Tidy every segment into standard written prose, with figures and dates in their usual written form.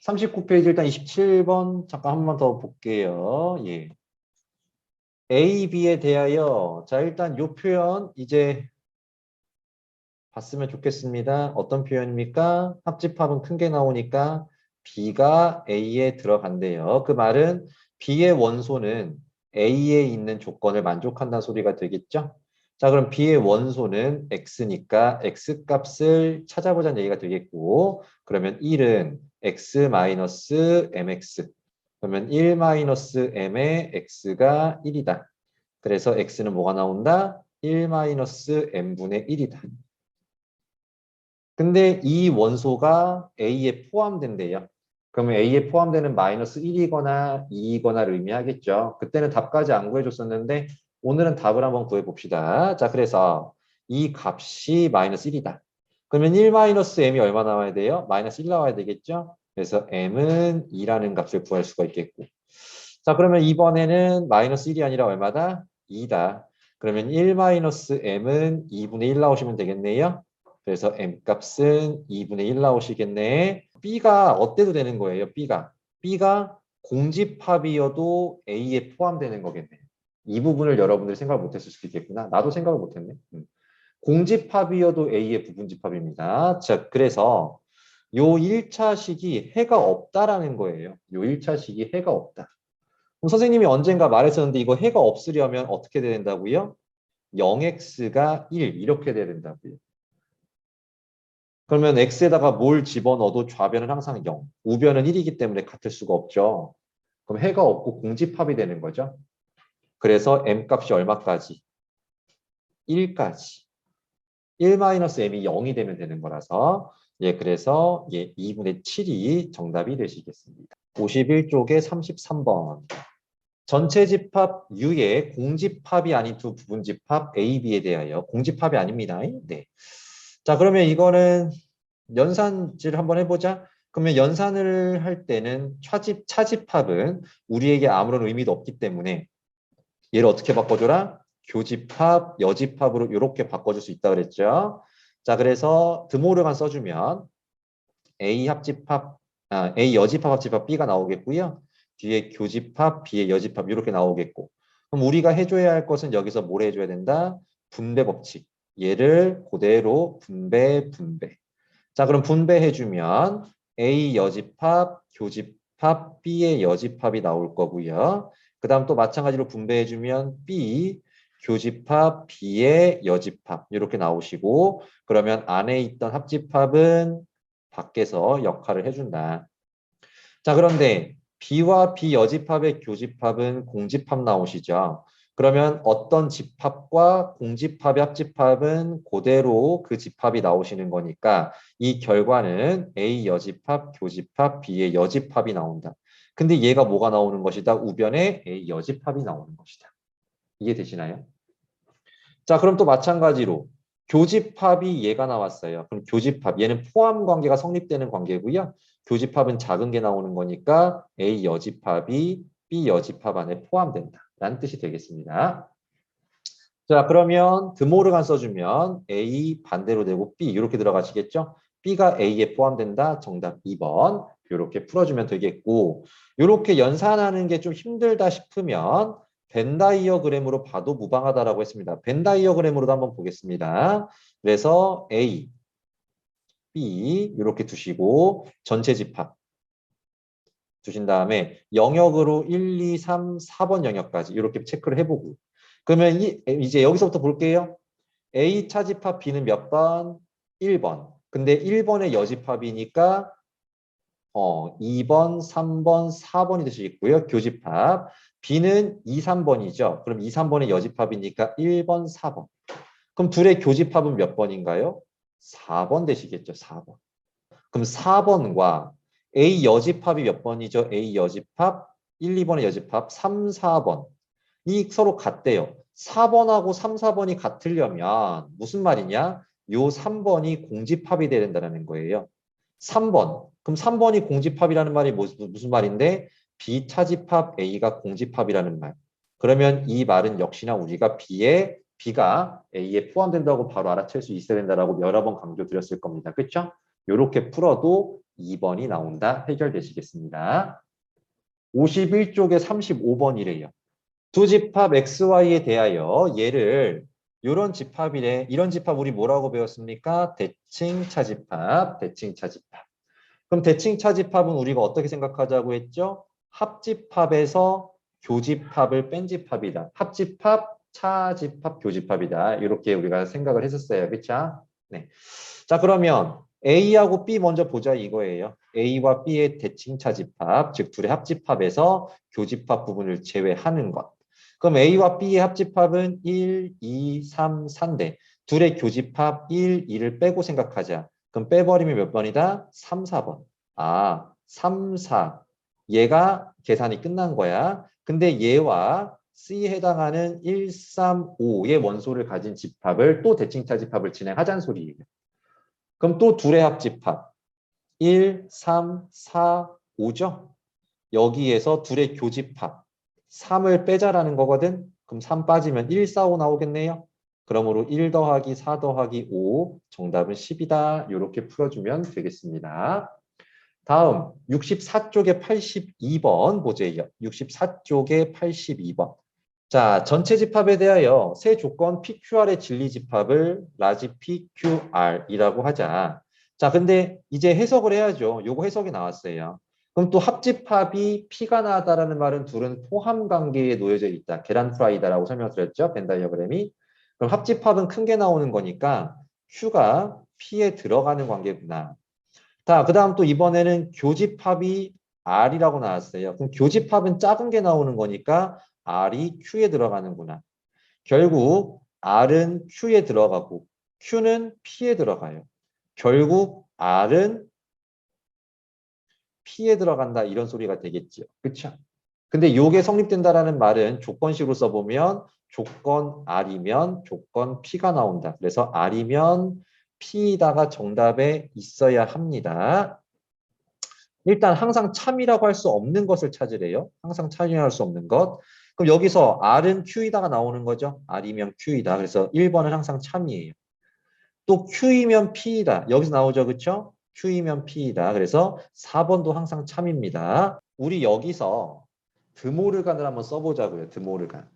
39페이지 일단 27번 잠깐 한 번 더 볼게요. 예. A, B에 대하여 자 일단 요 표현 이제 봤으면 좋겠습니다. 어떤 표현입니까? 합집합은 큰 게 나오니까 B가 A에 들어간대요. 그 말은 B의 원소는 A에 있는 조건을 만족한다는 소리가 되겠죠? 자, 그럼 B의 원소는 X니까 X 값을 찾아보자는 얘기가 되겠고, 그러면 1은 X-MX. 그러면 1-M의 X가 1이다. 그래서 X는 뭐가 나온다? 1-M분의 1이다. 근데 이 원소가 A에 포함된대요. 그러면 A에 포함되는 마이너스 1이거나 2이거나를 의미하겠죠. 그때는 답까지 안 구해줬었는데 오늘은 답을 한번 구해봅시다. 자, 그래서 이 값이 마이너스 1이다. 그러면 1-m이 얼마 나와야 돼요? 마이너스 1 나와야 되겠죠? 그래서 m은 2라는 값을 구할 수가 있겠고. 자, 그러면 이번에는 마이너스 1이 아니라 얼마다? 2다. 그러면 1-m은 2분의 1 나오시면 되겠네요. 그래서 m 값은 2분의 1 나오시겠네. B가 어때도 되는 거예요. B가 공집합이어도 A에 포함되는 거겠네요. 이 부분을 여러분들이 생각을 못했을 수도 있겠구나. 나도 생각을 못했네. 공집합이어도 A의 부분집합입니다. 자, 그래서 요 1차식이 해가 없다라는 거예요. 요 1차식이 해가 없다. 그럼 선생님이 언젠가 말했었는데 이거 해가 없으려면 어떻게 돼야 된다고요? 0x가 1 이렇게 돼야 된다고요. 그러면 x에다가 뭘 집어넣어도 좌변은 항상 0, 우변은 1이기 때문에 같을 수가 없죠. 그럼 해가 없고 공집합이 되는 거죠. 그래서 m 값이 얼마까지? 1까지. 1-m이 0이 되면 되는 거라서 예, 그래서 예, 2분의 7이 정답이 되시겠습니다. 51쪽에 33번. 전체 집합 U의 공집합이 아닌 두 부분집합 A, B에 대하여 공집합이 아닙니다. 네. 자, 그러면 이거는 연산질 한번 해보자. 그러면 연산을 할 때는 차집합은 우리에게 아무런 의미도 없기 때문에 얘를 어떻게 바꿔줘라? 교집합, 여집합으로 이렇게 바꿔줄 수 있다 그랬죠. 자, 그래서 드모르만 써주면 A 여집합 합집합 B가 나오겠고요. 뒤에 교집합, B의 여집합 이렇게 나오겠고. 그럼 우리가 해줘야 할 것은 여기서 뭘 해줘야 된다? 분배 법칙. 얘를 그대로 분배. 자, 그럼 분배해주면 A 여집합, 교집합, B의 여집합이 나올 거고요. 그 다음 또 마찬가지로 분배해주면 B, 교집합, B의 여집합 이렇게 나오시고 그러면 안에 있던 합집합은 밖에서 역할을 해준다. 자, 그런데 B와 B 여집합의 교집합은 공집합 나오시죠. 그러면 어떤 집합과 공집합의 합집합은 그대로 그 집합이 나오시는 거니까 이 결과는 A 여집합, 교집합, B의 여집합이 나온다. 근데 얘가 뭐가 나오는 것이다? 우변에 A 여집합이 나오는 것이다. 이해되시나요? 자, 그럼 또 마찬가지로 교집합이 얘가 나왔어요. 그럼 교집합, 얘는 포함 관계가 성립되는 관계고요. 교집합은 작은 게 나오는 거니까 A 여집합이 B 여집합 안에 포함된다. 라는 뜻이 되겠습니다. 자, 그러면 드모르간 써주면 A 반대로 되고 B 이렇게 들어가시겠죠? B가 A에 포함된다. 정답 2번. 이렇게 풀어주면 되겠고 이렇게 연산하는 게 좀 힘들다 싶으면 벤 다이어그램으로 봐도 무방하다라고 했습니다. 벤 다이어그램으로도 한번 보겠습니다. 그래서 A, B 이렇게 두시고 전체 집합 두신 다음에 영역으로 1, 2, 3, 4번 영역까지 이렇게 체크를 해보고 그러면 이제 여기서부터 볼게요. A 차집합 B는 몇 번? 1번. 근데 1번의 여집합이니까 2번, 3번, 4번이 될 수 있고요. 교집합. B는 2, 3번이죠. 그럼 2, 3번의 여집합이니까 1번, 4번. 그럼 둘의 교집합은 몇 번인가요? 4번 되시겠죠. 4번. 그럼 4번과 A 여집합이 몇 번이죠? A 여집합, 1, 2번의 여집합, 3, 4번. 이 서로 같대요. 4번하고 3, 4번이 같으려면 무슨 말이냐? 요 3번이 공집합이 돼야 된다는 거예요. 3번. 그럼 3번이 공집합이라는 말이 무슨 말인데? B차집합 A가 공집합이라는 말. 그러면 이 말은 역시나 우리가 B가 A에 포함된다고 바로 알아챌 수 있어야 된다라고 여러 번 강조드렸을 겁니다. 그렇죠? 이렇게 풀어도 2번이 나온다. 해결되시겠습니다. 51쪽에 35번이래요. 두 집합 XY에 대하여 얘를 이런 집합이래. 이런 집합 우리 뭐라고 배웠습니까? 대칭 차집합, 대칭 차집합. 그럼 대칭 차집합은 우리가 어떻게 생각하자고 했죠? 합집합에서 교집합을 뺀 집합이다. 합집합, 차집합, 교집합이다. 이렇게 우리가 생각을 했었어요. 그렇죠? 네. 자, 그러면 A하고 B 먼저 보자 이거예요. A와 B의 대칭 차집합, 즉 둘의 합집합에서 교집합 부분을 제외하는 것. 그럼 A와 B의 합집합은 1, 2, 3, 4인데 둘의 교집합 1, 2를 빼고 생각하자. 그럼 빼버리면 몇 번이다? 3, 4번. 아, 3, 4. 얘가 계산이 끝난 거야. 근데 얘와 C에 해당하는 1, 3, 5의 원소를 가진 집합을 또 대칭차 집합을 진행하자는 소리예요. 그럼 또 둘의 합집합 1, 3, 4, 5죠? 여기에서 둘의 교집합 3을 빼자라는 거거든. 그럼 3 빠지면 1, 4, 5 나오겠네요. 그러므로 1 더하기 4 더하기 5 정답은 10이다. 이렇게 풀어주면 되겠습니다. 다음 64쪽에 82번 보세요. 64쪽에 82번. 자, 전체 집합에 대하여 세 조건 PQR의 진리 집합을 라지 PQR이라고 하자. 자, 근데 이제 해석을 해야죠. 요거 해석이 나왔어요. 그럼 또 합집합이 P가 나왔다라는 말은 둘은 포함 관계에 놓여져 있다. 계란 프라이다라고 설명드렸죠. 벤 다이어그램이. 그럼 합집합은 큰 게 나오는 거니까 Q가 P에 들어가는 관계구나. 자, 그 다음 또 이번에는 교집합이 R이라고 나왔어요. 그럼 교집합은 작은 게 나오는 거니까 R이 Q에 들어가는구나. 결국 R은 Q에 들어가고 Q는 P에 들어가요. 결국 R은 P에 들어간다 이런 소리가 되겠죠. 그렇죠? 근데 요게 성립된다라는 말은 조건식으로 써보면 조건 R이면 조건 P가 나온다. 그래서 R이면 P다가 정답에 있어야 합니다. 일단 항상 참이라고 할 수 없는 것을 찾으래요. 항상 참이라고 할 수 없는 것. 그럼 여기서 R은 Q이다가 나오는 거죠. R이면 Q이다. 그래서 1번은 항상 참이에요. 또 Q이면 P이다. 여기서 나오죠. 그렇죠? Q이면 P이다. 그래서 4번도 항상 참입니다. 우리 여기서 드모르간을 한번 써보자고요. 드모르간.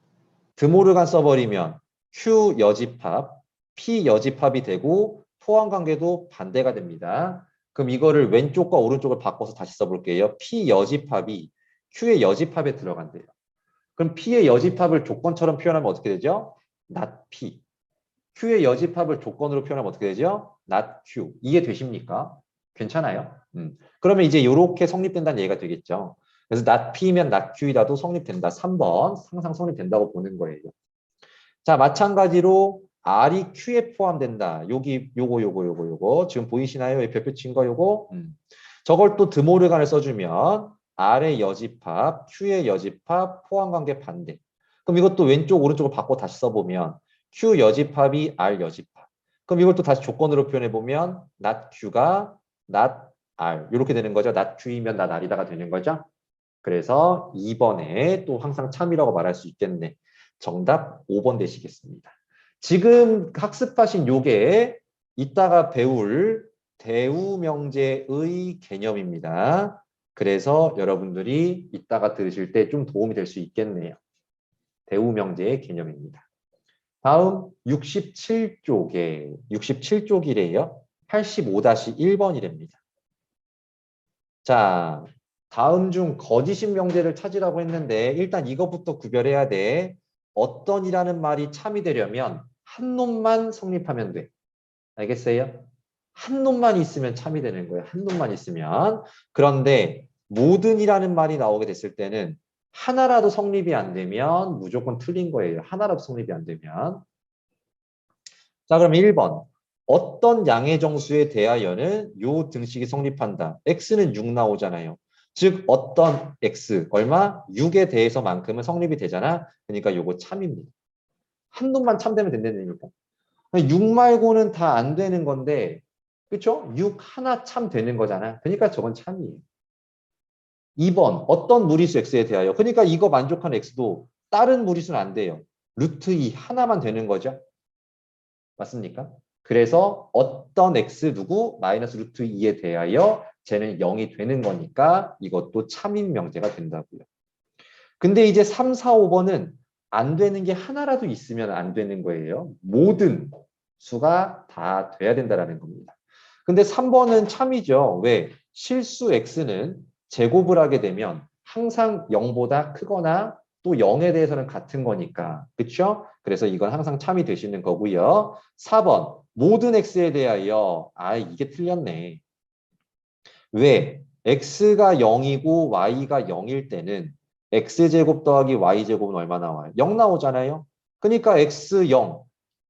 드모르간 써버리면 Q 여집합, P 여집합이 되고 포함 관계도 반대가 됩니다. 그럼 이거를 왼쪽과 오른쪽을 바꿔서 다시 써볼게요. P 여집합이 Q의 여집합에 들어간대요. 그럼 P의 여집합을 조건처럼 표현하면 어떻게 되죠? not P. Q의 여집합을 조건으로 표현하면 어떻게 되죠? not Q. 이해되십니까? 괜찮아요? 그러면 이제 이렇게 성립된다는 얘기가 되겠죠. 그래서 not P면 not Q이라도 성립된다. 3번 항상 성립된다고 보는 거예요. 자, 마찬가지로 R이 Q에 포함된다. 여기 요거 지금 보이시나요? 별표 친 거 요거. 저걸 또 드모르간을 써주면 R의 여집합, Q의 여집합, 포함관계 반대. 그럼 이것도 왼쪽 오른쪽을 바꿔 다시 써보면 Q 여집합이 R 여집합. 그럼 이걸 또 다시 조건으로 표현해 보면 not Q가 not R 이렇게 되는 거죠. not Q이면 not R이다가 되는 거죠. 그래서 2번에 또 항상 참이라고 말할 수 있겠네. 정답 5번 되시겠습니다. 지금 학습하신 요게 이따가 배울 대우명제의 개념입니다. 그래서 여러분들이 이따가 들으실 때 좀 도움이 될 수 있겠네요. 대우명제의 개념입니다. 다음 67쪽이래요. 85-1번이랍니다. 자, 다음 중 거짓인 명제를 찾으라고 했는데 일단 이것부터 구별해야 돼. 어떤이라는 말이 참이 되려면 한 놈만 성립하면 돼. 알겠어요? 한 놈만 있으면 참이 되는 거예요. 한 놈만 있으면. 그런데 모든이라는 말이 나오게 됐을 때는 하나라도 성립이 안 되면 무조건 틀린 거예요. 하나라도 성립이 안 되면. 자, 그럼 1번. 어떤 양의 정수에 대하여는 요 등식이 성립한다. x는 6 나오잖아요. 즉 어떤 x 얼마? 6에 대해서만큼은 성립이 되잖아. 그러니까 요거 참입니다. 한 놈만 참되면 된다는 얘기입니다. 6 말고는 다 안 되는 건데 그렇죠? 6 하나 참 되는 거잖아. 그러니까 저건 참이에요. 2번 어떤 무리수 x에 대하여 그러니까 이거 만족한 x도 다른 무리수는 안 돼요. 루트 2 하나만 되는 거죠. 맞습니까? 그래서 어떤 x 누구 마이너스 루트 2에 대하여 쟤는 0이 되는 거니까 이것도 참인 명제가 된다고요. 근데 이제 3, 4, 5번은 안 되는 게 하나라도 있으면 안 되는 거예요. 모든 수가 다 돼야 된다라는 겁니다. 근데 3번은 참이죠. 왜? 실수 x는 제곱을 하게 되면 항상 0보다 크거나 또 0에 대해서는 같은 거니까. 그렇죠? 그래서 이건 항상 참이 되시는 거고요. 4번 모든 x에 대하여 이게 틀렸네. 왜? x가 0이고 y가 0일 때는 x제곱 더하기 y제곱은 얼마 나와요? 0 나오잖아요. 그러니까 x 0,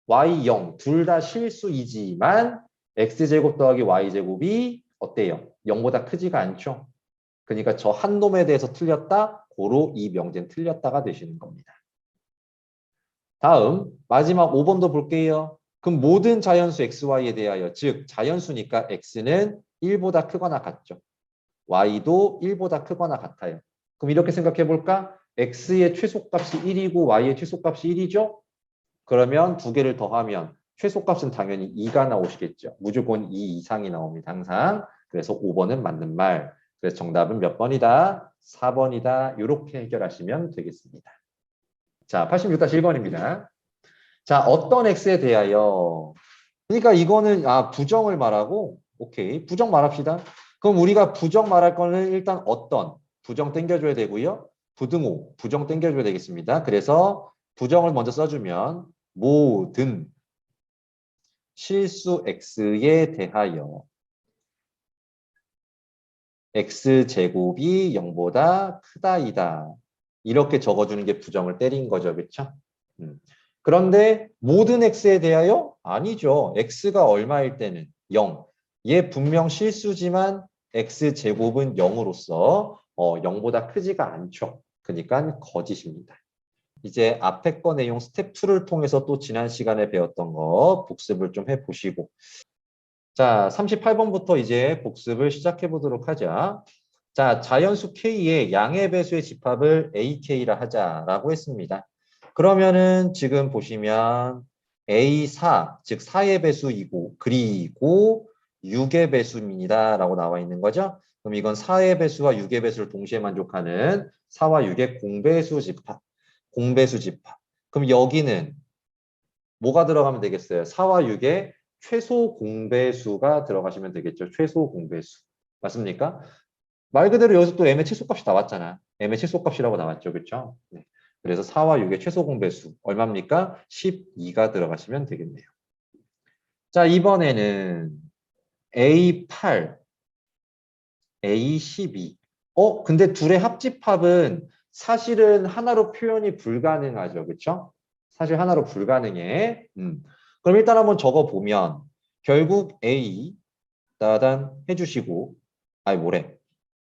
y 0 둘 다 실수이지만 x제곱 더하기 y제곱이 어때요? 0보다 크지가 않죠. 그러니까 저 한 놈에 대해서 틀렸다. 고로 이 명제는 틀렸다가 되시는 겁니다. 다음 마지막 5번도 볼게요. 그럼 모든 자연수 xy에 대하여 즉 자연수니까 x는 1보다 크거나 같죠. y도 1보다 크거나 같아요. 그럼 이렇게 생각해 볼까? x의 최소값이 1이고 y의 최소값이 1이죠? 그러면 두 개를 더하면 최소값은 당연히 2가 나오시겠죠. 무조건 2 이상이 나옵니다. 항상. 그래서 5번은 맞는 말. 그래서 정답은 몇 번이다? 4번이다. 이렇게 해결하시면 되겠습니다. 자, 86-1번입니다. 자, 어떤 x에 대하여 그러니까 이거는 부정을 말하고 오케이. 부정 말합시다. 그럼 우리가 부정 말할 거는 일단 어떤 부정 땡겨줘야 되고요. 부등호 부정 땡겨줘야 되겠습니다. 그래서 부정을 먼저 써주면 모든 실수 x에 대하여 x제곱이 0보다 크다이다. 이렇게 적어주는 게 부정을 때린 거죠. 그렇죠? 그런데 모든 x에 대하여 아니죠. x가 얼마일 때는 0. 얘 분명 실수지만 x제곱은 0으로서 0보다 크지가 않죠. 그러니까 거짓입니다. 이제 앞에 거 내용 스텝 2를 통해서 또 지난 시간에 배웠던 거 복습을 좀 해보시고 자, 38번부터 이제 복습을 시작해 보도록 하자. 자, 자연수 K의 양의 배수의 집합을 AK라 하자라고 했습니다. 그러면은 지금 보시면 A4, 즉 4의 배수이고 그리고 6의 배수입니다. 라고 나와 있는 거죠. 그럼 이건 4의 배수와 6의 배수를 동시에 만족하는 4와 6의 공배수 집합. 공배수 집합. 그럼 여기는 뭐가 들어가면 되겠어요? 4와 6의 최소 공배수가 들어가시면 되겠죠. 최소 공배수. 맞습니까? 말 그대로 여기서 또 m의 최소값이 나왔잖아. m의 최소값이라고 나왔죠. 그렇죠? 네. 그래서 4와 6의 최소 공배수 얼마입니까? 12가 들어가시면 되겠네요. 자, 이번에는 A8, A12. 근데 둘의 합집합은 사실은 하나로 표현이 불가능하죠. 그렇죠? 사실 하나로 불가능해. 그럼 일단 한번 적어보면 결국 A 따단 해주시고 뭐래?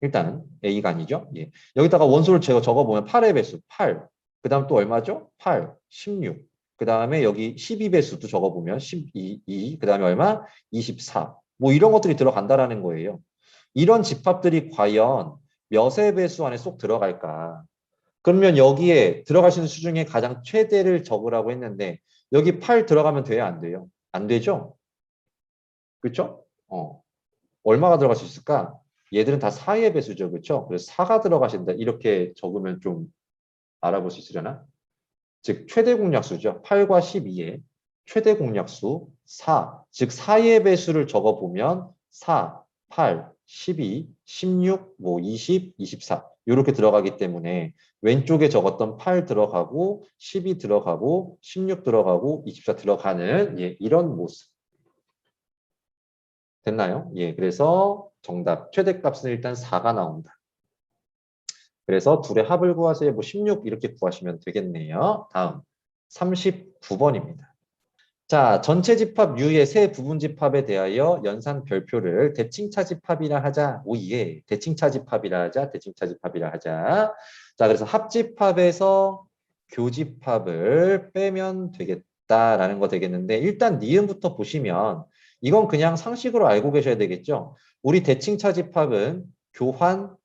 일단 A가 아니죠. 예. 여기다가 원소를 제가 적어보면 8의 배수 8. 그 다음 또 얼마죠? 8, 16. 그 다음에 여기 12배수도 적어보면 12, 2. 그 다음에 얼마? 24. 뭐 이런 것들이 들어간다라는 거예요. 이런 집합들이 과연 몇의 배수 안에 쏙 들어갈까? 그러면 여기에 들어갈 수 있는 수 중에 가장 최대를 적으라고 했는데 여기 8 들어가면 돼요? 안 돼요? 안 되죠? 그렇죠? 얼마가 들어갈 수 있을까? 얘들은 다 4의 배수죠. 그렇죠? 그래서 4가 들어가신다. 이렇게 적으면 좀 알아볼 수 있으려나? 즉 최대 공약수죠. 8과 12의 최대 공약수 4. 즉 4의 배수를 적어보면 4, 8, 12, 16, 20, 24 이렇게 들어가기 때문에 왼쪽에 적었던 8 들어가고 12 들어가고 16 들어가고 24 들어가는 이런 모습. 됐나요? 그래서 정답 최대값은 일단 4가 나온다. 그래서 둘의 합을 구하세요. 16 이렇게 구하시면 되겠네요. 다음 39번입니다. 자, 전체 집합 U의 세 부분 집합에 대하여 연산 별표를 대칭차 집합이라 하자. 오예, 대칭차 집합이라 하자. 대칭차 집합이라 하자. 자, 그래서 합집합에서 교집합을 빼면 되겠다라는 거 되겠는데 일단 니은부터 보시면 이건 그냥 상식으로 알고 계셔야 되겠죠. 우리 대칭차 집합은 교환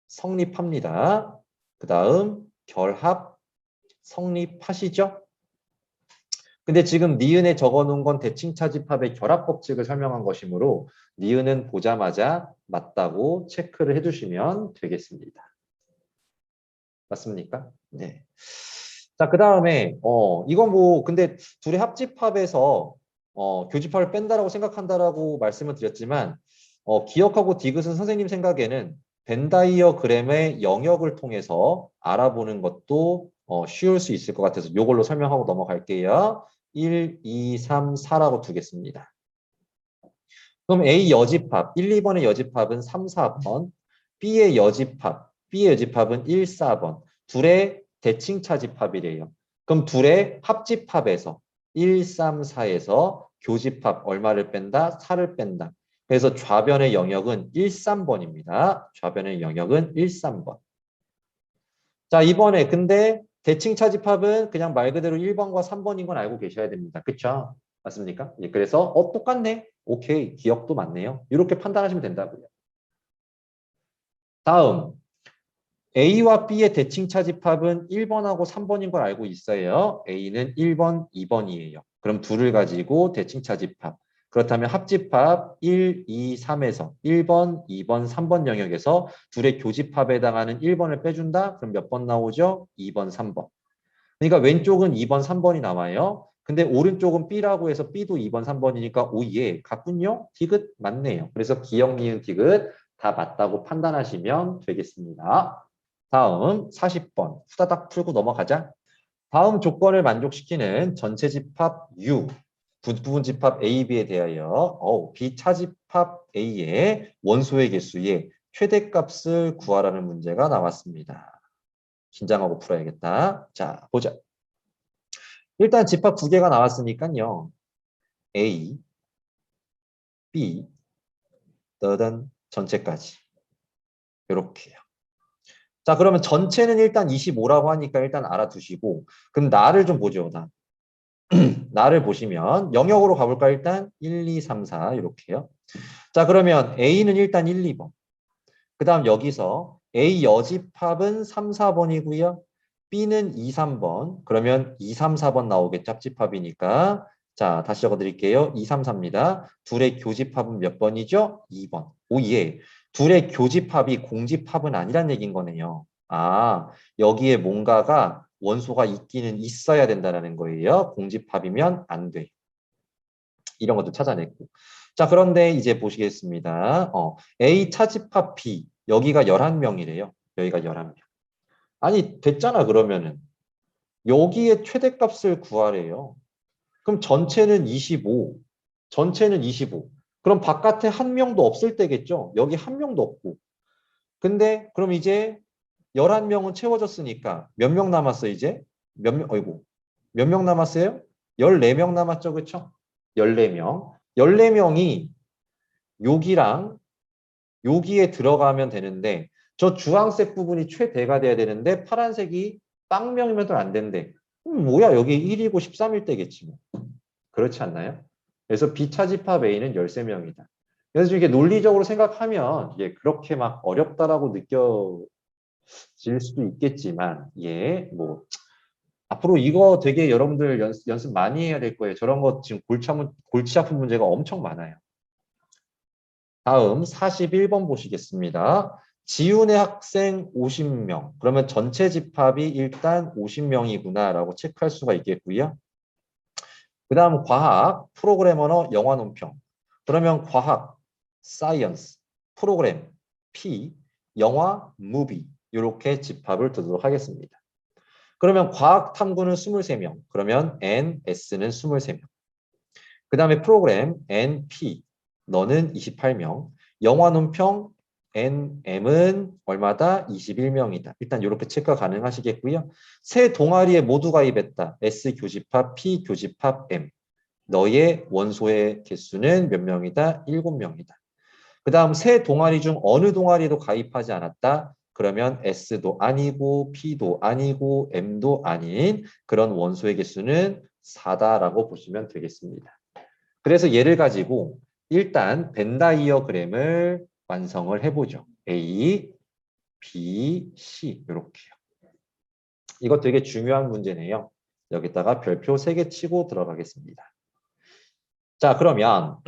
성립합니다. 그 다음 결합 성립하시죠? 근데 지금 니은에 적어놓은 건 대칭차집합의 결합법칙을 설명한 것이므로 니은은 보자마자 맞다고 체크를 해주시면 되겠습니다. 맞습니까? 네. 자, 그 다음에 이건 뭐 근데 둘의 합집합에서 교집합을 뺀다라고 생각한다라고 말씀을 드렸지만 기억하고 디귿은 선생님 생각에는 벤다이어그램의 영역을 통해서 알아보는 것도 쉬울 수 있을 것 같아서 이걸로 설명하고 넘어갈게요. 1, 2, 3, 4라고 두겠습니다. 그럼 A 여집합, 1, 2번의 여집합은 3, 4번, B의 여집합은 1, 4번. 둘의 대칭차집합이래요. 그럼 둘의 합집합에서 1, 3, 4에서 교집합 얼마를 뺀다? 4를 뺀다. 그래서 좌변의 영역은 1, 3번입니다. 좌변의 영역은 1, 3번. 자, 이번에 근데 대칭차집합은 그냥 말 그대로 1번과 3번인 건 알고 계셔야 됩니다. 그쵸? 맞습니까? 예, 그래서 똑같네. 오케이. 기억도 맞네요. 이렇게 판단하시면 된다고요. 다음 A와 B의 대칭차집합은 1번하고 3번인 걸 알고 있어요. A는 1번, 2번이에요. 그럼 둘을 가지고 대칭차집합. 그렇다면 합집합 1, 2, 3에서 1번, 2번, 3번 영역에서 둘의 교집합에 해당하는 1번을 빼준다? 그럼 몇 번 나오죠? 2번, 3번. 그러니까 왼쪽은 2번, 3번이 나와요. 근데 오른쪽은 B라고 해서 B도 2번, 3번이니까 오예, 같군요? 디귿 맞네요. 그래서 기역, 니은, 디귿 다 맞다고 판단하시면 되겠습니다. 다음 40번 후다닥 풀고 넘어가자. 다음 조건을 만족시키는 전체 집합 U, 부분 집합 A, B에 대하여 B차집합 A의 원소의 개수의 최대값을 구하라는 문제가 나왔습니다. 긴장하고 풀어야겠다. 자, 보자. 일단 집합 두 개가 나왔으니까요. A, B, 더든 전체까지. 이렇게요. 자, 그러면 전체는 일단 25라고 하니까 일단 알아두시고 그럼 나를 좀 보죠. 나를 보시면 영역으로 가볼까 일단 1, 2, 3, 4 이렇게요. 자, 그러면 A는 일단 1, 2번. 그 다음 여기서 A 여집합은 3, 4번이고요. B는 2, 3번. 그러면 2, 3, 4번 나오겠죠. 합집합이니까. 자, 다시 적어드릴게요. 2, 3, 4입니다. 둘의 교집합은 몇 번이죠? 2번. 오, 예. 둘의 교집합이 공집합은 아니란 얘기인 거네요. 아, 여기에 뭔가가 원소가 있기는 있어야 된다는 거예요. 공집합이면 안 돼. 이런 것도 찾아냈고. 자, 그런데 이제 보시겠습니다. A 차집합 B. 여기가 11명이래요. 여기가 11명. 아니, 됐잖아, 그러면은. 여기에 최대값을 구하래요. 그럼 전체는 25. 전체는 25. 그럼 바깥에 한 명도 없을 때겠죠? 여기 한 명도 없고. 근데 그럼 이제 11명은 채워졌으니까 몇 명 남았어, 이제? 몇 명, 어이구. 몇 명 남았어요? 14명 남았죠, 그쵸? 14명. 14명이 여기랑 여기에 들어가면 되는데 저 주황색 부분이 최대가 돼야 되는데 파란색이 빵명이면 또 안 된대. 뭐야 여기 1이고 13일 때겠지 뭐. 그렇지 않나요? 그래서 비차집합 A는 13명이다. 그래서 이게 논리적으로 생각하면 예, 그렇게 막 어렵다라고 느껴질 수도 있겠지만 예, 뭐 앞으로 이거 되게 여러분들 연습 많이 해야 될 거예요. 저런 거 지금 골치 아픈 문제가 엄청 많아요. 다음 41번 보시겠습니다. 지훈의 학생 50명. 그러면 전체 집합이 일단 50명이구나 라고 체크할 수가 있겠고요. 그 다음 과학, 프로그램 언어, 영화 논평. 그러면 과학, 사이언스, 프로그램, P, 영화, 무비 이렇게 집합을 두도록 하겠습니다. 그러면 과학 탐구는 23명. 그러면 N, S는 23명. 그 다음에 프로그램 NP 너는 28명, 영화 논평 NM은 얼마다? 21명이다. 일단 이렇게 체크가 가능하시겠고요. 세 동아리에 모두 가입했다. S 교집합, P 교집합, M. 너의 원소의 개수는 몇 명이다? 7명이다. 그 다음 세 동아리 중 어느 동아리도 가입하지 않았다. 그러면 S도 아니고 P도 아니고 M도 아닌 그런 원소의 개수는 4다라고 보시면 되겠습니다. 그래서 얘를 가지고 일단 벤다이어그램을 완성을 해보죠. A, B, C 이렇게요. 이거 되게 중요한 문제네요. 여기다가 별표 3개 치고 들어가겠습니다. 자, 그러면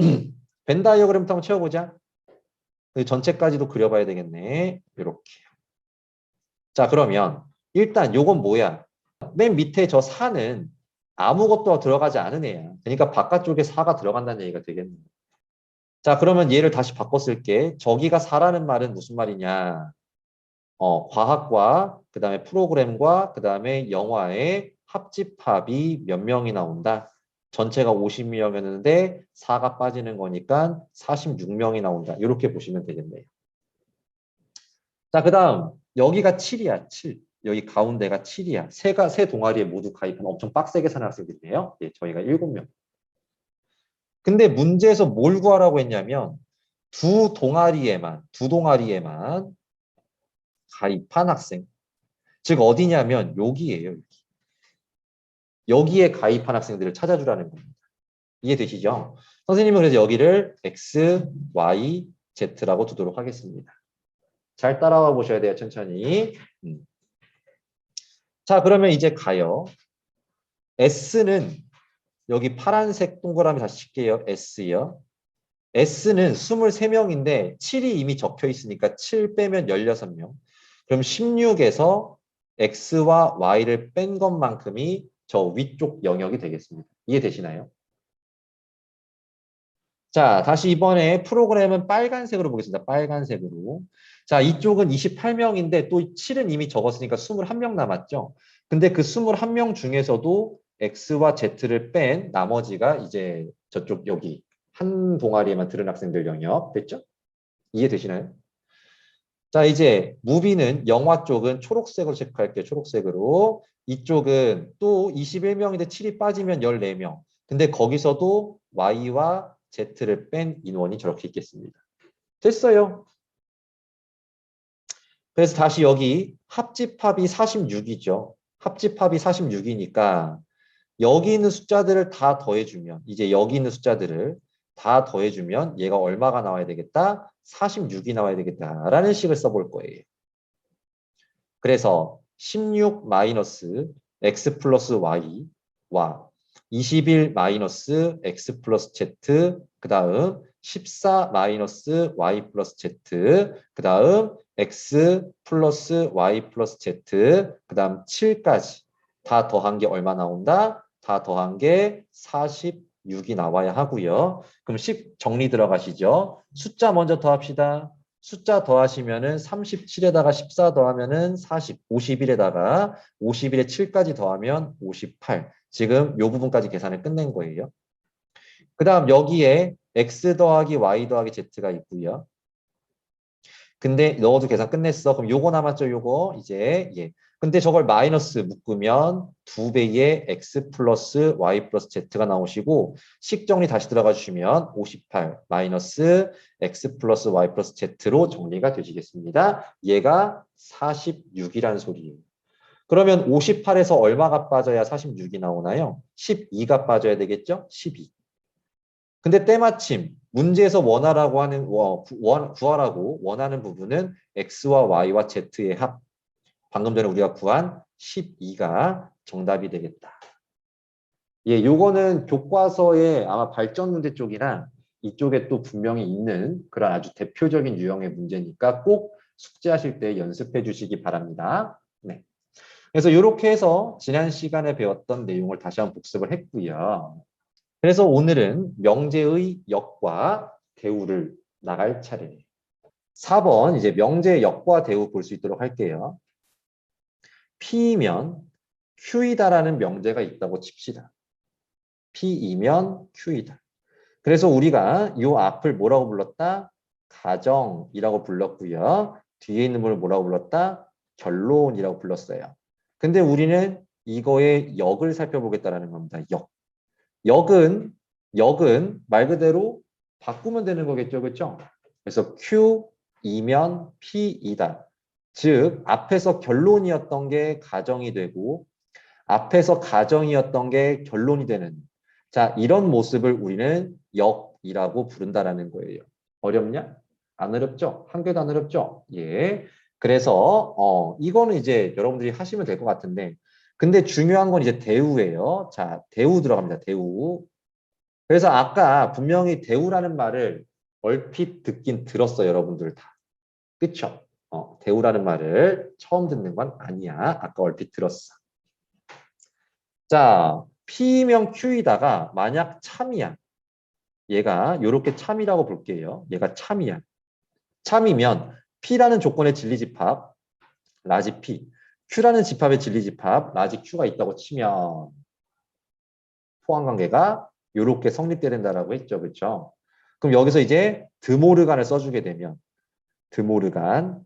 벤 다이어그램부터 한번 채워보자. 전체까지도 그려봐야 되겠네. 이렇게. 자, 그러면 일단 요건 뭐야? 맨 밑에 저 4는 아무것도 들어가지 않은 애야. 그러니까 바깥쪽에 4가 들어간다는 얘기가 되겠네. 자, 그러면 얘를 다시 바꿔 쓸게. 저기가 4라는 말은 무슨 말이냐? 과학과 그다음에 프로그램과 그다음에 영화의 합집합이 몇 명이 나온다. 전체가 50명이었는데 4가 빠지는 거니까 46명이 나온다. 이렇게 보시면 되겠네요. 자, 그다음 여기가 7이야. 7. 여기 가운데가 7이야. 세 동아리에 모두 가입한 엄청 빡세게 사는 학생들이네요. 예, 저희가 7명. 근데 문제에서 뭘 구하라고 했냐면 두 동아리에만 가입한 학생. 즉 어디냐면 여기예요. 여기에 가입한 학생들을 찾아주라는 겁니다. 이해되시죠? 선생님은 그래서 여기를 X, Y, Z라고 두도록 하겠습니다. 잘 따라와 보셔야 돼요. 천천히. 자, 그러면 이제 가요. S는 여기 파란색 동그라미 다시 칠게요. S요. S는 23명인데 7이 이미 적혀 있으니까 7 빼면 16명. 그럼 16에서 X와 Y를 뺀 것만큼이 저 위쪽 영역이 되겠습니다. 이해되시나요? 자, 다시 이번에 프로그램은 빨간색으로 보겠습니다. 빨간색으로. 자, 이쪽은 28명인데 또 7은 이미 적었으니까 21명 남았죠. 근데 그 21명 중에서도 X와 Z를 뺀 나머지가 이제 저쪽 여기 한 동아리에만 들은 학생들 영역 됐죠? 이해되시나요? 자, 이제 무비는 영화 쪽은 초록색으로 체크할게요. 초록색으로. 이쪽은 또 21명인데 7이 빠지면 14명. 근데 거기서도 Y와 Z를 뺀 인원이 저렇게 있겠습니다. 됐어요. 그래서 다시 여기 합집합이 46이죠. 합집합이 46이니까 여기 있는 숫자들을 다 더해주면 이제 여기 있는 숫자들을 다 더해주면 얘가 얼마가 나와야 되겠다? 46이 나와야 되겠다라는 식을 써볼 거예요. 그래서 16 마이너스 x 플러스 y와 21 마이너스 x 플러스 z 그 다음 14 마이너스 y 플러스 z 그 다음 x 플러스 y 플러스 z 그 다음 7까지 다 더한 게 얼마 나온다? 다 더한 게 46이 나와야 하고요. 그럼 10 정리 들어가시죠. 숫자 먼저 더합시다. 숫자 더하시면은 37에다가 14 더하면은 40, 51에다가 51에 7까지 더하면 58. 지금 요 부분까지 계산을 끝낸 거예요. 그 다음 여기에 x 더하기 y 더하기 z가 있고요. 근데 넣어도 계산 끝냈어. 그럼 요거 남았죠, 요거. 이제, 예. 근데 저걸 마이너스 묶으면 2배의 x 플러스 y 플러스 z가 나오시고, 식 정리 다시 들어가 주시면 58 마이너스 x 플러스 y 플러스 z로 정리가 되시겠습니다. 얘가 46이라는 소리예요. 그러면 58에서 얼마가 빠져야 46이 나오나요? 12가 빠져야 되겠죠? 12. 근데 때마침 문제에서 구하라고 원하는 부분은 x와 y와 z의 합. 방금 전에 우리가 구한 12가 정답이 되겠다. 예, 요거는 교과서의 아마 발전 문제 쪽이나 이쪽에 또 분명히 있는 그런 아주 대표적인 유형의 문제니까 꼭 숙제하실 때 연습해 주시기 바랍니다. 네. 그래서 이렇게 해서 지난 시간에 배웠던 내용을 다시 한번 복습을 했고요. 그래서 오늘은 명제의 역과 대우를 나갈 차례예요. 4번 이제 명제의 역과 대우 볼 수 있도록 할게요. P이면 Q이다라는 명제가 있다고 칩시다. P이면 Q이다. 그래서 우리가 이 앞을 뭐라고 불렀다? 가정이라고 불렀고요. 뒤에 있는 걸 뭐라고 불렀다? 결론이라고 불렀어요. 근데 우리는 이거의 역을 살펴보겠다는 겁니다. 역. 역은 말 그대로 바꾸면 되는 거겠죠. 그렇죠? 그래서 Q이면 P이다. 즉 앞에서 결론이었던 게 가정이 되고 앞에서 가정이었던 게 결론이 되는 자 이런 모습을 우리는 역이라고 부른다라는 거예요. 어렵냐? 안 어렵죠? 한 개도 안 어렵죠? 예. 그래서 이거는 이제 여러분들이 하시면 될 것 같은데 근데 중요한 건 이제 대우예요. 자, 대우 들어갑니다. 대우. 그래서 아까 분명히 대우라는 말을 얼핏 듣긴 들었어요. 여러분들 다. 그쵸? 대우라는 말을 처음 듣는 건 아니야. 아까 얼핏 들었어. 자, P명 Q이다가 만약 참이야. 얘가 이렇게 참이라고 볼게요. 얘가 참이야. 참이면 P라는 조건의 진리집합, 라지 P. Q라는 집합의 진리집합, 라지 Q가 있다고 치면 포함관계가 이렇게 성립돼야 된다라고 했죠. 그렇죠? 그럼 여기서 이제 드모르간을 써주게 되면 드모르간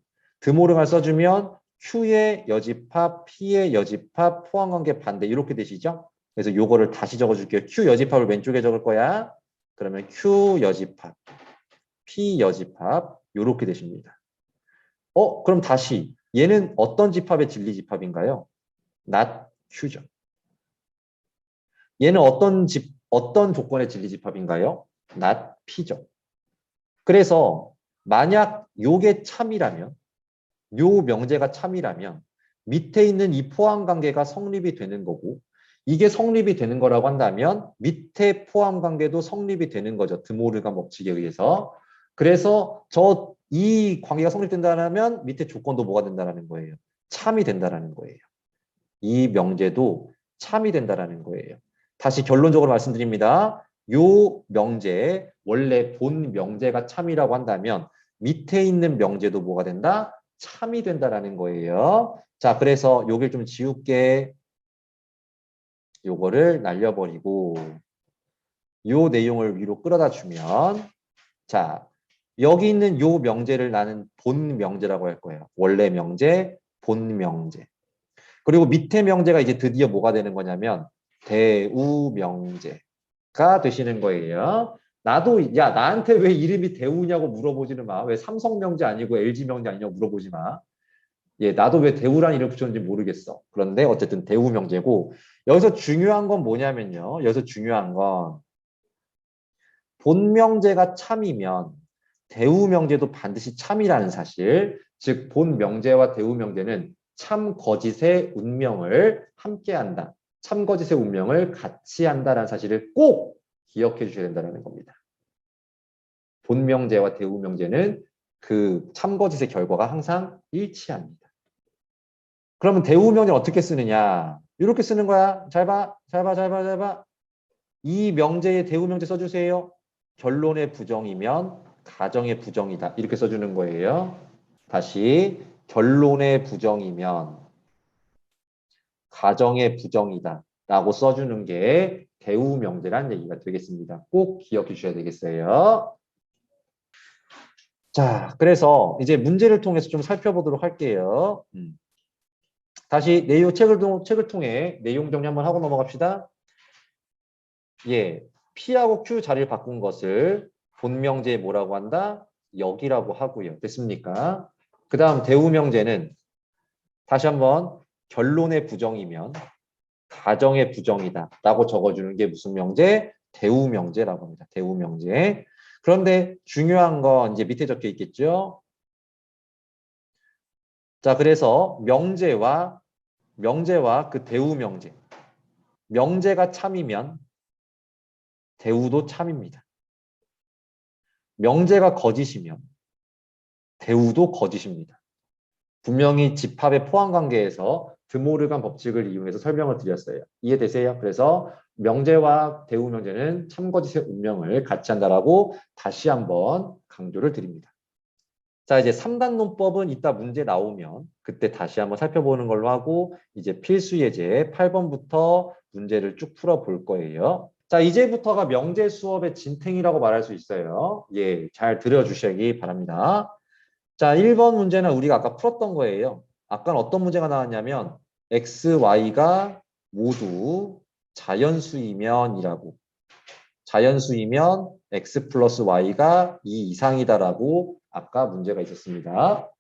써주면 Q의 여집합, P의 여집합, 포함관계 반대 이렇게 되시죠? 그래서 요거를 다시 적어줄게요. Q 여집합을 왼쪽에 적을 거야. 그러면 Q 여집합, P 여집합 이렇게 되십니다. 그럼 다시 얘는 어떤 집합의 진리 집합인가요? not Q죠. 얘는 어떤 조건의 진리 집합인가요? not P죠. 그래서 만약 요게 참이라면 요 명제가 참이라면 밑에 있는 이 포함 관계가 성립이 되는 거고 이게 성립이 되는 거라고 한다면 밑에 포함 관계도 성립이 되는 거죠. 드모르간 법칙에 의해서. 그래서 이 관계가 성립된다면 밑에 조건도 뭐가 된다는 거예요? 참이 된다는 거예요. 이 명제도 참이 된다는 거예요. 다시 결론적으로 말씀드립니다. 요 명제, 원래 본 명제가 참이라고 한다면 밑에 있는 명제도 뭐가 된다? 참이 된다라는 거예요. 자, 그래서 요길 좀 지울게. 요거를 날려버리고 요 내용을 위로 끌어다 주면 자, 여기 있는 요 명제를 나는 본 명제라고 할 거예요. 원래 명제, 본 명제. 그리고 밑에 명제가 이제 드디어 뭐가 되는 거냐면 대우 명제가 되시는 거예요. 나도 나한테 왜 이름이 대우냐고 물어보지는 마. 왜 삼성 명제 아니고 LG 명제 아니냐고 물어보지 마. 예, 나도 왜 대우란 이름을 붙였는지 모르겠어. 그런데 어쨌든 대우 명제고 여기서 중요한 건 뭐냐면요. 여기서 중요한 건 본 명제가 참이면 대우 명제도 반드시 참이라는 사실. 즉 본 명제와 대우 명제는 참 거짓의 운명을 함께한다. 참 거짓의 운명을 같이 한다는 사실을 꼭 기억해 주셔야 된다는 겁니다. 본 명제와 대우 명제는 그 참 거짓의 결과가 항상 일치합니다. 그러면 대우 명제는 어떻게 쓰느냐? 이렇게 쓰는 거야. 잘 봐, 잘 봐, 잘 봐, 잘 봐. 이 명제에 대우 명제 써주세요. 결론의 부정이면 가정의 부정이다. 이렇게 써주는 거예요. 다시 결론의 부정이면 가정의 부정이다. 라고 써주는 게 대우 명제란 얘기가 되겠습니다. 꼭 기억해 주셔야 되겠어요. 자, 그래서 이제 문제를 통해서 좀 살펴보도록 할게요. 다시 책을 통해 내용 정리 한번 하고 넘어갑시다. 예, P하고 Q 자리를 바꾼 것을 본명제에 뭐라고 한다? 역이라고 하고요. 됐습니까? 그 다음 대우명제는 다시 한번 결론의 부정이면 가정의 부정이다 라고 적어주는 게 무슨 명제? 대우명제라고 합니다. 대우명제. 그런데 중요한 건 이제 밑에 적혀 있겠죠? 자, 그래서 명제와 그 대우명제. 명제가 참이면 대우도 참입니다. 명제가 거짓이면 대우도 거짓입니다. 분명히 집합의 포함 관계에서 드모르간 법칙을 이용해서 설명을 드렸어요. 이해되세요? 그래서 명제와 대우 명제는 참거짓의 운명을 같이 한다라고 다시 한번 강조를 드립니다. 자, 이제 3단 논법은 이따 문제 나오면 그때 다시 한번 살펴보는 걸로 하고 이제 필수 예제 8번부터 문제를 쭉 풀어볼 거예요. 자, 이제부터가 명제 수업의 진탱이라고 말할 수 있어요. 예, 잘 들어주시기 바랍니다. 자, 1번 문제는 우리가 아까 풀었던 거예요. 아까는 어떤 문제가 나왔냐면 x, y가 모두 자연수이면이라고. 자연수이면 x 플러스 y가 2 이상이다라고 아까 문제가 있었습니다.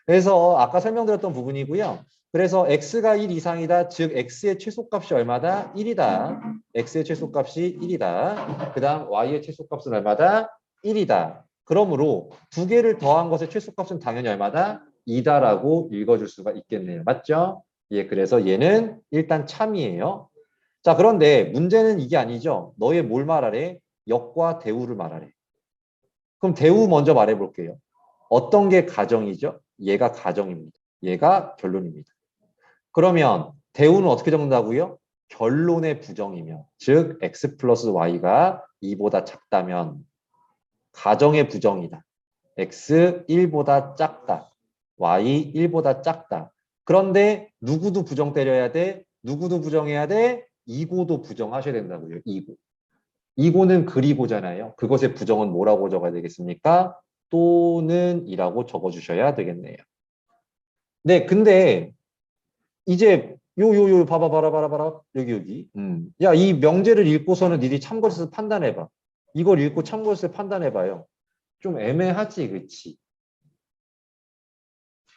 그래서 아까 설명드렸던 부분이고요. 그래서 x가 1 이상이다. 즉 x의 최소값이 얼마다? 1이다. x의 최소값이 1이다. 그 다음 y의 최소값은 얼마다? 1이다. 그러므로 두 개를 더한 것의 최소값은 당연히 얼마다? 2다라고 읽어줄 수가 있겠네요. 맞죠? 예, 그래서 얘는 일단 참이에요. 자, 그런데 문제는 이게 아니죠. 너의 뭘 말하래? 역과 대우를 말하래. 그럼 대우 먼저 말해볼게요. 어떤 게 가정이죠? 얘가 가정입니다. 얘가 결론입니다. 그러면 대우는 어떻게 적는다고요? 결론의 부정이면, 즉 x 플러스 y가 2보다 작다면 가정의 부정이다. x 1보다 작다. y 1보다 작다. 그런데 누구도 부정 때려야 돼? 누구도 부정해야 돼? 이고도 부정하셔야 된다고요. 이고. 이고는 그리고잖아요. 그것의 부정은 뭐라고 적어야 되겠습니까? 또는 이라고 적어주셔야 되겠네요. 네, 근데 이제 요 봐봐 여기 야, 이 명제를 읽고서는 니들이 참고해서 판단해봐. 이걸 읽고 참고해서 판단해봐요. 좀 애매하지, 그치?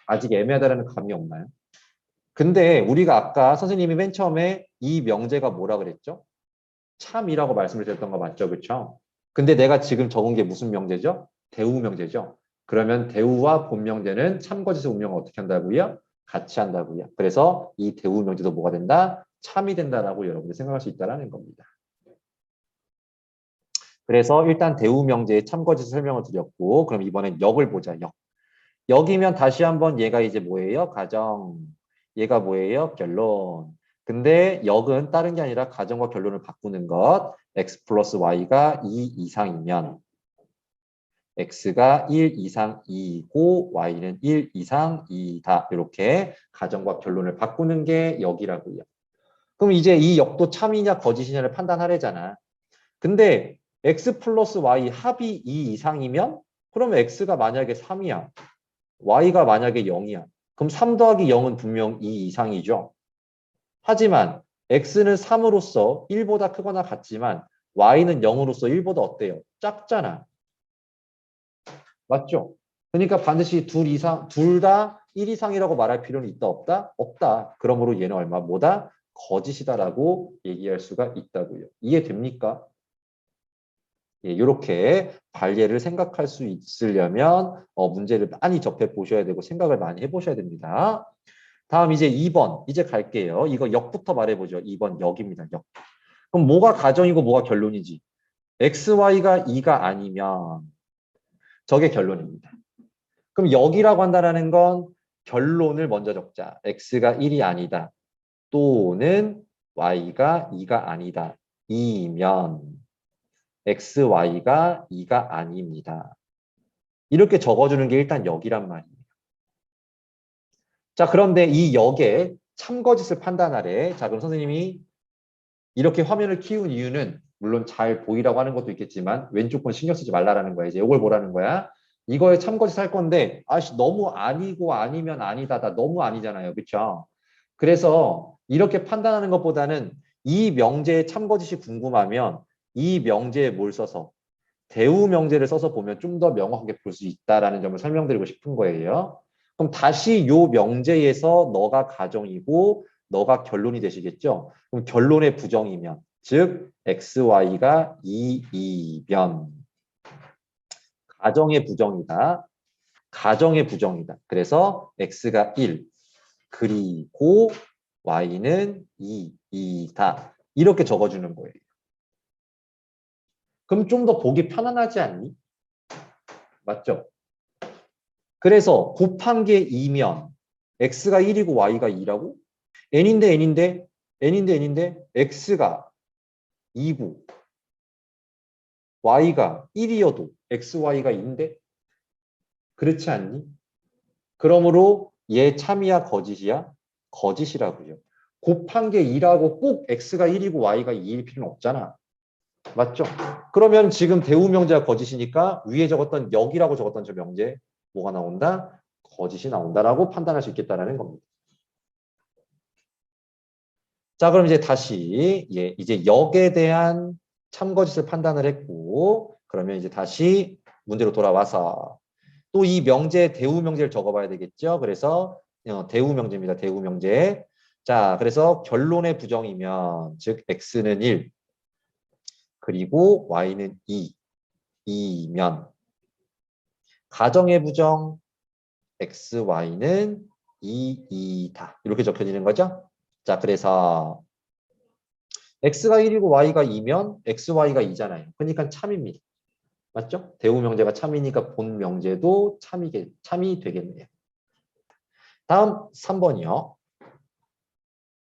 아직 애매하다는 감이 없나요? 근데 우리가 아까 선생님이 맨 처음에 이 명제가 뭐라 그랬죠? 참이라고 말씀을 드렸던 거 맞죠? 그쵸? 근데 내가 지금 적은 게 무슨 명제죠? 대우 명제죠? 그러면 대우와 본 명제는 참거짓의 운명을 어떻게 한다고요? 같이 한다고요. 그래서 이 대우 명제도 뭐가 된다? 참이 된다라고 여러분이 생각할 수 있다는 겁니다. 그래서 일단 대우 명제의 참거짓 설명을 드렸고, 그럼 이번엔 역을 보자. 역. 역이면 다시 한번 얘가 이제 뭐예요? 가정. 얘가 뭐예요? 결론. 근데 역은 다른 게 아니라 가정과 결론을 바꾸는 것. x 플러스 y가 2 이상이면 x가 1 이상 2이고 y는 1 이상 2다. 이렇게 가정과 결론을 바꾸는 게 역이라고요. 그럼 이제 이 역도 참이냐 거짓이냐를 판단하래잖아. 근데 x 플러스 y 합이 2 이상이면 그러면 x가 만약에 3이야. y가 만약에 0이야. 그럼 3 더하기 0은 분명 2 이상이죠. 하지만 x는 3으로서 1보다 크거나 같지만 y는 0으로서 1보다 어때요? 작잖아. 맞죠? 그러니까 반드시 둘 다 1 이상이라고 말할 필요는 있다 없다? 없다. 그러므로 얘는 얼마? 뭐다? 거짓이다라고 얘기할 수가 있다고요. 이해됩니까? 예, 이렇게 발예를 생각할 수 있으려면 문제를 많이 접해 보셔야 되고 생각을 많이 해보셔야 됩니다. 다음 이제 2번 이제 갈게요. 이거 역부터 말해보죠. 2번 역입니다. 역. 그럼 뭐가 가정이고 뭐가 결론이지? XY가 2가 아니면 저게 결론입니다. 그럼 역이라고 한다는 건 결론을 먼저 적자. X가 1이 아니다. 또는 Y가 2가 아니다. 이면 XY가 2가 아닙니다. 이렇게 적어주는 게 일단 역이란 말이에요. 자, 그런데 이 역의 참거짓을 판단하래. 자, 그럼 선생님이 이렇게 화면을 키운 이유는 물론 잘 보이라고 하는 것도 있겠지만 왼쪽 건 신경 쓰지 말라라는 거야. 이제 이걸 보라는 거야. 이거에 참거짓 할 건데 아씨 너무 아니고 아니면 아니다. 다 너무 아니잖아요. 그렇죠? 그래서 이렇게 판단하는 것보다는 이 명제의 참거짓이 궁금하면 이 명제에 뭘 써서 대우 명제를 써서 보면 좀 더 명확하게 볼 수 있다라는 점을 설명드리고 싶은 거예요. 그럼 다시 요 명제에서 너가 가정이고 너가 결론이 되시겠죠? 그럼 결론의 부정이면 즉 XY가 2이면 가정의 부정이다. 가정의 부정이다. 그래서 X가 1 그리고 Y는 2다. 이렇게 적어주는 거예요. 그럼 좀 더 보기 편안하지 않니? 맞죠? 그래서 곱한 게 2면 x가 1이고 y가 2라고? n인데 x가 2고 y가 1이어도 xy가 2인데 그렇지 않니? 그러므로 얘 참이야 거짓이야? 거짓이라고요. 곱한 게 2라고 꼭 x가 1이고 y가 2일 필요는 없잖아. 맞죠? 그러면 지금 대우 명제가 거짓이니까 위에 적었던 역이라고 적었던 저 명제 뭐가 나온다? 거짓이 나온다라고 판단할 수 있겠다라는 겁니다. 자, 그럼 이제 다시 이제 역에 대한 참거짓을 판단을 했고 그러면 이제 다시 문제로 돌아와서 또 이 명제 대우 명제를 적어봐야 되겠죠. 그래서 대우 명제입니다. 대우 명제. 자, 그래서 결론의 부정이면 즉 x는 1 그리고 y는 2이면 가정의 부정 x, y는 2다. 이렇게 적혀지는 거죠. 자, 그래서 x가 1이고 y가 2면 xy가 2잖아요. 그러니까 참입니다. 맞죠? 대우 명제가 참이니까 본 명제도 참이 되겠네요. 다음 3번이요.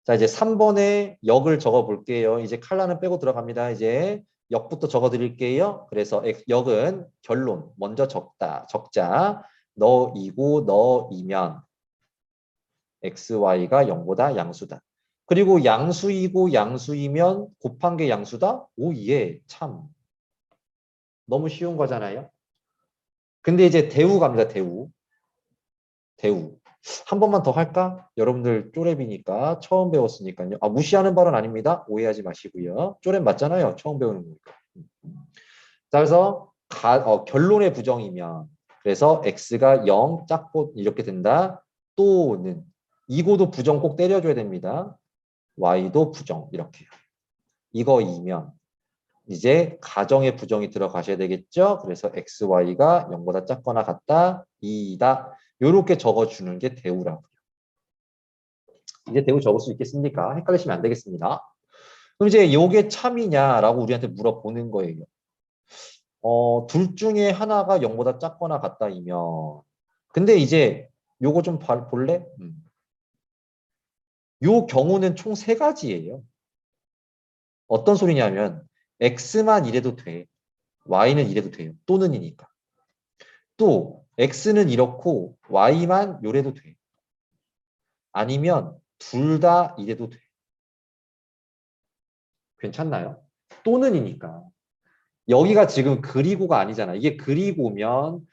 자, 이제 3번에 역을 적어 볼게요. 이제 칼라는 빼고 들어갑니다. 이제 역부터 적어 드릴게요. 그래서 역은 결론 먼저 적자. 너이고 너이면 xy가 0보다 양수다. 그리고 양수이고 양수이면 곱한 게 양수다? 오, 예, 참. 너무 쉬운 거잖아요. 근데 이제 대우 갑니다. 대우. 한 번만 더 할까? 여러분들 쪼렙이니까 처음 배웠으니까요. 아, 무시하는 발언 아닙니다. 오해하지 마시고요. 쪼렙 맞잖아요. 처음 배우는 거니까. 자, 그래서 결론의 부정이면 그래서 x가 0 작고 이렇게 된다. 또는 이고도 부정 꼭 때려줘야 됩니다. y도 부정 이렇게요. 이거이면 이제 가정의 부정이 들어가셔야 되겠죠. 그래서 xy가 0보다 작거나 같다. 2다. 이렇게 적어주는 게 대우라고요. 이제 대우 적을 수 있겠습니까? 헷갈리시면 안 되겠습니다. 그럼 이제 이게 참이냐라고 우리한테 물어보는 거예요. 둘 중에 하나가 0보다 작거나 같다이면 근데 이제 요거 좀 볼래? 요 경우는 총 세 가지예요. 어떤 소리냐면 x만 이래도 돼. y는 이래도 돼요. 또는이니까. 또 x는 이렇고 y만 요래도 돼. 아니면 둘 다 이래도 돼. 괜찮나요? 또는이니까. 여기가 지금 그리고가 아니잖아. 이게 그리고면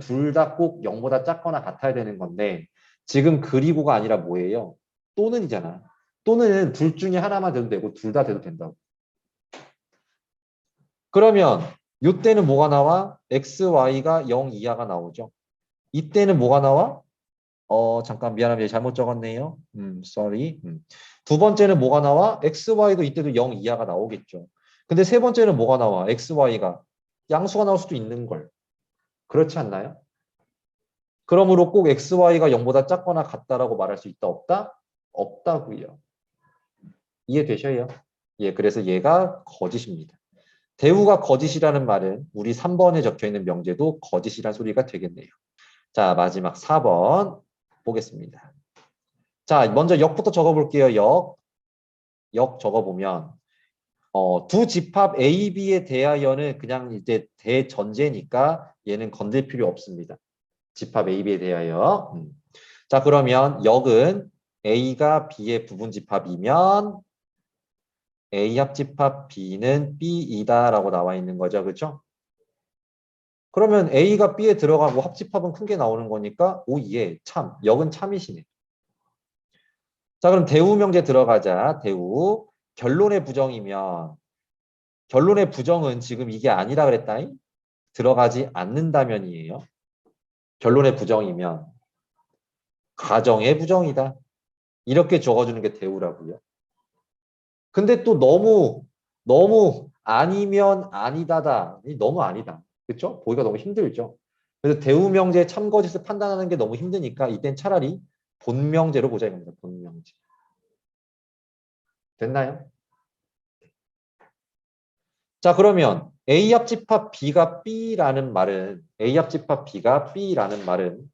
둘 다 꼭 0보다 작거나 같아야 되는 건데 지금 그리고가 아니라 뭐예요? 또는이잖아. 또는 둘 중에 하나만 돼도 되고 둘 다 돼도 된다고. 그러면 이때는 뭐가 나와? x, y가 0 이하가 나오죠. 이때는 뭐가 나와? 잠깐 미안합니다. 잘못 적었네요. sorry. 두 번째는 뭐가 나와? x, y도 이때도 0 이하가 나오겠죠. 근데 세 번째는 뭐가 나와? x, y가 양수가 나올 수도 있는 걸. 그렇지 않나요? 그러므로 꼭 x, y가 0보다 작거나 같다라고 말할 수 있다, 없다? 없다고요. 이해되셔요? 예, 그래서 얘가 거짓입니다. 대우가 거짓이라는 말은 우리 3번에 적혀있는 명제도 거짓이란 소리가 되겠네요. 자, 마지막 4번 보겠습니다. 자, 먼저 역부터 적어볼게요. 역 적어보면 두 집합 A, B에 대하여는 그냥 이제 대전제니까 얘는 건들 필요 없습니다. 집합 A, B에 대하여. 자, 그러면 역은 A가 B의 부분 집합이면 A 합집합 B는 B이다라고 나와 있는 거죠. 그렇죠? 그러면 A가 B에 들어가고 합집합은 큰 게 나오는 거니까 오, 예, 참. 역은 참이시네. 자, 그럼 대우 명제 들어가자. 대우. 결론의 부정이면 결론의 부정은 지금 이게 아니라 그랬다잉? 들어가지 않는다면이에요. 결론의 부정이면 가정의 부정이다. 이렇게 적어주는 게 대우라고요. 근데 또 너무 아니면 아니다다. 너무 아니다. 그렇죠? 보기가 너무 힘들죠. 그래서 대우 명제 참거짓을 판단하는 게 너무 힘드니까 이땐 차라리 본명제로 보자 이겁니다. 본명제. 됐나요? 자, 그러면 A 합집합 B가 B라는 말은 A 합집합 B가 B라는 말은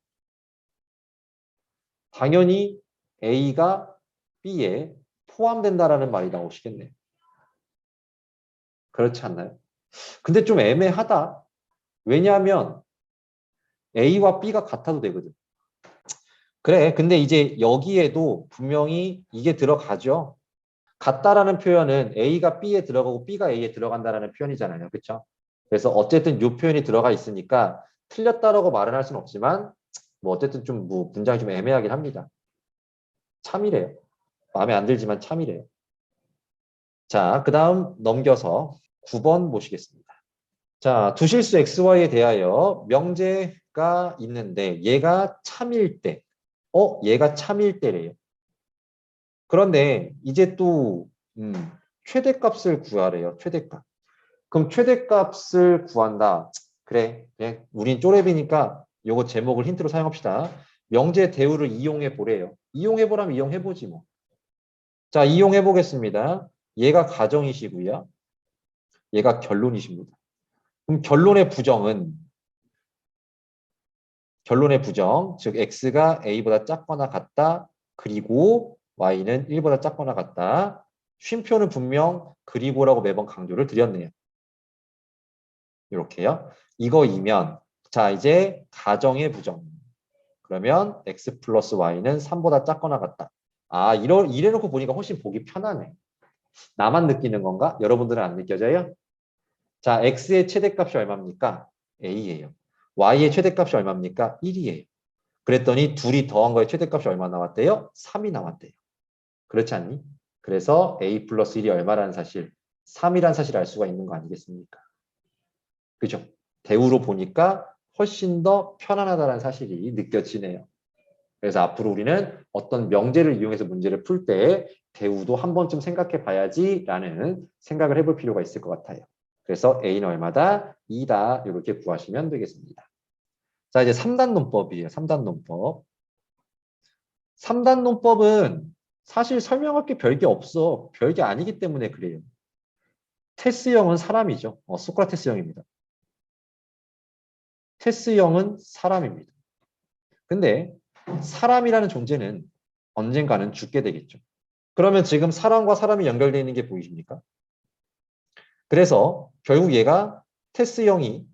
당연히 A가 B에 포함된다라는 말이 나오시겠네요. 그렇지 않나요? 근데 좀 애매하다. 왜냐하면 A와 B가 같아도 되거든. 그래, 근데 이제 여기에도 분명히 이게 들어가죠. 같다라는 표현은 A가 B에 들어가고 B가 A에 들어간다라는 표현이잖아요. 그렇죠? 그래서 어쨌든 이 표현이 들어가 있으니까 틀렸다라고 말은 할 수는 없지만 뭐 어쨌든 좀 뭐 문장이 좀 애매하긴 합니다. 참이래요. 마음에 안 들지만 참이래요. 자, 그 다음 넘겨서 9번 보시겠습니다. 자, 두실수 XY에 대하여 명제가 있는데 얘가 참일 때, 얘가 참일 때래요. 그런데 이제 또 최대값을 구하래요. 최대값. 그럼 최대값을 구한다. 그래, 우린 쪼렙이니까 요거 제목을 힌트로 사용합시다. 명제 대우를 이용해 보래요. 이용해 보라면 이용해 보지 뭐. 자, 이용해 보겠습니다. 얘가 가정이시고요. 얘가 결론이십니다. 그럼 결론의 부정, 즉 x가 a보다 작거나 같다. 그리고 y는 1보다 작거나 같다. 쉼표는 분명 그리고라고 매번 강조를 드렸네요. 이렇게요. 이거이면 자 이제 가정의 부정. 그러면 x 플러스 y는 3보다 작거나 같다. 아 이래놓고 보니까 훨씬 보기 편하네. 나만 느끼는 건가? 여러분들은 안 느껴져요? 자 x의 최대값이 얼마입니까? a예요. y의 최대값이 얼마입니까? 1이에요. 그랬더니 둘이 더한 거의 최대값이 얼마 나왔대요? 3이 나왔대요. 그렇지 않니? 그래서 a 플러스 1이 얼마라는 사실, 3이라는 사실을 알 수가 있는 거 아니겠습니까? 그죠? 대우로 보니까 훨씬 더 편안하다는 사실이 느껴지네요. 그래서 앞으로 우리는 어떤 명제를 이용해서 문제를 풀 때 대우도 한 번쯤 생각해 봐야지라는 생각을 해볼 필요가 있을 것 같아요. 그래서 a는 얼마다? 2다. 이렇게 구하시면 되겠습니다. 자, 이제 3단 논법이에요. 3단 논법. 3단 논법은 사실 설명할 게 별게 없어. 별게 아니기 때문에 그래요. 테스형은 사람이죠. 소크라테스형입니다. 테스형은 사람입니다. 근데 사람이라는 존재는 언젠가는 죽게 되겠죠. 그러면 지금 사람과 사람이 연결되어 있는 게 보이십니까? 그래서 결국 얘가 테스형이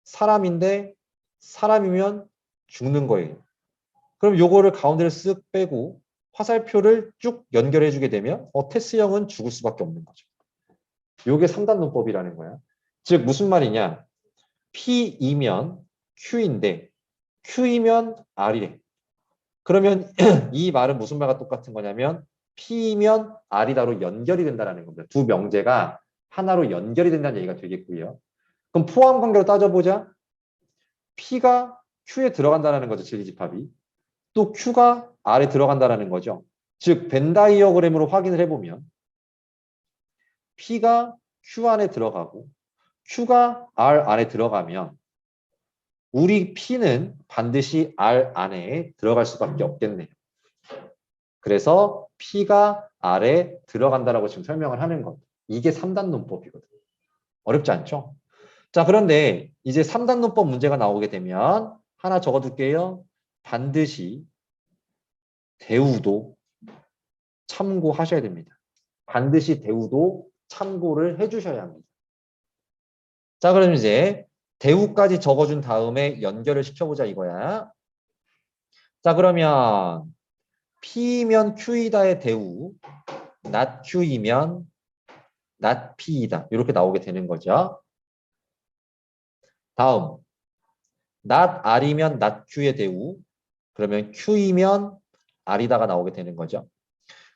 사람인데 사람이면 죽는 거예요. 그럼 요거를 가운데를 쓱 빼고 화살표를 쭉 연결해 주게 되면 테스형은 죽을 수밖에 없는 거죠. 요게 3단 논법이라는 거야. 즉 무슨 말이냐? P이면 Q인데 Q이면 R이래. 그러면 이 말은 무슨 말과 똑같은 거냐면 P이면 R이다로 연결이 된다는 겁니다. 두 명제가 하나로 연결이 된다는 얘기가 되겠고요. 그럼 포함 관계로 따져보자. P가 Q에 들어간다는 거죠. 진리집합이. 또 Q가 R에 들어간다는 거죠. 즉 벤 다이어그램으로 확인을 해보면 P가 Q 안에 들어가고 Q가 R 안에 들어가면 우리 P는 반드시 R 안에 들어갈 수밖에 없겠네요. 그래서 P가 R에 들어간다라고 지금 설명을 하는 것. 이게 3단 논법이거든요. 어렵지 않죠? 자, 그런데 이제 3단 논법 문제가 나오게 되면 하나 적어둘게요. 반드시 대우도 참고하셔야 됩니다. 반드시 대우도 참고를 해주셔야 합니다. 자, 그럼 이제 대우까지 적어준 다음에 연결을 시켜보자 이거야. 자, 그러면 P면 Q이다의 대우, not Q이면 not P이다. 이렇게 나오게 되는 거죠. 다음, not R이면 not Q의 대우, 그러면 Q이면 R이다가 나오게 되는 거죠.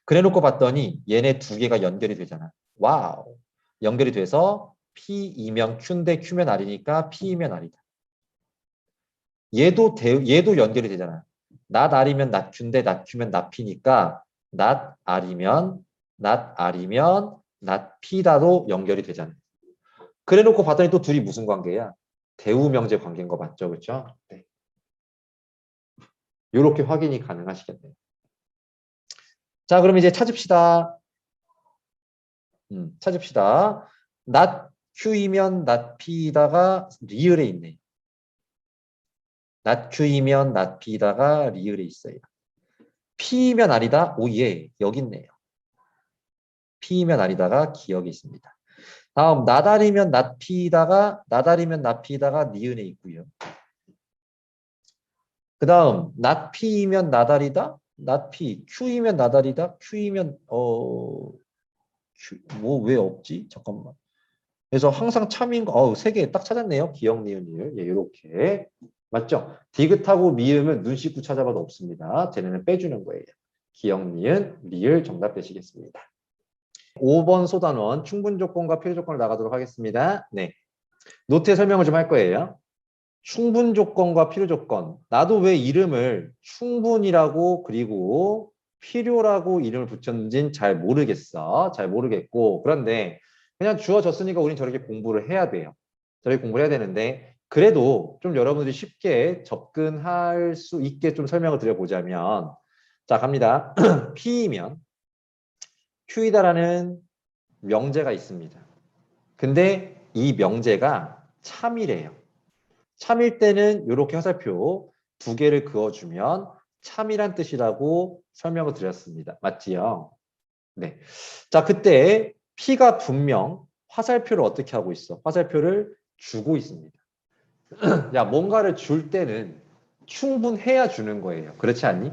그래놓고 봤더니 얘네 두 개가 연결이 되잖아. 와우. 연결이 돼서 P이면 Q인데 Q면 R이니까 P이면 R이다. 얘도 연결이 되잖아. not R이면 not Q인데 not Q면 not P니까 not R이면 not P다도 연결이 되잖아. 그래놓고 봤더니 또 둘이 무슨 관계야? 대우 명제 관계인 거 맞죠? 그렇죠? 네. 이렇게 확인이 가능하시겠네요. 자, 그럼 이제 찾읍시다. 찾읍시다. not Q이면 not P다가 리을에 있네. not Q이면 not P다가 리을에 있어요. P이면 아니다. 오예, 여기 있네요. P이면 아니다가 기억이 있습니다. 다음 나달이면 낫피다가 니은에 있고요. 그 다음 낫피이면 나달이다. 낫피 Q이면 나달이다. Q이면 뭐 왜 없지? 잠깐만. 그래서 항상 참인 거 세 개 딱 찾았네요. 기억 니은 니은. 예, 이렇게 맞죠? 디귿하고 미음은 눈 씻고 찾아봐도 없습니다. 쟤네는 빼주는 거예요. 기억 니은 리을 정답 되시겠습니다. 5번 소단원 충분 조건과 필요 조건을 나가도록 하겠습니다. 네. 노트에 설명을 좀 할 거예요. 충분 조건과 필요 조건. 나도 왜 이름을 충분이라고 그리고 필요라고 이름을 붙였는지는 잘 모르겠어. 잘 모르겠고. 그런데 그냥 주어졌으니까 우린 저렇게 공부를 해야 돼요. 저렇게 공부를 해야 되는데 그래도 좀 여러분들이 쉽게 접근할 수 있게 좀 설명을 드려보자면, 자, 갑니다. P이면 Q이다라는 명제가 있습니다. 근데 이 명제가 참이래요. 참일 때는 이렇게 화살표 두 개를 그어주면 참이란 뜻이라고 설명을 드렸습니다. 맞지요? 네. 자, 그때 P가 분명 화살표를 어떻게 하고 있어? 화살표를 주고 있습니다. 야, 뭔가를 줄 때는 충분해야 주는 거예요. 그렇지 않니?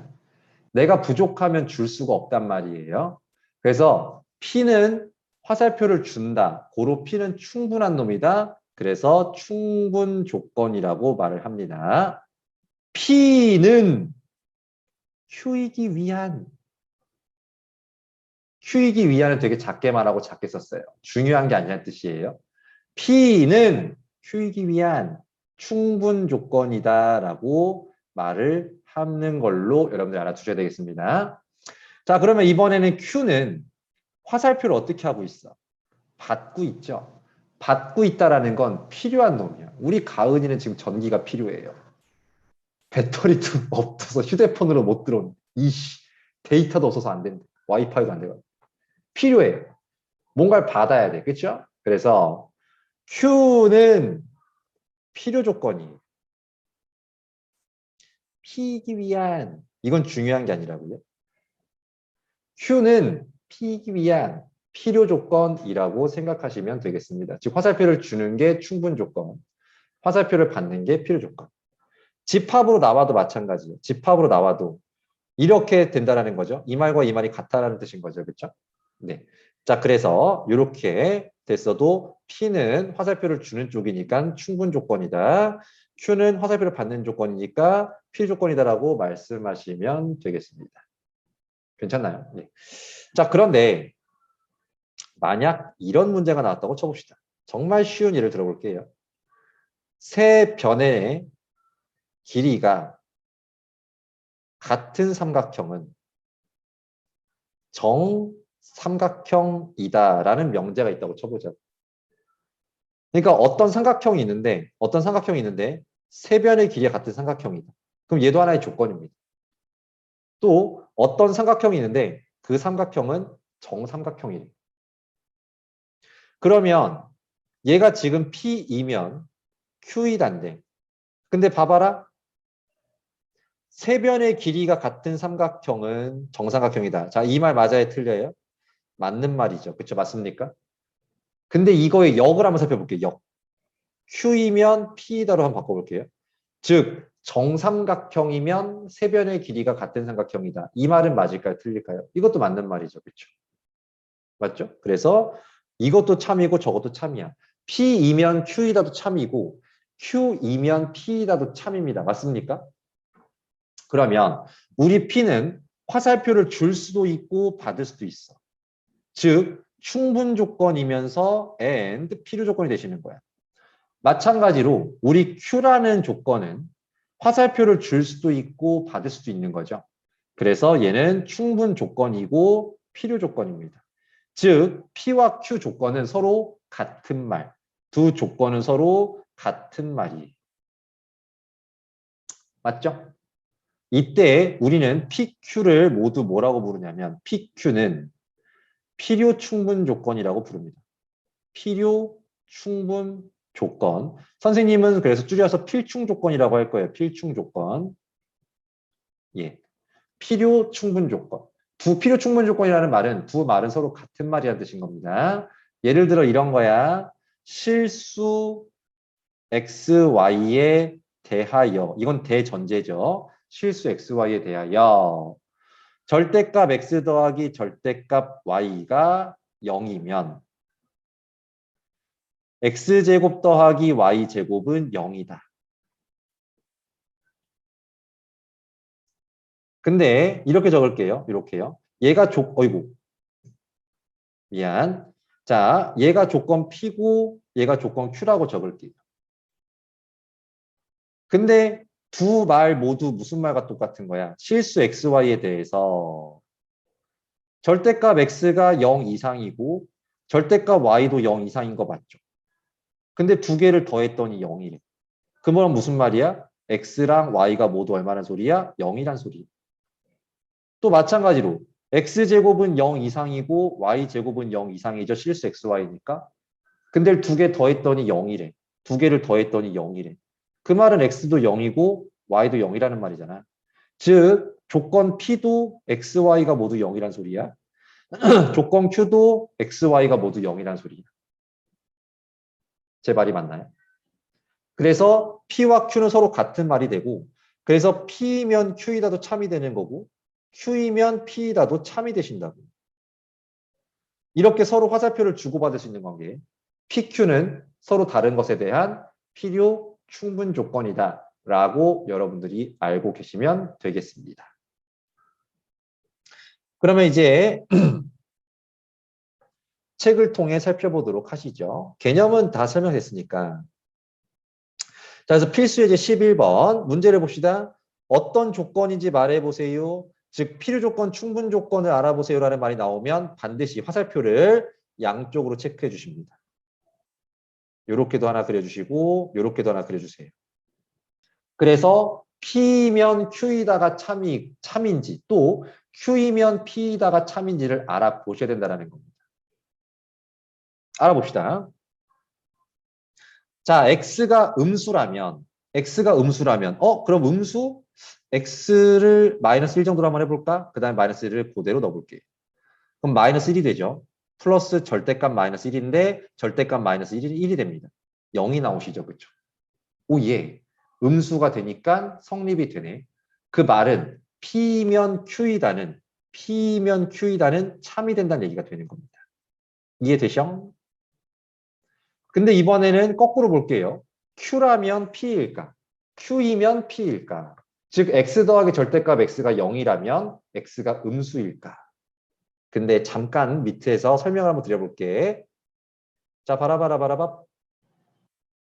내가 부족하면 줄 수가 없단 말이에요. 그래서 P는 화살표를 준다. 고로 P는 충분한 놈이다. 그래서 충분 조건이라고 말을 합니다. P는 Q이기 위한, Q이기 위한은 되게 작게 말하고 작게 썼어요. 중요한 게 아니라는 뜻이에요. P는 Q이기 위한 충분 조건이다라고 말을 하는 걸로 여러분들 알아두셔야 되겠습니다. 자, 그러면 이번에는 Q는 화살표를 어떻게 하고 있어? 받고 있죠. 받고 있다라는 건 필요한 놈이야. 우리 가은이는 지금 전기가 필요해요. 배터리도 없어서 휴대폰으로 못 들어온. 이씨, 데이터도 없어서 안 된다. 와이파이도 안 되고. 필요해요. 뭔가를 받아야 돼. 그렇죠? 그래서 Q는 필요 조건이 피기 위한, 이건 중요한 게 아니라고요. Q는 피기 위한 필요 조건이라고 생각하시면 되겠습니다. 즉 화살표를 주는 게 충분 조건, 화살표를 받는 게 필요 조건. 집합으로 나와도 마찬가지예요. 집합으로 나와도 이렇게 된다라는 거죠. 이 말과 이 말이 같다라는 뜻인 거죠. 그렇죠? 네. 자, 그래서 이렇게 됐어도 P는 화살표를 주는 쪽이니까 충분 조건이다. Q는 화살표를 받는 조건이니까 필요 조건이다라고 말씀하시면 되겠습니다. 괜찮나요? 네. 자, 그런데 만약 이런 문제가 나왔다고 쳐봅시다. 정말 쉬운 예를 들어볼게요. 세 변의 길이가 같은 삼각형은 정삼각형이다라는 명제가 있다고 쳐보죠. 그러니까 어떤 삼각형이 있는데 세 변의 길이가 같은 삼각형이다. 그럼 얘도 하나의 조건입니다. 또 어떤 삼각형이 있는데 그 삼각형은 정삼각형이래. 그러면 얘가 지금 P이면 Q이단데. 근데 봐봐라. 세 변의 길이가 같은 삼각형은 정삼각형이다. 자, 이 말 맞아요? 틀려요? 맞는 말이죠. 그렇죠? 맞습니까? 근데 이거의 역을 한번 살펴볼게요. 역. Q이면 P이다로 한번 바꿔볼게요. 즉 정삼각형이면 세 변의 길이가 같은 삼각형이다. 이 말은 맞을까요? 틀릴까요? 이것도 맞는 말이죠. 그렇죠? 맞죠? 그래서 이것도 참이고 저것도 참이야. P이면 Q이다도 참이고 Q이면 P이다도 참입니다. 맞습니까? 그러면 우리 P는 화살표를 줄 수도 있고 받을 수도 있어. 즉 충분 조건이면서 and 필요 조건이 되시는 거야. 마찬가지로 우리 Q라는 조건은 화살표를 줄 수도 있고 받을 수도 있는 거죠. 그래서 얘는 충분 조건이고 필요 조건입니다. 즉 P와 Q 조건은 서로 같은 말, 두 조건은 서로 같은 말이에요. 맞죠? 이때 우리는 PQ를 모두 뭐라고 부르냐면 PQ는 필요 충분 조건이라고 부릅니다. 필요 충분 조건. 선생님은 그래서 줄여서 필충 조건이라고 할 거예요. 필충 조건. 예. 필요 충분 조건. 필요 충분 조건이라는 말은 두 말은 서로 같은 말이라는 뜻인 겁니다. 예를 들어 이런 거야. 실수 XY에 대하여. 이건 대전제죠. 실수 XY에 대하여. 절대값 X 더하기 절대값 Y가 0이면 X제곱 더하기 Y제곱은 0이다. 근데 이렇게 적을게요. 이렇게요. 어이구. 미안. 자, 얘가 조건 P고 얘가 조건 Q라고 적을게요. 근데 두 말 모두 무슨 말과 똑같은 거야? 실수 XY에 대해서 절대값 X가 0 이상이고 절대값 Y도 0 이상인 거 맞죠? 근데 두 개를 더했더니 0이래. 그러면 무슨 말이야? x랑 y가 모두 얼마란 소리야? 0이란 소리. 또 마찬가지로 x제곱은 0 이상이고 y제곱은 0 이상이죠. 실수 xy니까. 근데 두 개 더했더니 0이래. 두 개를 더했더니 0이래. 그 말은 x도 0이고 y도 0이라는 말이잖아. 즉 조건 P도 XY가 모두 0이란 소리야. 조건 Q도 XY가 모두 0이란 소리야. 제 말이 맞나요? 그래서 P와 Q는 서로 같은 말이 되고 그래서 P이면 Q이다도 참이 되는 거고 Q이면 P이다도 참이 되신다고. 이렇게 서로 화살표를 주고받을 수 있는 관계. PQ는 서로 다른 것에 대한 필요 충분 조건이다 라고 여러분들이 알고 계시면 되겠습니다. 그러면 이제 책을 통해 살펴보도록 하시죠. 개념은 다 설명했으니까. 자, 그래서 필수 예제 11번 문제를 봅시다. 어떤 조건인지 말해보세요. 즉 필요 조건, 충분 조건을 알아보세요라는 말이 나오면 반드시 화살표를 양쪽으로 체크해 주십니다. 요렇게도 하나 그려주시고 요렇게도 하나 그려주세요. 그래서 P면 Q이다가 참인지 또 Q이면 P이다가 참인지를 알아보셔야 된다는 겁니다. 알아봅시다. 자, x가 음수라면 그럼 음수 x를 마이너스 1 정도로 한번 해볼까? 그 다음에 마이너스 1을 그대로 넣어볼게요. 그럼 마이너스 1이 되죠. 플러스 절대값 마이너스 1인데 절대값 마이너스 1이 됩니다. 0이 나오시죠. 그렇죠? 오예. 음수가 되니까 성립이 되네. 그 말은 P면 Q이다는 참이 된다는 얘기가 되는 겁니다. 이해되셔? 근데 이번에는 거꾸로 볼게요. Q라면 P일까? Q이면 P일까? 즉 x 더하기 절대값 x가 0이라면 x가 음수일까? 근데 잠깐 밑에서 설명을 한번 드려볼게. 자, 바라바라바라바.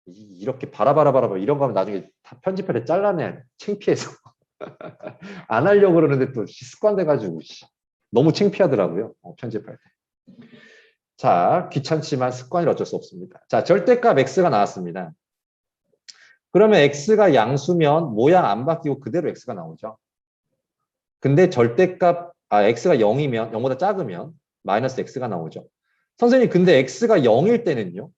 이렇게 바라바라바라바 이런 거 하면 나중에 다 편집할 때 잘라내. 창피해서. 안 하려고 그러는데 또 습관 돼가지고 너무 창피하더라고요. 편집할 때. 자, 귀찮지만 습관이 어쩔 수 없습니다. 자, 절대값 x가 나왔습니다. 그러면 x가 양수면 모양 안 바뀌고 그대로 x가 나오죠. 근데 절대값, x가 0이면, 0보다 작으면 마이너스 x가 나오죠. 선생님, 근데 x가 0일 때는요.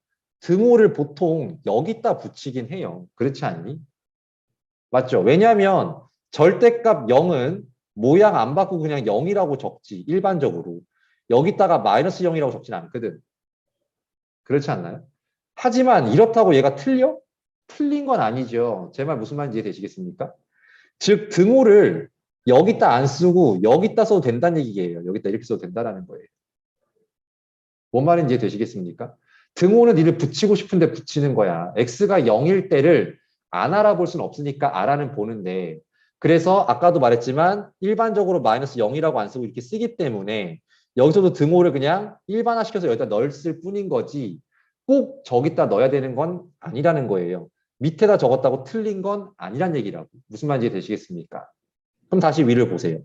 등호를 보통 여기다 붙이긴 해요. 그렇지 않니? 맞죠? 왜냐하면 절대값 0은 모양 안 바꾸고 그냥 0이라고 적지, 일반적으로. 여기다가 마이너스 0이라고 적진 않거든. 그렇지 않나요? 하지만 이렇다고 얘가 틀려? 틀린 건 아니죠. 제 말 무슨 말인지 이해되시겠습니까? 즉 등호를 여기다 안 쓰고 여기다 써도 된다는 얘기예요. 여기다 이렇게 써도 된다는 거예요. 뭔 말인지 이해되시겠습니까? 등호는 니를 붙이고 싶은데 붙이는 거야. x가 0일 때를 안 알아볼 수는 없으니까 알아는 보는데 그래서 아까도 말했지만 일반적으로 마이너스 0이라고 안 쓰고 이렇게 쓰기 때문에 여기서도 등호를 그냥 일반화시켜서 여기다 넣을 뿐인 거지 꼭 저기다 넣어야 되는 건 아니라는 거예요. 밑에다 적었다고 틀린 건 아니란 얘기라고. 무슨 말인지 되시겠습니까? 그럼 다시 위를 보세요.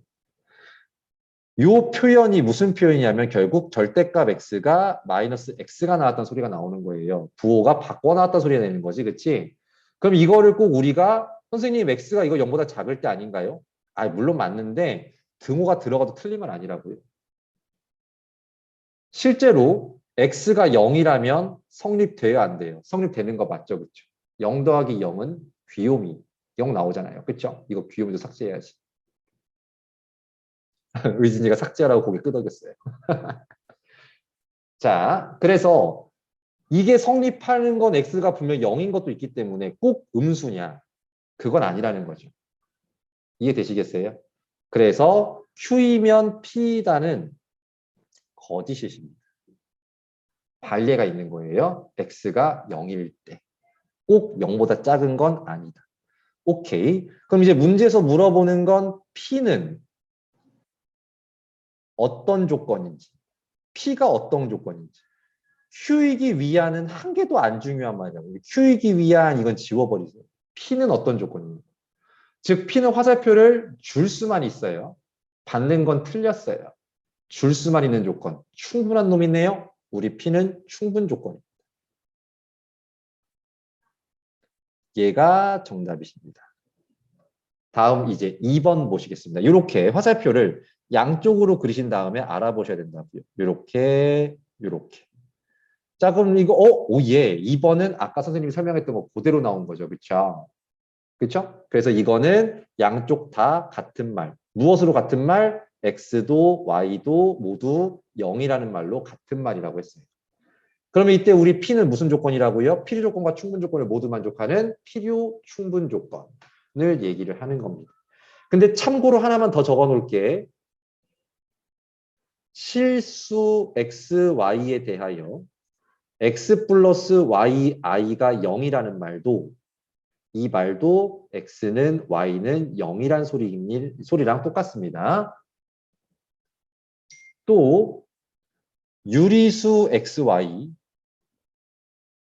이 표현이 무슨 표현이냐면 결국 절대값 x가 마이너스 x가 나왔다는 소리가 나오는 거예요. 부호가 바꿔 나왔다는 소리가 되는 거지. 그렇지? 그럼 이거를 꼭 우리가 선생님 x가 이거 0보다 작을 때 아닌가요? 물론 맞는데 등호가 들어가도 틀린 건 아니라고요. 실제로 x가 0이라면 성립돼야 안 돼요. 성립되는 거 맞죠? 그렇죠? 0 더하기 0은 귀요미. 0 나오잖아요. 그렇죠? 이거 귀요미도 삭제해야지. 의진이가 삭제하라고 고개 끄덕였어요. 자, 그래서 이게 성립하는 건 x가 분명 0인 것도 있기 때문에 꼭 음수냐? 그건 아니라는 거죠. 이해되시겠어요? 그래서 q이면 p다는 거짓이십니다. 반례가 있는 거예요. x가 0일 때. 꼭 0보다 작은 건 아니다. 오케이. 그럼 이제 문제에서 물어보는 건 p는 어떤 조건인지, p가 어떤 조건인지. q이기 위한은 한 개도 안 중요한 말이야. q이기 위한 이건 지워버리세요. p는 어떤 조건입니까? 즉 p는 화살표를 줄 수만 있어요. 받는 건 틀렸어요. 줄 수만 있는 조건. 충분한 놈이네요. 우리 p는 충분 조건입니다. 얘가 정답이십니다. 다음 이제 2번 보시겠습니다. 이렇게 화살표를 양쪽으로 그리신 다음에 알아보셔야 된다고요. 이렇게, 이렇게. 자, 그럼 이거, 오, 예. 2번은 아까 선생님이 설명했던 거 그대로 나온 거죠. 그쵸? 그쵸? 그래서 이거는 양쪽 다 같은 말. 무엇으로 같은 말? x도 y도 모두 0이라는 말로 같은 말이라고 했어요. 그러면 이때 우리 P는 무슨 조건이라고요? 필요 조건과 충분 조건을 모두 만족하는 필요 충분 조건을 얘기를 하는 겁니다. 근데 참고로 하나만 더 적어 놓을게. 실수 x, y에 대하여 x 플러스 y, i가 0이라는 말도 이 말도 x는 y는 0이란 소리랑 똑같습니다. 또 유리수 xy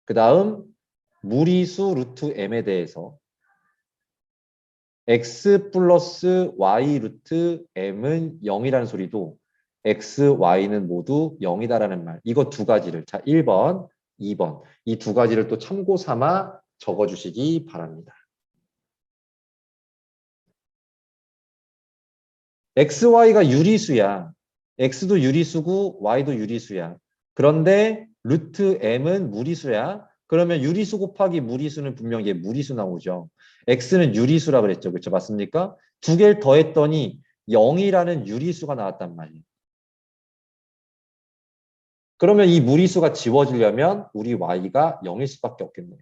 그 다음 무리수 루트 m에 대해서 x 플러스 y 루트 m은 0이라는 소리도 x, y는 모두 0이다라는 말. 이거 두 가지를 자 1번, 2번 이 두 가지를 또 참고 삼아 적어주시기 바랍니다. x, y가 유리수야. x도 유리수고 y도 유리수야. 그런데 루트 m은 무리수야. 그러면 유리수 곱하기 무리수는 분명 얘 무리수 나오죠. x는 유리수라 그랬죠. 그렇죠? 맞습니까? 두 개를 더했더니 0이라는 유리수가 나왔단 말이에요. 그러면 이 무리수가 지워지려면 우리 y가 0일 수밖에 없겠네요.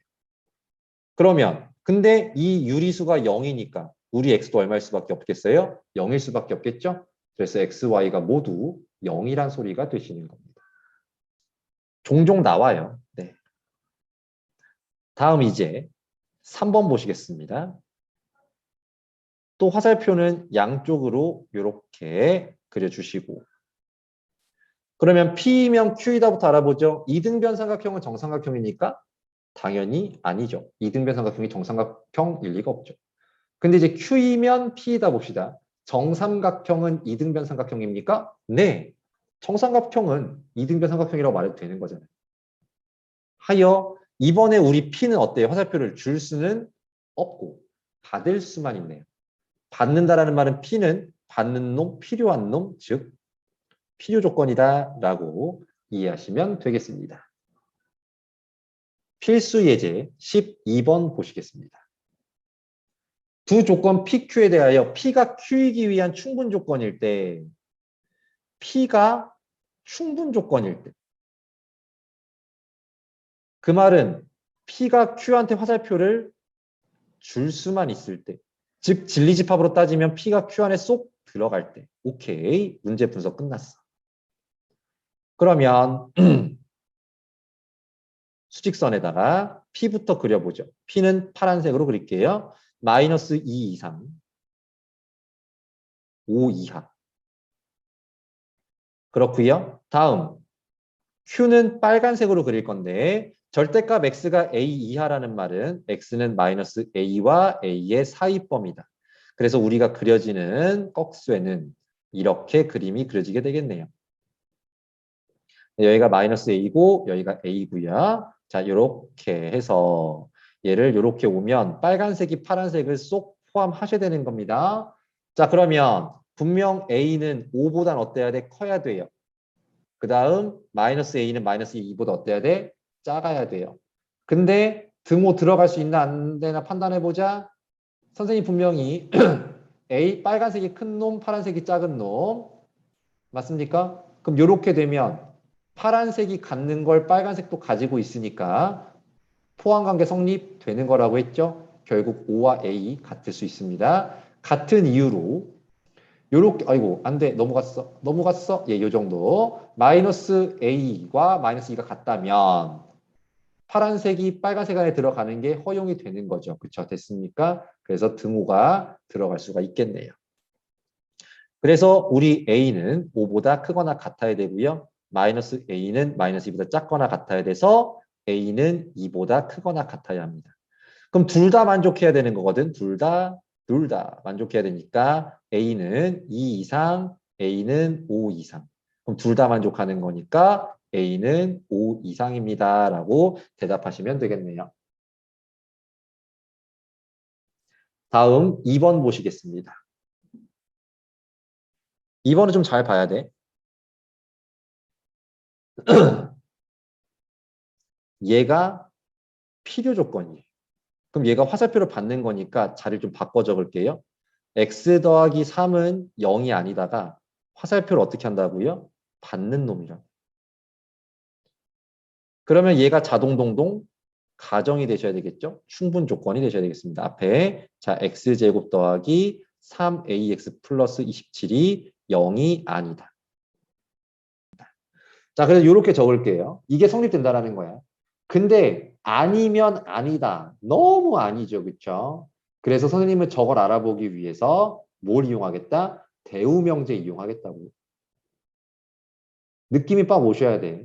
그러면 근데 이 유리수가 0이니까 우리 x도 얼마일 수밖에 없겠어요? 0일 수밖에 없겠죠? 그래서 x, y가 모두 0이란 소리가 되시는 겁니다. 종종 나와요. 네. 다음 이제 3번 보시겠습니다. 또 화살표는 양쪽으로 이렇게 그려주시고 그러면 P면 Q이다부터 알아보죠. 이등변 삼각형은 정삼각형이니까 당연히 아니죠. 이등변 삼각형이 정삼각형일 리가 없죠. 근데 이제 Q이면 P이다 봅시다. 정삼각형은 이등변 삼각형입니까? 네. 정삼각형은 이등변 삼각형이라고 말해도 되는 거잖아요. 하여 이번에 우리 P는 어때요? 화살표를 줄 수는 없고 받을 수만 있네요. 받는다라는 말은 P는 받는 놈, 필요한 놈, 즉 필요 조건이다라고 이해하시면 되겠습니다. 필수 예제 12번 보시겠습니다. 두 조건 PQ에 대하여 P가 Q이기 위한 충분 조건일 때 P가 충분 조건일 때 그 말은 P가 Q한테 화살표를 줄 수만 있을 때 즉 진리집합으로 따지면 P가 Q 안에 쏙 들어갈 때 오케이 문제 분석 끝났어. 그러면 수직선에다가 P부터 그려보죠. P는 파란색으로 그릴게요. 마이너스 2 이상 5 이하 그렇고요. 다음 Q는 빨간색으로 그릴 건데 절대값 X가 A 이하라는 말은 X는 마이너스 A와 A의 사이범이다. 그래서 우리가 그려지는 꺽쇠는 이렇게 그림이 그려지게 되겠네요. 여기가 마이너스 A고 여기가 A고요. 자, 이렇게 해서 얘를 이렇게 오면 빨간색이 파란색을 쏙 포함하셔야 되는 겁니다. 자, 그러면 분명 A는 5보단 어때야 돼? 커야 돼요. 그 다음 마이너스 A는 마이너스 2보다 어때야 돼? 작아야 돼요. 근데 등호 들어갈 수 있나 안 되나 판단해보자. 선생님 분명히 A 빨간색이 큰 놈, 파란색이 작은 놈 맞습니까? 그럼 이렇게 되면 파란색이 갖는 걸 빨간색도 가지고 있으니까 포함관계 성립되는 거라고 했죠. 결국 O와 A 같을 수 있습니다. 같은 이유로 요렇게 아이고 안돼 넘어갔어 예, 요 정도 마이너스 A과 마이너스 2가 같다면 파란색이 빨간색 안에 들어가는 게 허용이 되는 거죠. 그쵸? 됐습니까? 그래서 등호가 들어갈 수가 있겠네요. 그래서 우리 A는 5보다 크거나 같아야 되고요. 마이너스 A는 마이너스 2보다 작거나 같아야 돼서 A는 2보다 크거나 같아야 합니다. 그럼 둘 다 만족해야 되는 거거든. 둘 다 만족해야 되니까 A는 2 이상, A는 5 이상. 그럼 둘 다 만족하는 거니까 A는 5 이상입니다. 라고 대답하시면 되겠네요. 다음 2번 보시겠습니다. 2번은 좀 잘 봐야 돼. 얘가 필요 조건이에요. 그럼 얘가 화살표를 받는 거니까 자리를 좀 바꿔 적을게요. x 더하기 3은 0이 아니다가 화살표를 어떻게 한다고요? 받는 놈이라고. 그러면 얘가 자동동동 가정이 되셔야 되겠죠? 충분 조건이 되셔야 되겠습니다. 앞에 자 x제곱 더하기 3ax 플러스 27이 0이 아니다. 자, 그래서 이렇게 적을게요. 이게 성립된다라는 거야. 근데 아니면 아니다. 너무 아니죠. 그렇죠? 그래서 선생님은 저걸 알아보기 위해서 뭘 이용하겠다? 대우명제 이용하겠다고. 느낌이 빡 오셔야 돼.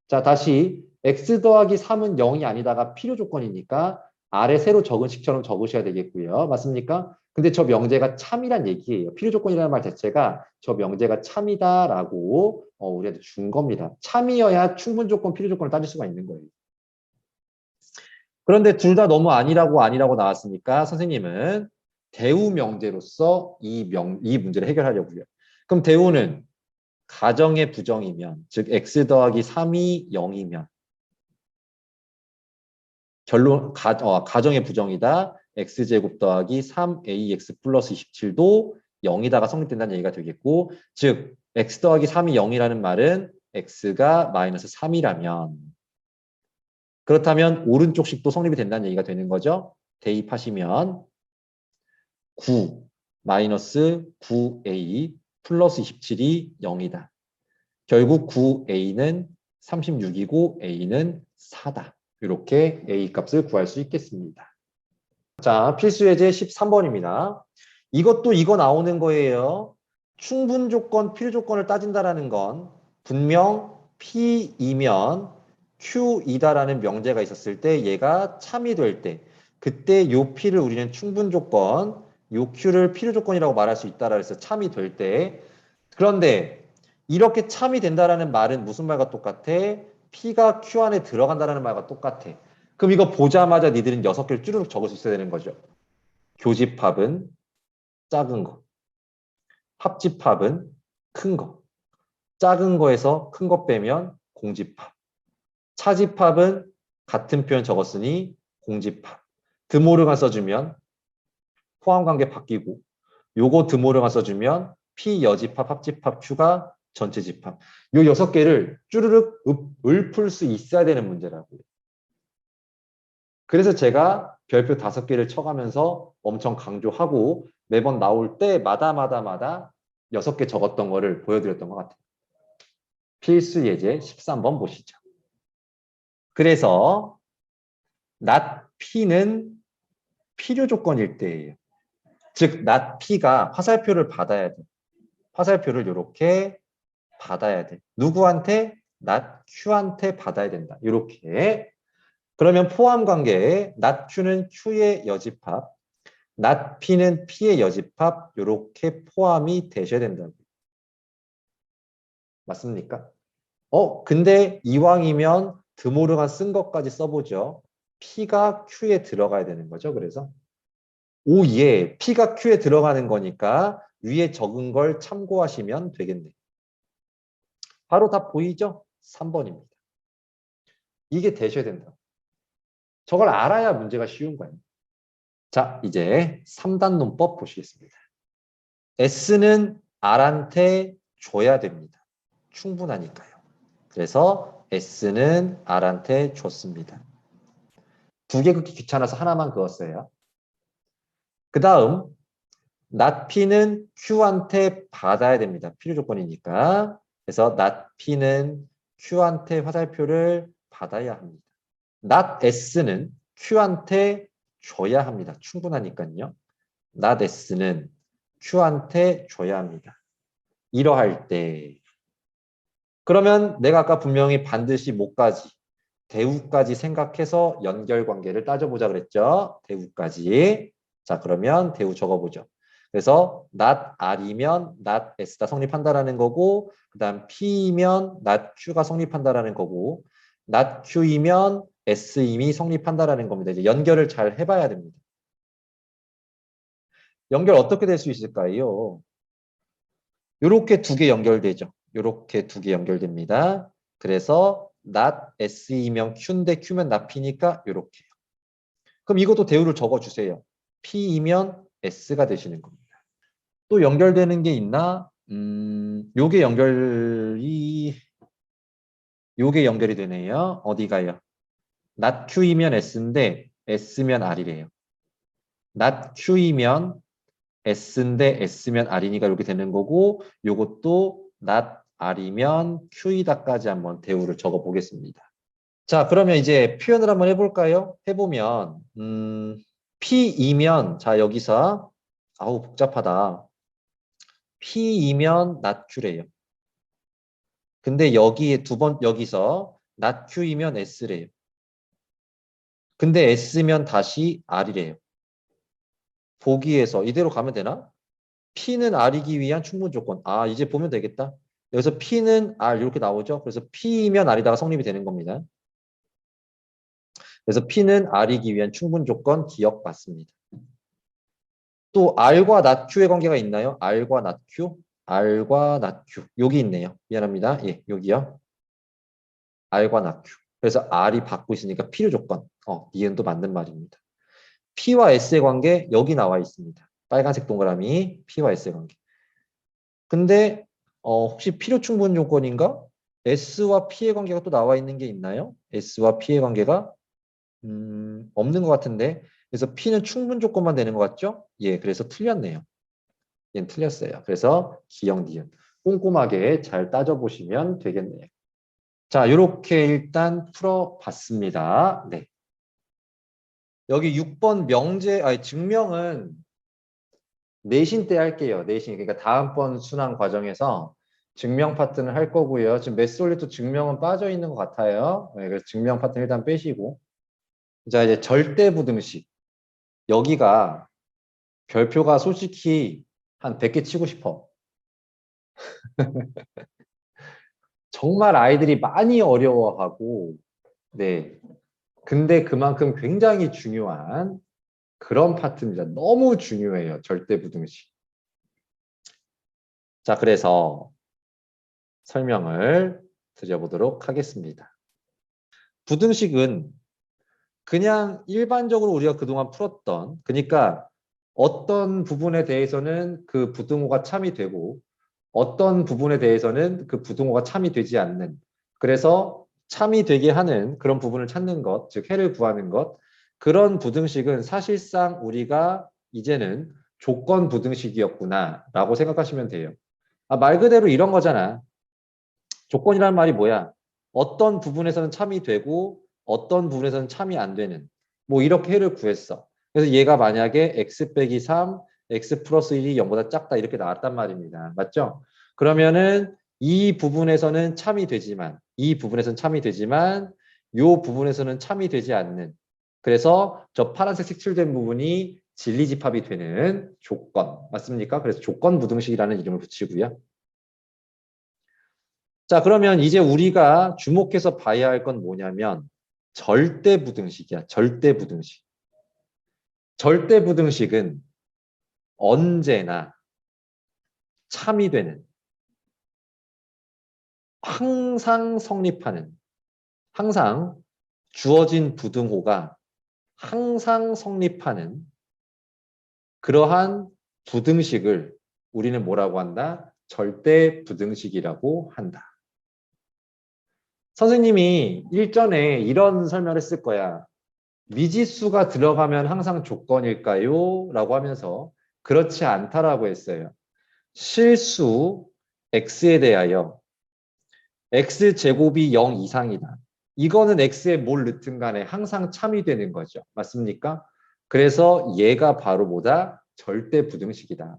자, 다시 x 더하기 3은 0이 아니다가 필요 조건이니까 아래 세로 적은 식처럼 적으셔야 되겠고요. 맞습니까? 근데 저 명제가 참이란 얘기예요. 필요 조건이라는 말 자체가 저 명제가 참이다라고 우리한테 준 겁니다. 참이어야 충분 조건, 필요 조건을 따질 수가 있는 거예요. 그런데 둘 다 너무 아니라고 나왔으니까 선생님은 대우 명제로서 이 문제를 해결하려고요. 그럼 대우는 가정의 부정이면, 즉 x 더하기 3이 0이면 결론 가정의 부정이다. x제곱 더하기 3ax 플러스 27도 0이다가 성립된다는 얘기가 되겠고, 즉 x 더하기 3이 0이라는 말은 x가 마이너스 3이라면 그렇다면 오른쪽 식도 성립이 된다는 얘기가 되는 거죠. 대입하시면 9 마이너스 9a 플러스 27이 0이다. 결국 9a는 36이고 a는 4다. 이렇게 a 값을 구할 수 있겠습니다. 자, 필수 예제 13번입니다. 이것도 이거 나오는 거예요. 충분 조건, 필요 조건을 따진다라는 건 분명 P이면 Q이다라는 명제가 있었을 때 얘가 참이 될 때 그때 요 P를 우리는 충분 조건, 요 Q를 필요 조건이라고 말할 수 있다라 해서 참이 될 때 그런데 이렇게 참이 된다라는 말은 무슨 말과 똑같아? P가 Q 안에 들어간다라는 말과 똑같아. 그럼 이거 보자마자 니들은 6개를 쭈르륵 적을 수 있어야 되는 거죠. 교집합은 작은 거, 합집합은 큰 거, 작은 거에서 큰 거 빼면 공집합, 차집합은 같은 표현 적었으니 공집합, 드모르간 써주면 포함관계 바뀌고 요거 드모르간 써주면 P여집합, 합집합, Q가 전체 집합. 요 6개를 쭈르륵 읊을 수 있어야 되는 문제라고요. 그래서 제가 별표 5개를 쳐가면서 엄청 강조하고 매번 나올 때마다 6개 적었던 거를 보여드렸던 것 같아요. 필수 예제 13번 보시죠. 그래서 not P는 필요 조건일 때예요. 즉 not P가 화살표를 받아야 돼. 화살표를 이렇게 받아야 돼. 누구한테? not Q한테 받아야 된다. 이렇게. 그러면 포함 관계에 not Q는 Q의 여집합, not P는 P의 여집합 이렇게 포함이 되셔야 된다고. 맞습니까? 근데 이왕이면 드모르간 쓴 것까지 써보죠. P가 Q에 들어가야 되는 거죠. 그래서 오, 예. P가 Q에 들어가는 거니까 위에 적은 걸 참고하시면 되겠네. 바로 다 보이죠? 3번입니다. 이게 되셔야 된다. 저걸 알아야 문제가 쉬운 거예요. 자, 이제 3단 논법 보시겠습니다. S는 R한테 줘야 됩니다. 충분하니까요. 그래서 S는 R한테 줬습니다. 2개 긋기 귀찮아서 하나만 그었어요. 그 다음 not P는 Q한테 받아야 됩니다. 필요 조건이니까. 그래서 not P는 Q한테 화살표를 받아야 합니다. not S는 Q한테 줘야 합니다. 충분하니까요. not S는 Q한테 줘야 합니다. 이러할 때 그러면 내가 아까 분명히 반드시 뭐까지 대우까지 생각해서 연결관계를 따져보자 그랬죠. 대우까지. 자, 그러면 대우 적어보죠. 그래서 not R이면 not S가 성립한다라는 거고 그 다음 P이면 not Q가 성립한다라는 거고 not Q이면 S 이미 성립한다라는 겁니다. 이제 연결을 잘 해봐야 됩니다. 연결 어떻게 될 수 있을까요? 요렇게 두 개 연결되죠. 요렇게 두 개 연결됩니다. 그래서 not S이면 Q인데 Q면 not P니까 요렇게요. 그럼 이것도 대우를 적어주세요. P이면 S가 되시는 겁니다. 또 연결되는 게 있나? 요게 연결이 되네요. 어디가요? not Q이면 S인데 S면 R이래요. not Q이면 S인데 S면 R이니까 이렇게 되는 거고 요것도 not R이면 Q이다까지 한번 대우를 적어 보겠습니다. 자, 그러면 이제 표현을 한번 해볼까요? 해보면 P이면 자 여기서 아우 복잡하다. P이면 not Q래요. 근데 여기에 여기서 not Q이면 S래요. 근데 S면 다시 R이래요. 보기에서 이대로 가면 되나? P는 R이기 위한 충분 조건. 아, 이제 보면 되겠다. 여기서 P는 R 이렇게 나오죠. 그래서 P이면 R이다가 성립이 되는 겁니다. 그래서 P는 R이기 위한 충분 조건 기억 맞습니다. 또 R과 not Q의 관계가 있나요? R과 not Q? R과 not Q. 여기 있네요. 미안합니다. 예, 여기요. R과 not Q. 그래서 R이 받고 있으니까 필요 조건. 니은도 맞는 말입니다. P와 S의 관계 여기 나와 있습니다. 빨간색 동그라미 P와 S의 관계. 근데 혹시 필요 충분 조건인가? S와 P의 관계가 또 나와 있는 게 있나요? S와 P의 관계가 없는 것 같은데 그래서 P는 충분 조건만 되는 것 같죠? 예, 그래서 틀렸네요. 얘는 틀렸어요. 그래서 기역 니은 꼼꼼하게 잘 따져보시면 되겠네요. 자, 이렇게 일단 풀어봤습니다. 네. 여기 6번 증명은 내신 때 할게요. 내신. 그러니까 다음번 순환 과정에서 증명 파트는 할 거고요. 지금 메솔리도 증명은 빠져 있는 것 같아요. 네, 그래서 증명 파트는 일단 빼시고. 자, 이제 절대부등식. 여기가 별표가 솔직히 한 100개 치고 싶어. 정말 아이들이 많이 어려워하고, 네. 근데 그만큼 굉장히 중요한 그런 파트입니다. 너무 중요해요. 절대부등식. 자, 그래서 설명을 드려보도록 하겠습니다. 부등식은 그냥 일반적으로 우리가 그동안 풀었던, 그러니까 어떤 부분에 대해서는 그 부등호가 참이 되고 어떤 부분에 대해서는 그 부등호가 참이 되지 않는, 그래서 참이 되게 하는 그런 부분을 찾는 것, 즉 해를 구하는 것, 그런 부등식은 사실상 우리가 이제는 조건 부등식이었구나 라고 생각하시면 돼요. 말 그대로 이런 거잖아. 조건이라는 말이 뭐야? 어떤 부분에서는 참이 되고 어떤 부분에서는 참이 안 되는, 뭐 이렇게 해를 구했어. 그래서 얘가 만약에 x 빼기 3, x 플러스 1이 0보다 작다 이렇게 나왔단 말입니다. 맞죠? 그러면은 이 부분에서는 참이 되지만 이 부분에서는 참이 되지만 이 부분에서는 참이 되지 않는, 그래서 저 파란색 색칠된 부분이 진리집합이 되는 조건 맞습니까? 그래서 조건 부등식이라는 이름을 붙이고요. 자, 그러면 이제 우리가 주목해서 봐야 할 건 뭐냐면 절대부등식이야. 절대부등식. 절대부등식은 언제나 참이 되는, 항상 성립하는, 항상 주어진 부등호가 항상 성립하는 그러한 부등식을 우리는 뭐라고 한다? 절대부등식이라고 한다. 선생님이 일전에 이런 설명을 했을 거야. 미지수가 들어가면 항상 조건일까요? 라고 하면서 그렇지 않다라고 했어요. 실수 x에 대하여 x제곱이 0 이상이다. 이거는 x에 뭘 넣든 간에 항상 참이 되는 거죠. 맞습니까? 그래서 얘가 바로 뭐다? 절대부등식이다.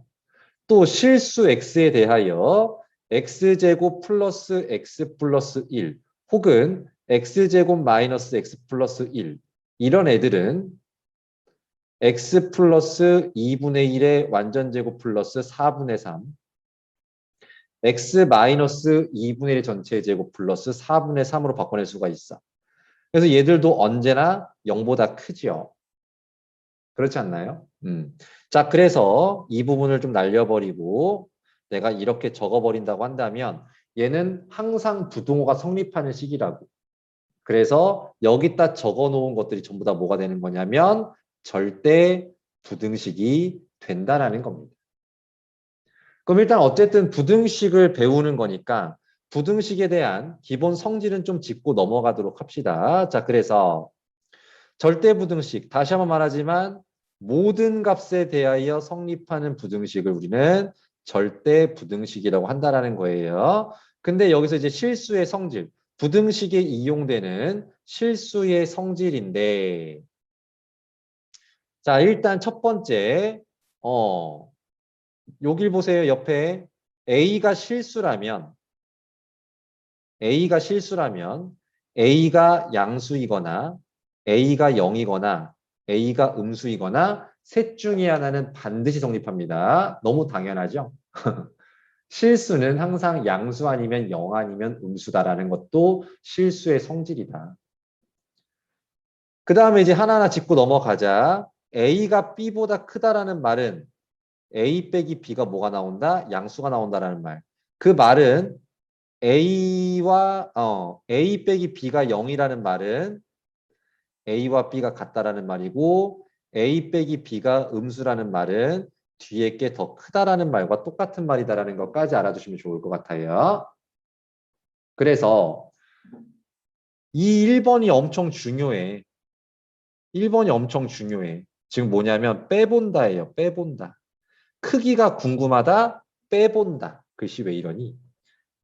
또 실수 x에 대하여 x제곱 플러스 x 플러스 1 혹은 x제곱 마이너스 x 플러스 1 이런 애들은 x 플러스 2분의 1의 완전제곱 플러스 4분의 3 x 마이너스 2분의 1의 전체 제곱 플러스 4분의 3으로 바꿔낼 수가 있어. 그래서 얘들도 언제나 0보다 크죠. 그렇지 않나요? 자, 그래서 이 부분을 좀 날려버리고 내가 이렇게 적어버린다고 한다면 얘는 항상 부등호가 성립하는 식이라고. 그래서 여기다 적어놓은 것들이 전부 다 뭐가 되는 거냐면 절대 부등식이 된다라는 겁니다. 그럼 일단 어쨌든 부등식을 배우는 거니까 부등식에 대한 기본 성질은 좀 짚고 넘어가도록 합시다. 자, 그래서 절대 부등식, 다시 한번 말하지만 모든 값에 대하여 성립하는 부등식을 우리는 절대 부등식이라고 한다라는 거예요. 근데 여기서 이제 실수의 성질, 부등식에 이용되는 실수의 성질인데, 자, 일단 첫 번째, 여길 보세요. 옆에 A가 실수라면, A가 실수라면, A가 양수이거나, A가 0이거나, A가 음수이거나, 셋 중에 하나는 반드시 성립합니다. 너무 당연하죠? 실수는 항상 양수 아니면 0 아니면 음수다라는 것도 실수의 성질이다. 그 다음에 이제 하나하나 짚고 넘어가자. A가 B보다 크다라는 말은 A 빼기 B가 뭐가 나온다? 양수가 나온다라는 말. 그 말은 A 빼기 B가 0이라는 말은 A와 B가 같다라는 말이고 A 빼기 B가 음수라는 말은 뒤에 게 더 크다라는 말과 똑같은 말이다라는 것까지 알아두시면 좋을 것 같아요. 그래서 이 1번이 엄청 중요해. 1번이 엄청 중요해. 지금 뭐냐면 빼본다예요. 빼본다. 크기가 궁금하다. 빼본다. 글씨 왜 이러니?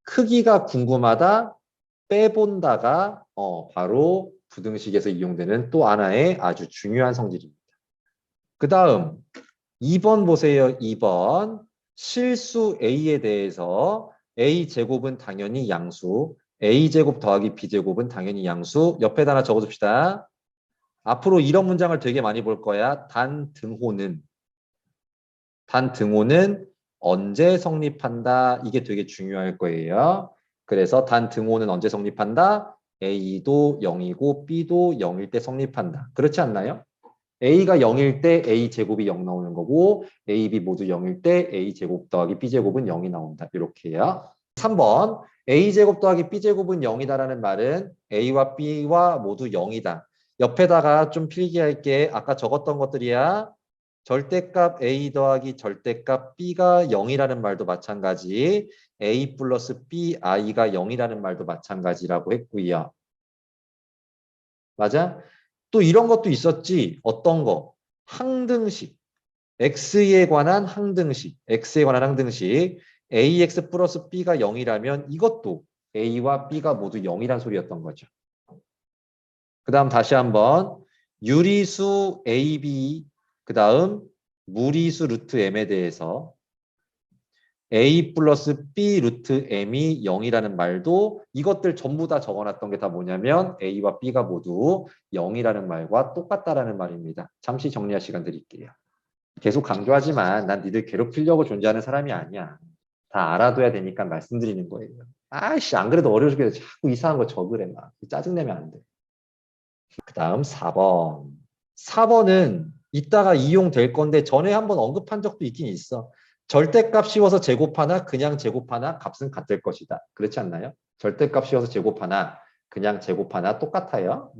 크기가 궁금하다. 빼본다가 바로 부등식에서 이용되는 또 하나의 아주 중요한 성질입니다. 그 다음 2번 보세요. 2번 실수 A에 대해서 A제곱은 당연히 양수, A제곱 더하기 B제곱은 당연히 양수. 옆에다 하나 적어줍시다. 앞으로 이런 문장을 되게 많이 볼 거야. 단등호는 언제 성립한다? 이게 되게 중요할 거예요. 그래서 단등호는 언제 성립한다? A도 0이고 B도 0일 때 성립한다. 그렇지 않나요? A가 0일 때 A제곱이 0 나오는 거고 A, B 모두 0일 때 A제곱 더하기 B제곱은 0이 나온다. 이렇게요. 3번 A제곱 더하기 B제곱은 0이다라는 말은 A와 B와 모두 0이다. 옆에다가 좀 필기할게. 아까 적었던 것들이야. 절대값 A 더하기 절대값 B가 0이라는 말도 마찬가지. A 플러스 B I가 0이라는 말도 마찬가지라고 했고요. 맞아? 또 이런 것도 있었지. 어떤 거? 항등식. X에 관한 항등식. X에 관한 항등식. AX 플러스 B가 0이라면 이것도 A와 B가 모두 0이란 소리였던 거죠. 그 다음 다시 한번 유리수 AB 그 다음 무리수 루트 M에 대해서 A 플러스 B 루트 M이 0이라는 말도 이것들 전부 다 적어놨던 게 다 뭐냐면 A와 B가 모두 0이라는 말과 똑같다라는 말입니다. 잠시 정리할 시간 드릴게요. 계속 강조하지만 난 니들 괴롭히려고 존재하는 사람이 아니야. 다 알아둬야 되니까 말씀드리는 거예요. 아이씨 안 그래도 어려워 죽겠어. 자꾸 이상한 거 적으래 막. 짜증내면 안 돼. 그 다음 4번. 4번은 이따가 이용될 건데 전에 한번 언급한 적도 있긴 있어. 절대값 씌워서 제곱하나 그냥 제곱하나 값은 같을 것이다. 그렇지 않나요? 절대값 씌워서 제곱하나 그냥 제곱하나 똑같아요.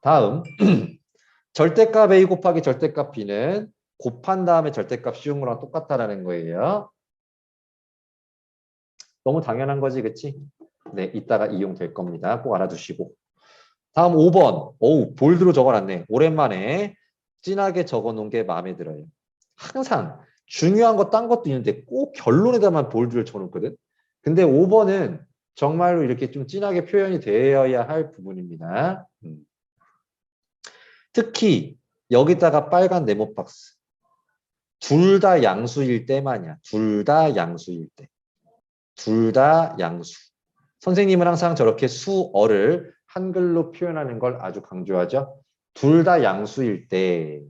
다음 절대값 A 곱하기 절대값 B는 곱한 다음에 절대값 씌운 거랑 똑같다라는 거예요. 너무 당연한 거지, 그치? 네, 이따가 이용될 겁니다. 꼭 알아두시고. 다음 5번. 오우, 볼드로 적어놨네. 오랜만에 진하게 적어놓은 게 마음에 들어요. 항상 중요한 거 딴 것도 있는데 꼭 결론에다만 볼드를 쳐놓거든. 근데 5번은 정말로 이렇게 좀 진하게 표현이 되어야 할 부분입니다. 특히 여기다가 빨간 네모 박스. 둘 다 양수일 때만이야. 둘 다 양수일 때. 둘 다 양수. 선생님은 항상 저렇게 수어를 한글로 표현하는 걸 아주 강조하죠. 둘 다 양수일 때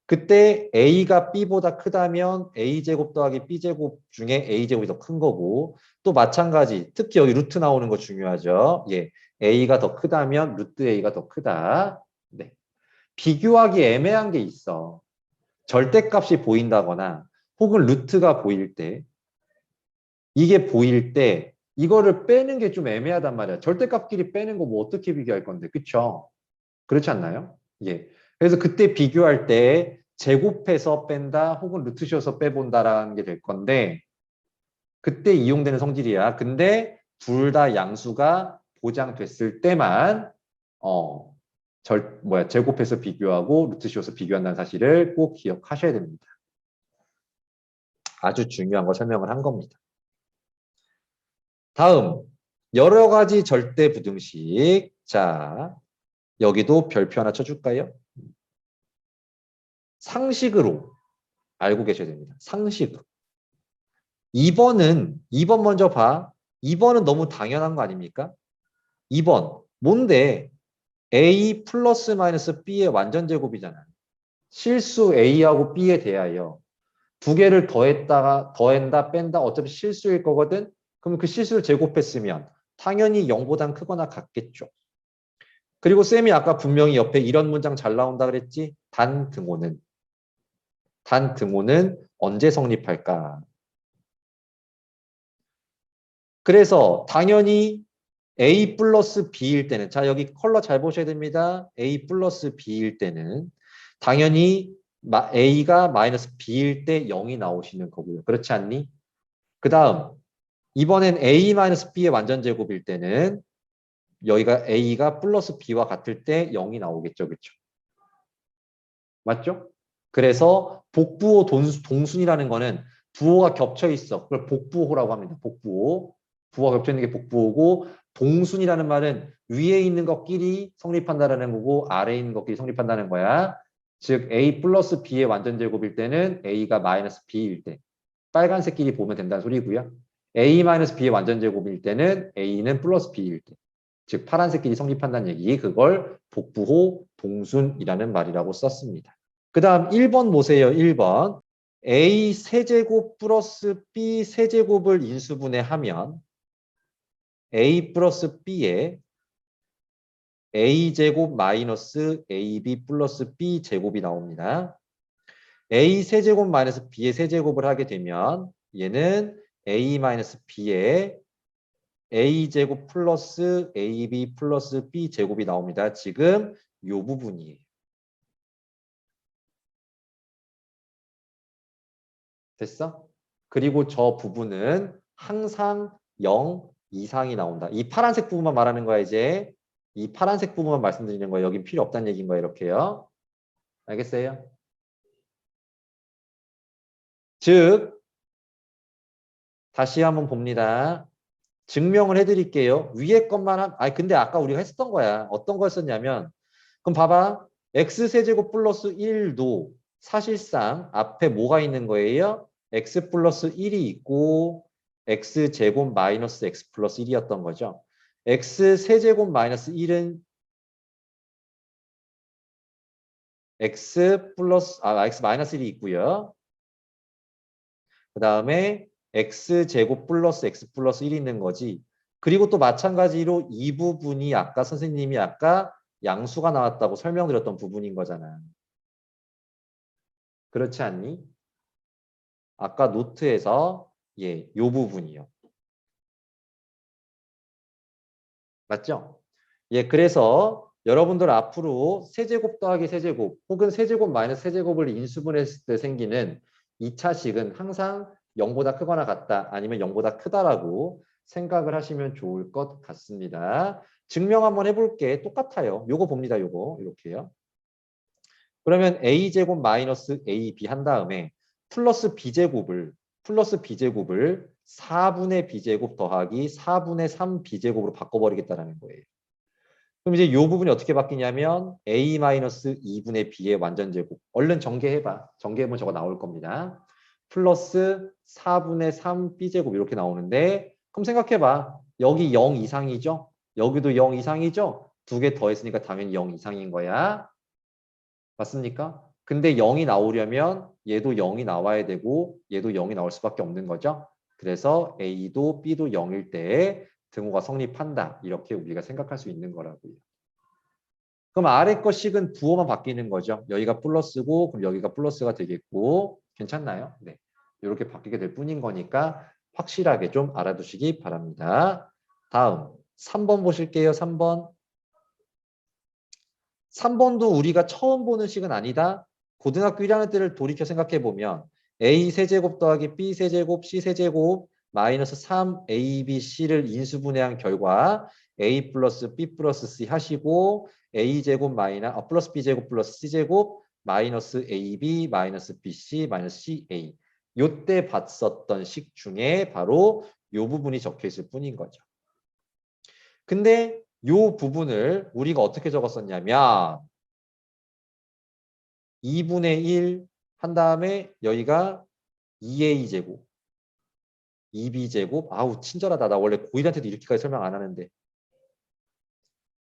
그때 A가 B보다 크다면 A제곱 더하기 B제곱 중에 A제곱이 더 큰 거고 또 마찬가지 특히 여기 루트 나오는 거 중요하죠. 예, A가 더 크다면 루트 A가 더 크다. 네. 비교하기 애매한 게 있어. 절대값이 보인다거나 혹은 루트가 보일 때 이게 보일 때 이거를 빼는 게 좀 애매하단 말이야. 절대값끼리 빼는 거 뭐 어떻게 비교할 건데. 그쵸? 그렇지 않나요? 예. 그래서 그때 비교할 때 제곱해서 뺀다 혹은 루트 씌워서 빼본다라는 게 될 건데 그때 이용되는 성질이야. 근데 둘 다 양수가 보장됐을 때만 제곱해서 비교하고 루트 씌워서 비교한다는 사실을 꼭 기억하셔야 됩니다. 아주 중요한 거 설명을 한 겁니다. 다음 여러 가지 절대 부등식. 자, 여기도 별표 하나 쳐줄까요? 상식으로 알고 계셔야 됩니다. 상식으로. 2번 먼저 봐. 2번은 너무 당연한 거 아닙니까? 2번 뭔데? A 플러스 마이너스 B의 완전 제곱이잖아. 실수 A하고 B에 대하여 두 개를 더한다 뺀다 어차피 실수일 거거든. 그럼 그 실수를 제곱했으면 당연히 0보단 크거나 같겠죠. 그리고 쌤이 아까 분명히 옆에 이런 문장 잘 나온다 그랬지? 단 등호는 언제 성립할까? 그래서 당연히 A 플러스 B일 때는 자 여기 컬러 잘 보셔야 됩니다. A 플러스 B일 때는 당연히 A가 마이너스 B일 때 0이 나오시는 거고요. 그렇지 않니? 그 다음 이번엔 A 마이너스 B의 완전 제곱일 때는 여기가 A가 플러스 B와 같을 때 0이 나오겠죠. 그렇죠? 맞죠? 그래서 복부호 동순이라는 거는 부호가 겹쳐 있어. 그걸 복부호라고 합니다. 복부호. 부호가 겹쳐 있는 게 복부호고 동순이라는 말은 위에 있는 것끼리 성립한다는 거고 아래에 있는 것끼리 성립한다는 거야. 즉 A 플러스 B의 완전 제곱일 때는 A가 마이너스 B일 때 빨간색끼리 보면 된다는 소리고요. A 마이너스 B의 완전 제곱일 때는 A는 플러스 B일 때. 즉 파란색끼리 성립한다는 얘기. 그걸 복부호 동순이라는 말이라고 썼습니다. 그 다음 1번 보세요. 1번. A 세제곱 플러스 B 세제곱을 인수분해하면 A 플러스 B에 A제곱 마이너스 AB 플러스 B제곱이 나옵니다. A 세제곱 마이너스 B의 세제곱을 하게 되면 얘는 A 마이너스 B에 A제곱 플러스 AB 플러스 B제곱이 나옵니다. 지금 이 부분이에요. 됐어? 그리고 저 부분은 항상 0 이상이 나온다. 이 파란색 부분만 말하는 거야 이제. 이 파란색 부분만 말씀드리는 거예요. 여긴 필요 없다는 얘기인 거예요. 이렇게요. 알겠어요? 즉 다시 한번 봅니다. 증명을 해드릴게요. 위에 것만 근데 아까 우리가 했었던 거야. 어떤 거였었냐면 그럼 봐봐. x세제곱 플러스 1도 사실상 앞에 뭐가 있는 거예요? x 플러스 1이 있고 x제곱 마이너스 x 플러스 1이었던 거죠. x세제곱 마이너스 1은 x 마이너스 1이 있고요. 그 다음에 x제곱 플러스 x 플러스 1이 있는 거지. 그리고 또 마찬가지로 이 부분이 아까 선생님이 아까 양수가 나왔다고 설명드렸던 부분인 거잖아. 그렇지 않니? 아까 노트에서 요 부분이요. 맞죠? 그래서 여러분들 앞으로 세제곱 더하기 세제곱 혹은 세제곱 마이너스 세제곱을 인수분했을 때 생기는 2차식은 항상 0보다 크거나 같다 아니면 0보다 크다라고 생각을 하시면 좋을 것 같습니다. 증명 한번 해볼게. 똑같아요. 요거 봅니다. 요거 이렇게요. 그러면 a제곱 마이너스 ab 한 다음에 플러스 b제곱을 4분의 b제곱 더하기 4분의 3 b제곱으로 바꿔버리겠다는 거예요. 그럼 이제 이 부분이 어떻게 바뀌냐면 a-2분의 b의 완전제곱. 얼른 전개해봐. 전개해보면 저거 나올 겁니다. 플러스 4분의 3 b제곱 이렇게 나오는데 그럼 생각해봐. 여기 0 이상이죠? 여기도 0 이상이죠? 두 개 더했으니까 당연히 0 이상인 거야. 맞습니까? 근데 0이 나오려면 얘도 0이 나와야 되고 얘도 0이 나올 수밖에 없는 거죠. 그래서 A도 B도 0일 때 등호가 성립한다. 이렇게 우리가 생각할 수 있는 거라고요. 그럼 아래 거 식은 부호만 바뀌는 거죠. 여기가 플러스고 그럼 여기가 플러스가 되겠고 괜찮나요? 네. 이렇게 바뀌게 될 뿐인 거니까 확실하게 좀 알아두시기 바랍니다. 다음 3번 보실게요. 3번. 3번도 우리가 처음 보는 식은 아니다. 고등학교 1학년 때를 돌이켜 생각해 보면 a 세제곱 더하기 b 세제곱 c 세제곱 마이너스 3abc를 인수분해한 결과 a 플러스 b 플러스 c 하시고 a제곱 플러스 b제곱 플러스 c제곱 마이너스 ab 마이너스 bc 마이너스 ca 요때 봤었던 식 중에 바로 요 부분이 적혀 있을 뿐인 거죠. 근데 요 부분을 우리가 어떻게 적었었냐면 2분의 1 한 다음에 여기가 2a제곱 2b제곱 아우 친절하다. 나 원래 고1한테도 이렇게까지 설명 안 하는데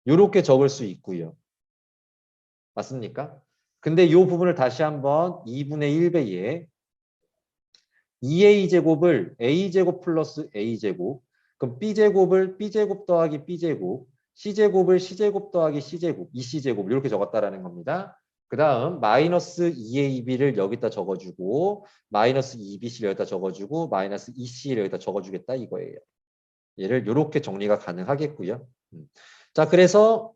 이렇게 적을 수 있고요. 맞습니까? 근데 이 부분을 다시 한번 2분의 1배에 2a제곱을 a제곱 플러스 a제곱 그럼 b제곱을 b제곱 더하기 b제곱 c제곱을 c제곱 더하기 c제곱 2c제곱 이렇게 적었다라는 겁니다. 그 다음 마이너스 2ab를 여기다 적어주고 마이너스 2bc를 여기다 적어주고 마이너스 2c를 여기다 적어주겠다 이거예요. 얘를 이렇게 정리가 가능하겠고요. 자 그래서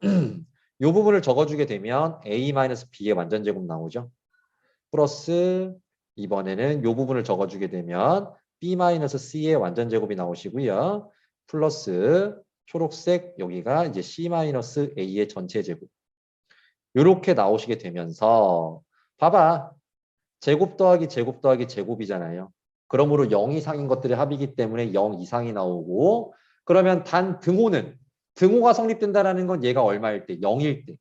이 부분을 적어주게 되면 a-b의 완전제곱 나오죠. 플러스 이번에는 이 부분을 적어주게 되면 b-c의 완전제곱이 나오시고요. 플러스 초록색 여기가 이제 c-a의 전체 제곱 이렇게 나오시게 되면서 봐봐. 제곱 더하기 제곱 더하기 제곱이잖아요. 그러므로 0 이상인 것들의 합이기 때문에 0 이상이 나오고 그러면 단 등호가 성립된다라는 건 얘가 얼마일 때? 0일 때.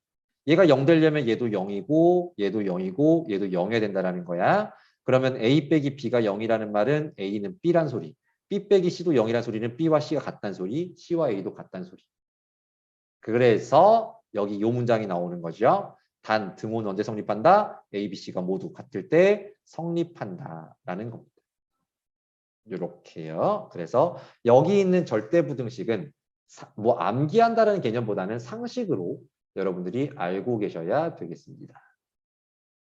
얘가 0 되려면 얘도 0이고 얘도 0이고 얘도 0이어야 된다라는 거야. 그러면 A 빼기 B가 0이라는 말은 A는 B란 소리. B 빼기 C도 0이란 소리는 B와 C가 같다는 소리. C와 A도 같다는 소리. 그래서 여기 이 문장이 나오는 거죠. 단 등호는 언제 성립한다? A, B, C가 모두 같을 때 성립한다라는 겁니다. 이렇게요. 그래서 여기 있는 절대부등식은 뭐 암기한다는 개념보다는 상식으로 여러분들이 알고 계셔야 되겠습니다.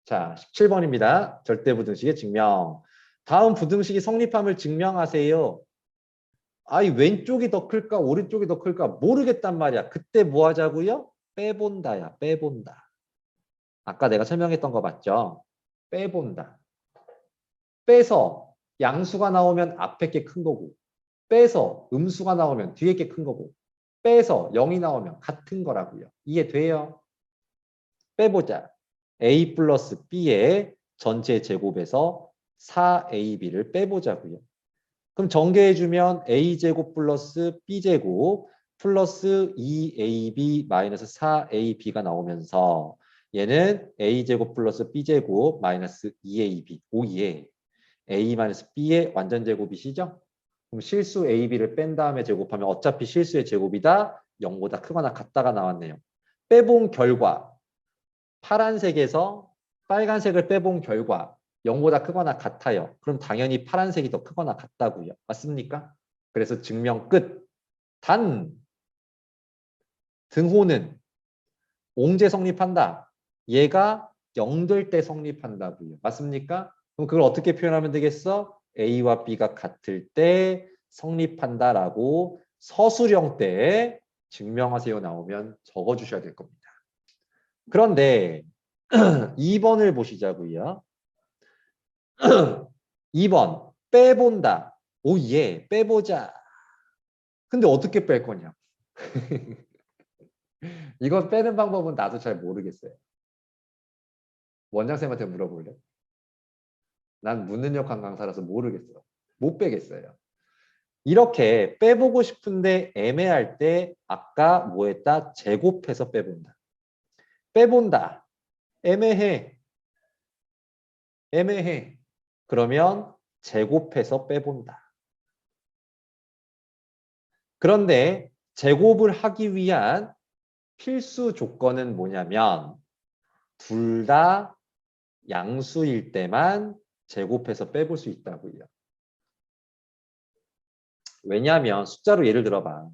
자, 17번입니다. 절대부등식의 증명. 다음 부등식이 성립함을 증명하세요. 아이 왼쪽이 더 클까 오른쪽이 더 클까 모르겠단 말이야. 그때 뭐 하자고요? 빼본다야. 빼본다. 아까 내가 설명했던 거 맞죠? 빼본다. 빼서 양수가 나오면 앞에 게 큰 거고 빼서 음수가 나오면 뒤에 게 큰 거고 빼서 0이 나오면 같은 거라고요. 이해돼요? 빼보자. a 플러스 b의 전체 제곱에서 4ab를 빼보자고요. 그럼 전개해주면 a제곱 플러스 b제곱 플러스 2ab 마이너스 4ab가 나오면서 얘는 a제곱 플러스 b제곱 마이너스 2ab 5에 a 마이너스 b의 완전제곱이시죠? 그럼 실수 ab를 뺀 다음에 제곱하면 어차피 실수의 제곱이다 0보다 크거나 같다가 나왔네요. 빼본 결과 파란색에서 빨간색을 빼본 결과 0보다 크거나 같아요. 그럼 당연히 파란색이 더 크거나 같다고요. 맞습니까? 그래서 증명 끝. 단 등호는 옹제 성립한다. 얘가 0 될 때 성립한다고요. 맞습니까? 그럼 그걸 어떻게 표현하면 되겠어? A와 B가 같을 때 성립한다라고 서술형 때 증명하세요 나오면 적어주셔야 될 겁니다. 그런데 2번을 보시자고요. 2번 빼본다. 오예 빼보자. 근데 어떻게 뺄 거냐? 이거 빼는 방법은 나도 잘 모르겠어요. 원장쌤한테 물어볼래? 난 문능력한 강사라서 모르겠어. 못 빼겠어요. 이렇게 빼보고 싶은데 애매할 때 아까 뭐 했다? 제곱해서 빼본다. 빼본다. 애매해. 애매해. 그러면 제곱해서 빼본다. 그런데 제곱을 하기 위한 필수 조건은 뭐냐면 둘 다 양수일 때만 제곱해서 빼볼 수 있다고요. 왜냐하면 숫자로 예를 들어봐.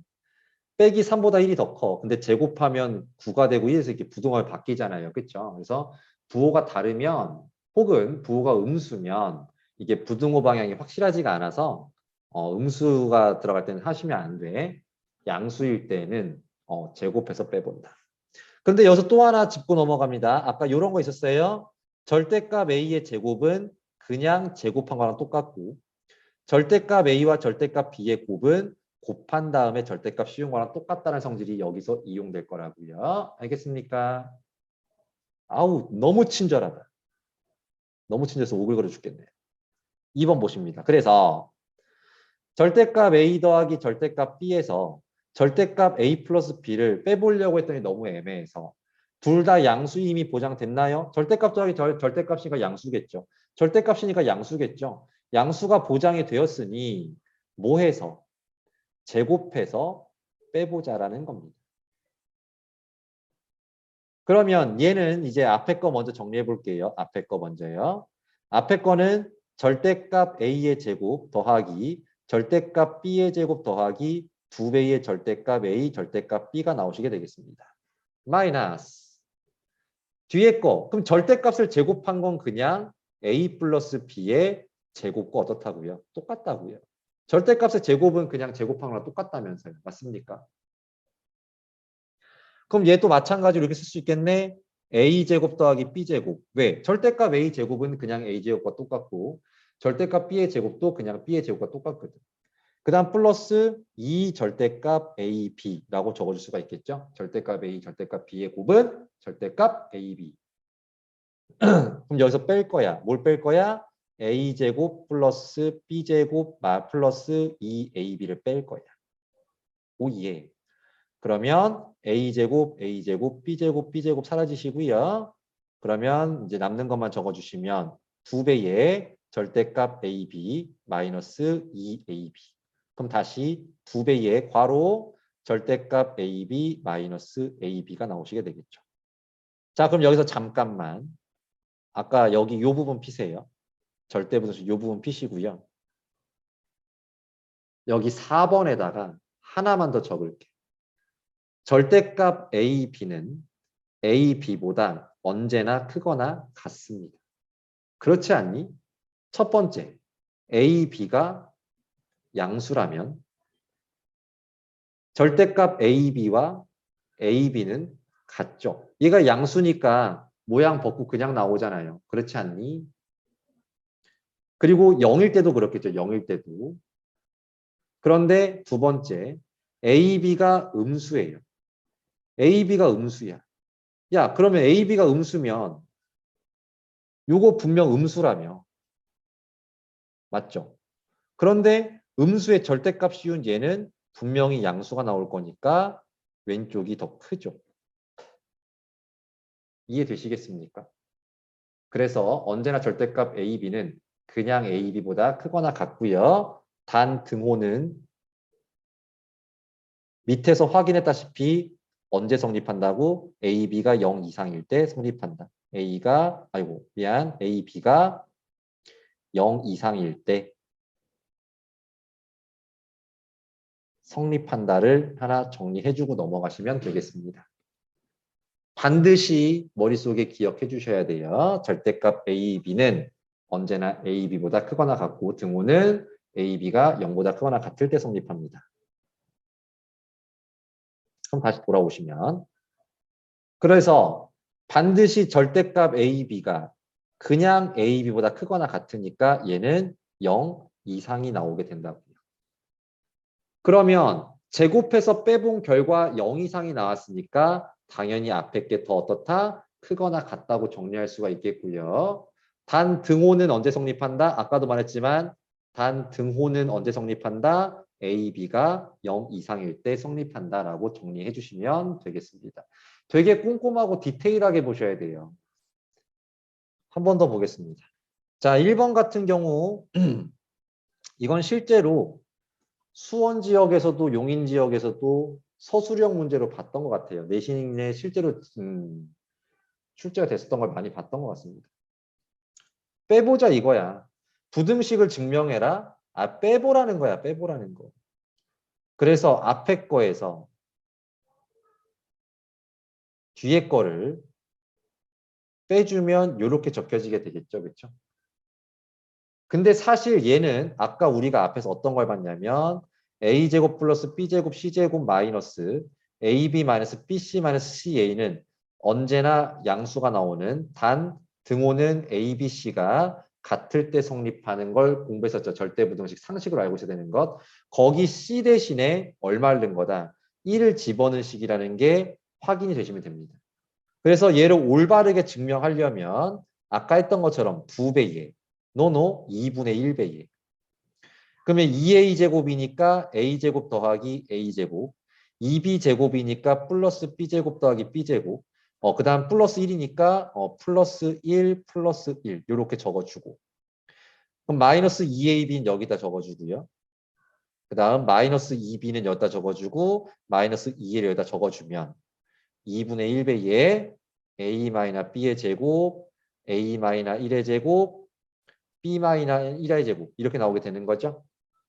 빼기 3보다 1이 더 커. 근데 제곱하면 9가 되고 1에서 이렇게 부동하게 바뀌잖아요. 그렇죠? 그래서 부호가 다르면 혹은 부호가 음수면 이게 부등호 방향이 확실하지가 않아서 음수가 들어갈 때는 하시면 안 돼. 양수일 때는 제곱해서 빼본다. 근데 여기서 또 하나 짚고 넘어갑니다. 아까 이런 거 있었어요. 절대값 A의 제곱은 그냥 제곱한 거랑 똑같고 절대값 A와 절대값 B의 곱은 곱한 다음에 절대값 씌운 거랑 똑같다는 성질이 여기서 이용될 거라고요. 알겠습니까? 아우 너무 친절하다. 너무 친절해서 오글거려 죽겠네요. 2번 보십니다. 그래서 절대값 A 더하기 절대값 B에서 절대값 A 플러스 B를 빼보려고 했더니 너무 애매해서 둘 다 양수 이미 보장됐나요? 절대값 더하기 절대값이니까 양수겠죠. 절대값이니까 양수겠죠. 양수가 보장이 되었으니 뭐 해서? 제곱해서 빼보자라는 겁니다. 그러면 얘는 이제 앞에 거 먼저 정리해 볼게요. 앞에 거 먼저요. 앞에 거는 절대값 A의 제곱 더하기 절대값 B의 제곱 더하기 2배의 절대값 A, 절대값 B가 나오시게 되겠습니다. 마이너스 뒤에 거 그럼 절대값을 제곱한 건 그냥 A 플러스 B의 제곱과 어떻다고요? 똑같다고요. 절대값의 제곱은 그냥 제곱한 거랑 똑같다면서요. 맞습니까? 그럼 얘도 마찬가지로 이렇게 쓸 수 있겠네. A제곱 더하기 B제곱. 왜? 절대값 A제곱은 그냥 A제곱과 똑같고 절대값 B의 제곱도 그냥 B의 제곱과 똑같거든. 그 다음 플러스 2 절대값 AB라고 적어줄 수가 있겠죠. 절대값 A, 절대값 B의 곱은 절대값 AB. 그럼 여기서 뺄 거야. 뭘 뺄 거야? A제곱 플러스 B제곱 플러스 2AB를 뺄 거야. 오예. 그러면 A제곱, A제곱, B제곱, B제곱 사라지시고요. 그러면 이제 남는 것만 적어주시면 2배의 절대값 AB 마이너스 2AB. 그럼 다시 2배의 괄호 절대값 AB 마이너스 AB가 나오시게 되겠죠. 자, 그럼 여기서 잠깐만. 아까 여기 이 부분 피세요. 절대분수 이 부분 피시고요. 여기 4번에다가 하나만 더 적을게. 절대값 A, B는 A, B보다 언제나 크거나 같습니다. 그렇지 않니? 첫 번째, A, B가 양수라면 절대값 A, B와 A, B는 같죠. 얘가 양수니까 모양 벗고 그냥 나오잖아요. 그렇지 않니? 그리고 0일 때도 그렇겠죠. 0일 때도. 그런데 두 번째, A, B가 음수예요. A, B가 음수야. 야, 그러면 A, B가 음수면 요거 분명 음수라며. 맞죠? 그런데 음수의 절대값 씌운 얘는 분명히 양수가 나올 거니까 왼쪽이 더 크죠. 이해되시겠습니까? 그래서 언제나 절대값 A, B는 그냥 A, B보다 크거나 같고요. 단 등호는 밑에서 확인했다시피 언제 성립한다고? A, B가 0 이상일 때 성립한다. A, B가 0 이상일 때 성립한다를 하나 정리해주고 넘어가시면 되겠습니다. 반드시 머릿속에 기억해 주셔야 돼요. 절대값 A, B는 언제나 A, B보다 크거나 같고 등호는 A, B가 0보다 크거나 같을 때 성립합니다. 그럼 다시 돌아오시면 그래서 반드시 절대값 A, B가 그냥 A, B보다 크거나 같으니까 얘는 0 이상이 나오게 된다고요. 그러면 제곱해서 빼본 결과 0 이상이 나왔으니까 당연히 앞에 게 더 어떻다? 크거나 같다고 정리할 수가 있겠고요. 단 등호는 언제 성립한다? 아까도 말했지만 단 등호는 언제 성립한다? A, B가 0 이상일 때 성립한다라고 정리해 주시면 되겠습니다. 되게 꼼꼼하고 디테일하게 보셔야 돼요. 한 번 더 보겠습니다. 자, 1번 같은 경우 이건 실제로 수원 지역에서도 용인 지역에서도 서술형 문제로 봤던 것 같아요. 내신에 실제로 출제가 됐었던 걸 많이 봤던 것 같습니다. 빼보자 이거야. 부등식을 증명해라. 빼보라는 거야. 빼보라는 거. 그래서 앞에 거에서 뒤에 거를 빼주면 이렇게 적혀지게 되겠죠. 그렇죠? 근데 사실 얘는 아까 우리가 앞에서 어떤 걸 봤냐면 a제곱 플러스 b제곱 c제곱 마이너스 ab 마이너스 bc 마이너스 ca는 언제나 양수가 나오는 단 등호는 a, b, c가 같을 때 성립하는 걸 공부했었죠. 절대부등식 상식으로 알고 있어야 되는 것. 거기 c 대신에 얼마를 넣은 거다. 1을 집어넣은 식이라는 게 확인이 되시면 됩니다. 그래서 얘를 올바르게 증명하려면 아까 했던 것처럼 2배에 노노 2분의 1배에 그러면 2a제곱이니까 a제곱 더하기 a제곱 2b제곱이니까 플러스 b제곱 더하기 b제곱 그 다음 플러스 1이니까 플러스 1 플러스 1 이렇게 적어주고 그럼 마이너스 2ab는 여기다 적어주고요. 그 다음 마이너스 2b는 여기다 적어주고 마이너스 2를 여기다 적어주면 2분의 1배에 a 마이너스 b의 제곱 a 마이너스 1의 제곱 b 마이너스 1의 제곱 이렇게 나오게 되는 거죠.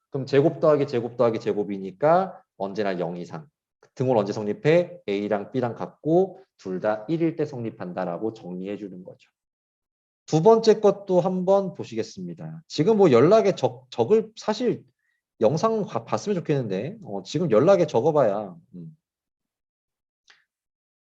그럼 제곱 더하기 제곱 더하기 제곱이니까 언제나 0 이상. 등호를 언제 성립해? a랑 b랑 같고 둘 다 1일 때 성립한다라고 정리해 주는 거죠. 두 번째 것도 한번 보시겠습니다. 지금 뭐 연락에 적을 사실 영상 봤으면 좋겠는데 지금 연락에 적어봐야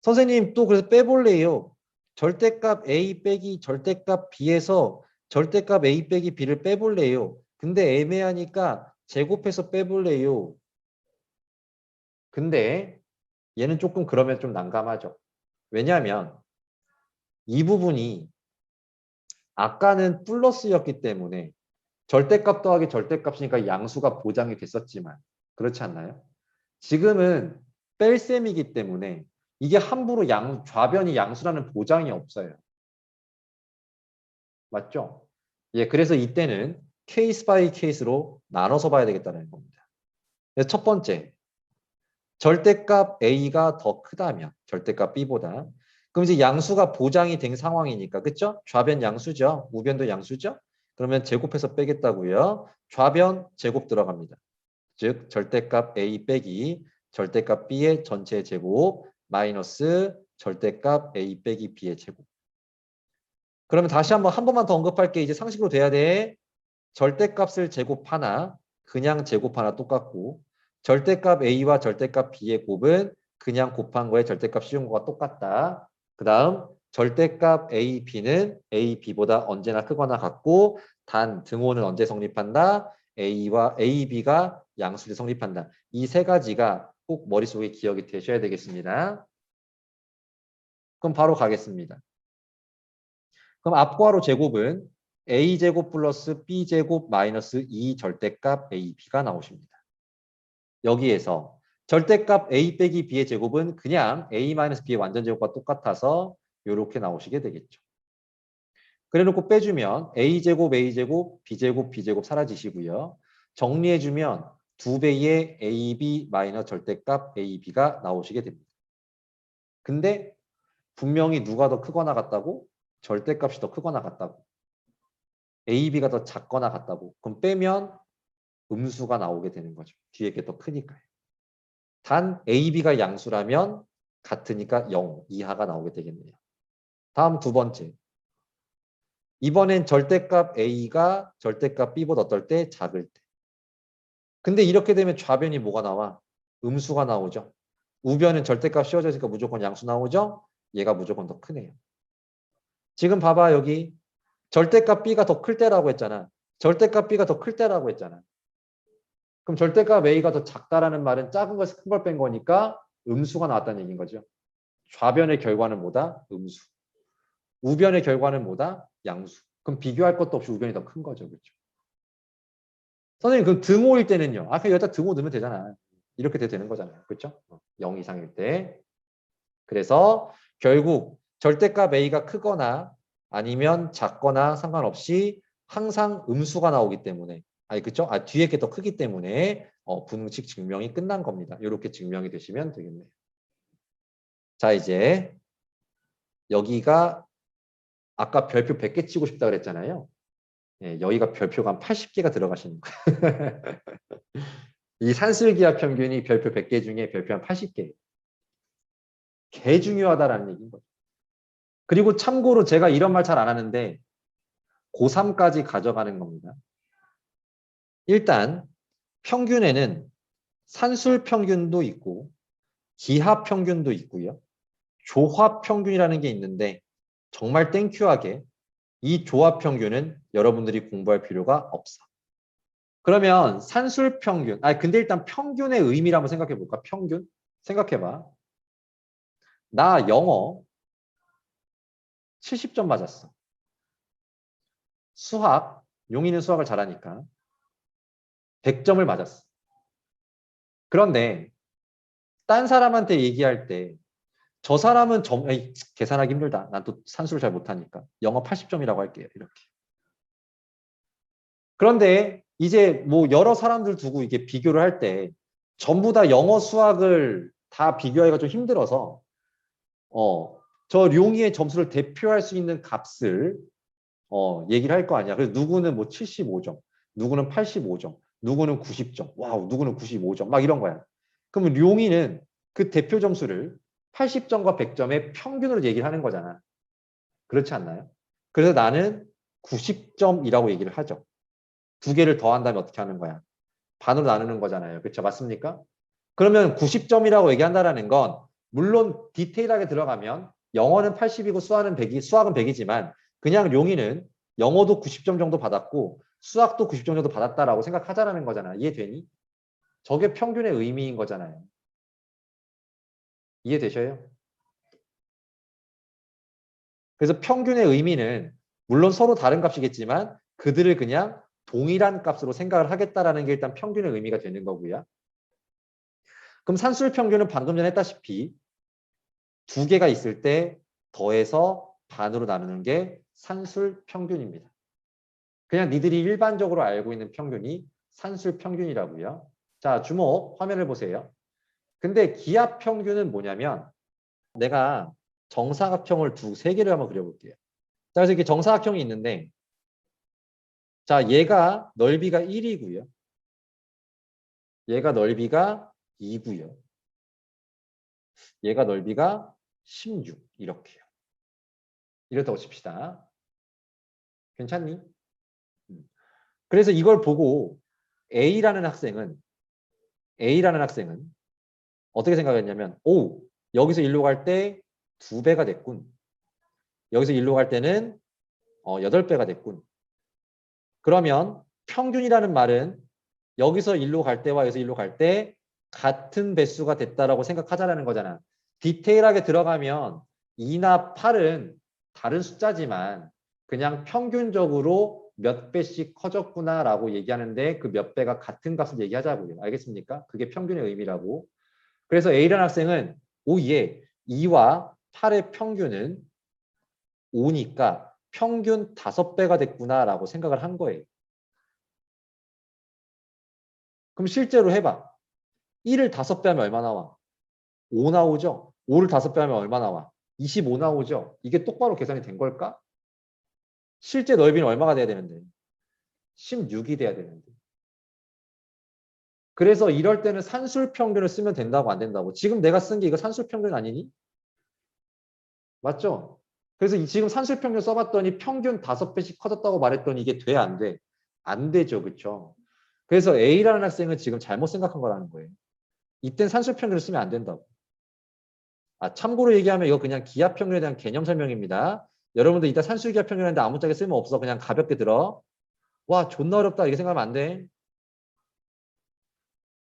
선생님 또 그래서 빼볼래요. 절대값 A 빼기 절대값 B에서 절대값 A 빼기 B를 빼볼래요. 근데 애매하니까 제곱해서 빼볼래요. 근데 얘는 조금 그러면 좀 난감하죠. 왜냐하면 이 부분이 아까는 플러스였기 때문에 절대값 더하기 절대값이니까 양수가 보장이 됐었지만 그렇지 않나요? 지금은 뺄셈이기 때문에 이게 함부로 좌변이 양수라는 보장이 없어요. 맞죠? 예, 그래서 이때는 케이스 바이 케이스로 나눠서 봐야 되겠다는 겁니다. 첫 번째, 절대값 A가 더 크다면 절대값 B보다 그럼 이제 양수가 보장이 된 상황이니까 그쵸? 좌변 양수죠. 우변도 양수죠. 그러면 제곱해서 빼겠다고요. 좌변 제곱 들어갑니다. 즉 절대값 A 빼기 절대값 B의 전체 제곱 마이너스 절대값 A 빼기 B의 제곱. 그러면 다시 한 번만 더 언급할게. 이제 상식으로 돼야 돼. 절대값을 제곱하나 그냥 제곱하나 똑같고 절대값 A와 절대값 B의 곱은 그냥 곱한 거에 절대값 씌운 거가 똑같다. 그 다음 절대값 A, B는 A, B보다 언제나 크거나 같고 단 등호는 언제 성립한다? A와 A, B가 양수를 성립한다. 이 세 가지가 꼭 머릿속에 기억이 되셔야 되겠습니다. 그럼 바로 가겠습니다. 그럼 앞괄호 제곱은 a제곱 플러스 b제곱 마이너스 2 절대값 ab가 나오십니다. 여기에서 절대값 a 빼기 b의 제곱은 그냥 a 마이너스 b의 완전 제곱과 똑같아서 이렇게 나오시게 되겠죠. 그래놓고 빼주면 a제곱 a제곱 b제곱 b제곱 사라지시고요. 정리해주면 2배의 ab 마이너스 절대값 ab가 나오시게 됩니다. 근데 분명히 누가 더 크거나 같다고? 절대값이 더 크거나 같다고. AB가 더 작거나 같다고. 그럼 빼면 음수가 나오게 되는 거죠. 뒤에 게 더 크니까요. 단 AB가 양수라면 같으니까 0 이하가 나오게 되겠네요. 다음 두 번째. 이번엔 절대값 A가 절대값 B보다 어떨 때? 작을 때. 근데 이렇게 되면 좌변이 뭐가 나와? 음수가 나오죠. 우변은 절대값 씌워져 있으니까 무조건 양수 나오죠? 얘가 무조건 더 크네요. 지금 봐봐 여기 절대값 B가 더 클 때라고 했잖아. 절대값 B가 더 클 때라고 했잖아. 그럼 절대값 A가 더 작다라는 말은 작은 것에서 큰 걸 뺀 거니까 음수가 나왔다는 얘기인 거죠. 좌변의 결과는 뭐다? 음수. 우변의 결과는 뭐다? 양수. 그럼 비교할 것도 없이 우변이 더 큰 거죠. 그렇죠? 선생님 그럼 등호일 때는요. 그냥 여기다 등호 넣으면 되잖아. 이렇게 돼도 되는 거잖아요. 그렇죠? 0 이상일 때. 그래서 결국 절대값 A가 크거나 아니면 작거나 상관없이 항상 음수가 나오기 때문에 그쵸? 뒤에 게 더 크기 때문에 분식 증명이 끝난 겁니다. 이렇게 증명이 되시면 되겠네요. 자 이제 여기가 아까 별표 100개 치고 싶다 그랬잖아요. 예, 여기가 별표가 한 80개가 들어가시는 거예요. 이 산술기하 평균이 별표 100개 중에 별표 한 80개. 개 중요하다라는 얘기인 거죠. 그리고 참고로 제가 이런 말 잘 안 하는데 고3까지 가져가는 겁니다. 일단 평균에는 산술 평균도 있고 기하 평균도 있고요. 조합 평균이라는 게 있는데 정말 땡큐하게 이 조합 평균은 여러분들이 공부할 필요가 없어. 그러면 산술 평균, 근데 일단 평균의 의미를 한번 생각해 볼까? 평균? 생각해 봐. 나 영어 70점 맞았어. 수학, 용이는 수학을 잘하니까 100점을 맞았어. 그런데 딴 사람한테 얘기할 때 저 사람은 계산하기 힘들다. 난 또 산수를 잘 못하니까. 영어 80점이라고 할게요. 이렇게. 그런데 이제 뭐 여러 사람들 두고 이게 비교를 할 때 전부 다 영어 수학을 다 비교하기가 좀 힘들어서 저 룡이의 점수를 대표할 수 있는 값을 얘기를 할 거 아니야. 그래서 누구는 뭐 75점, 누구는 85점, 누구는 90점, 와우, 누구는 95점, 막 이런 거야. 그러면 룡이는 그 대표 점수를 80점과 100점의 평균으로 얘기를 하는 거잖아. 그렇지 않나요? 그래서 나는 90점이라고 얘기를 하죠. 두 개를 더한 다음에 어떻게 하는 거야? 반으로 나누는 거잖아요. 그렇죠? 맞습니까? 그러면 90점이라고 얘기한다는 건 물론 디테일하게 들어가면 영어는 80이고 수학은 100이지만 그냥 용이는 영어도 90점 정도 받았고 수학도 90점 정도 받았다라고 생각하자라는 거잖아. 이해되니? 저게 평균의 의미인 거잖아요. 이해되셔요? 그래서 평균의 의미는 물론 서로 다른 값이겠지만 그들을 그냥 동일한 값으로 생각을 하겠다라는 게 일단 평균의 의미가 되는 거고요. 그럼 산술 평균은 방금 전에 했다시피 두 개가 있을 때 더해서 반으로 나누는 게 산술 평균입니다. 그냥 니들이 일반적으로 알고 있는 평균이 산술 평균이라고요. 자, 주목 화면을 보세요. 근데 기하 평균은 뭐냐면 내가 정사각형을 세 개를 한번 그려볼게요. 자, 그래서 이렇게 정사각형이 있는데 자, 얘가 넓이가 1이고요. 얘가 넓이가 2고요. 얘가 넓이가 16 이렇게요. 이렇다고 칩시다. 괜찮니? 그래서 이걸 보고 A라는 학생은 어떻게 생각했냐면 여기서 일로 갈 때 2배가 됐군. 여기서 일로 갈 때는 8배가 됐군. 그러면 평균이라는 말은 여기서 일로 갈 때와 여기서 일로 갈 때 같은 배수가 됐다라고 생각하자라는 거잖아. 디테일하게 들어가면 2나 8은 다른 숫자지만 그냥 평균적으로 몇 배씩 커졌구나라고 얘기하는데 그 몇 배가 같은 값을 얘기하자고요. 알겠습니까? 그게 평균의 의미라고. 그래서 A라는 학생은 오예 2와 8의 평균은 5니까 평균 5배가 됐구나라고 생각을 한 거예요. 그럼 실제로 해봐. 1을 5배 하면 얼마 나와? 5 나오죠? 5를 5배 하면 얼마 나와? 25 나오죠? 이게 똑바로 계산이 된 걸까? 실제 넓이는 얼마가 돼야 되는데? 16이 돼야 되는데. 그래서 이럴 때는 산술 평균을 쓰면 된다고 안 된다고. 지금 내가 쓴 게 이거 산술 평균 아니니? 맞죠? 그래서 지금 산술 평균 써봤더니 평균 5배씩 커졌다고 말했더니 이게 돼, 안 돼? 안 되죠. 그렇죠? 그래서 A라는 학생은 지금 잘못 생각한 거라는 거예요. 이땐 산술 평균을 쓰면 안 된다고. 참고로 얘기하면 이거 그냥 기하 평균에 대한 개념 설명입니다. 여러분들 이따 산술 기하 평균인데 아무짝에 쓸모 없어. 그냥 가볍게 들어. 와, 존나 어렵다. 이렇게 생각하면 안 돼.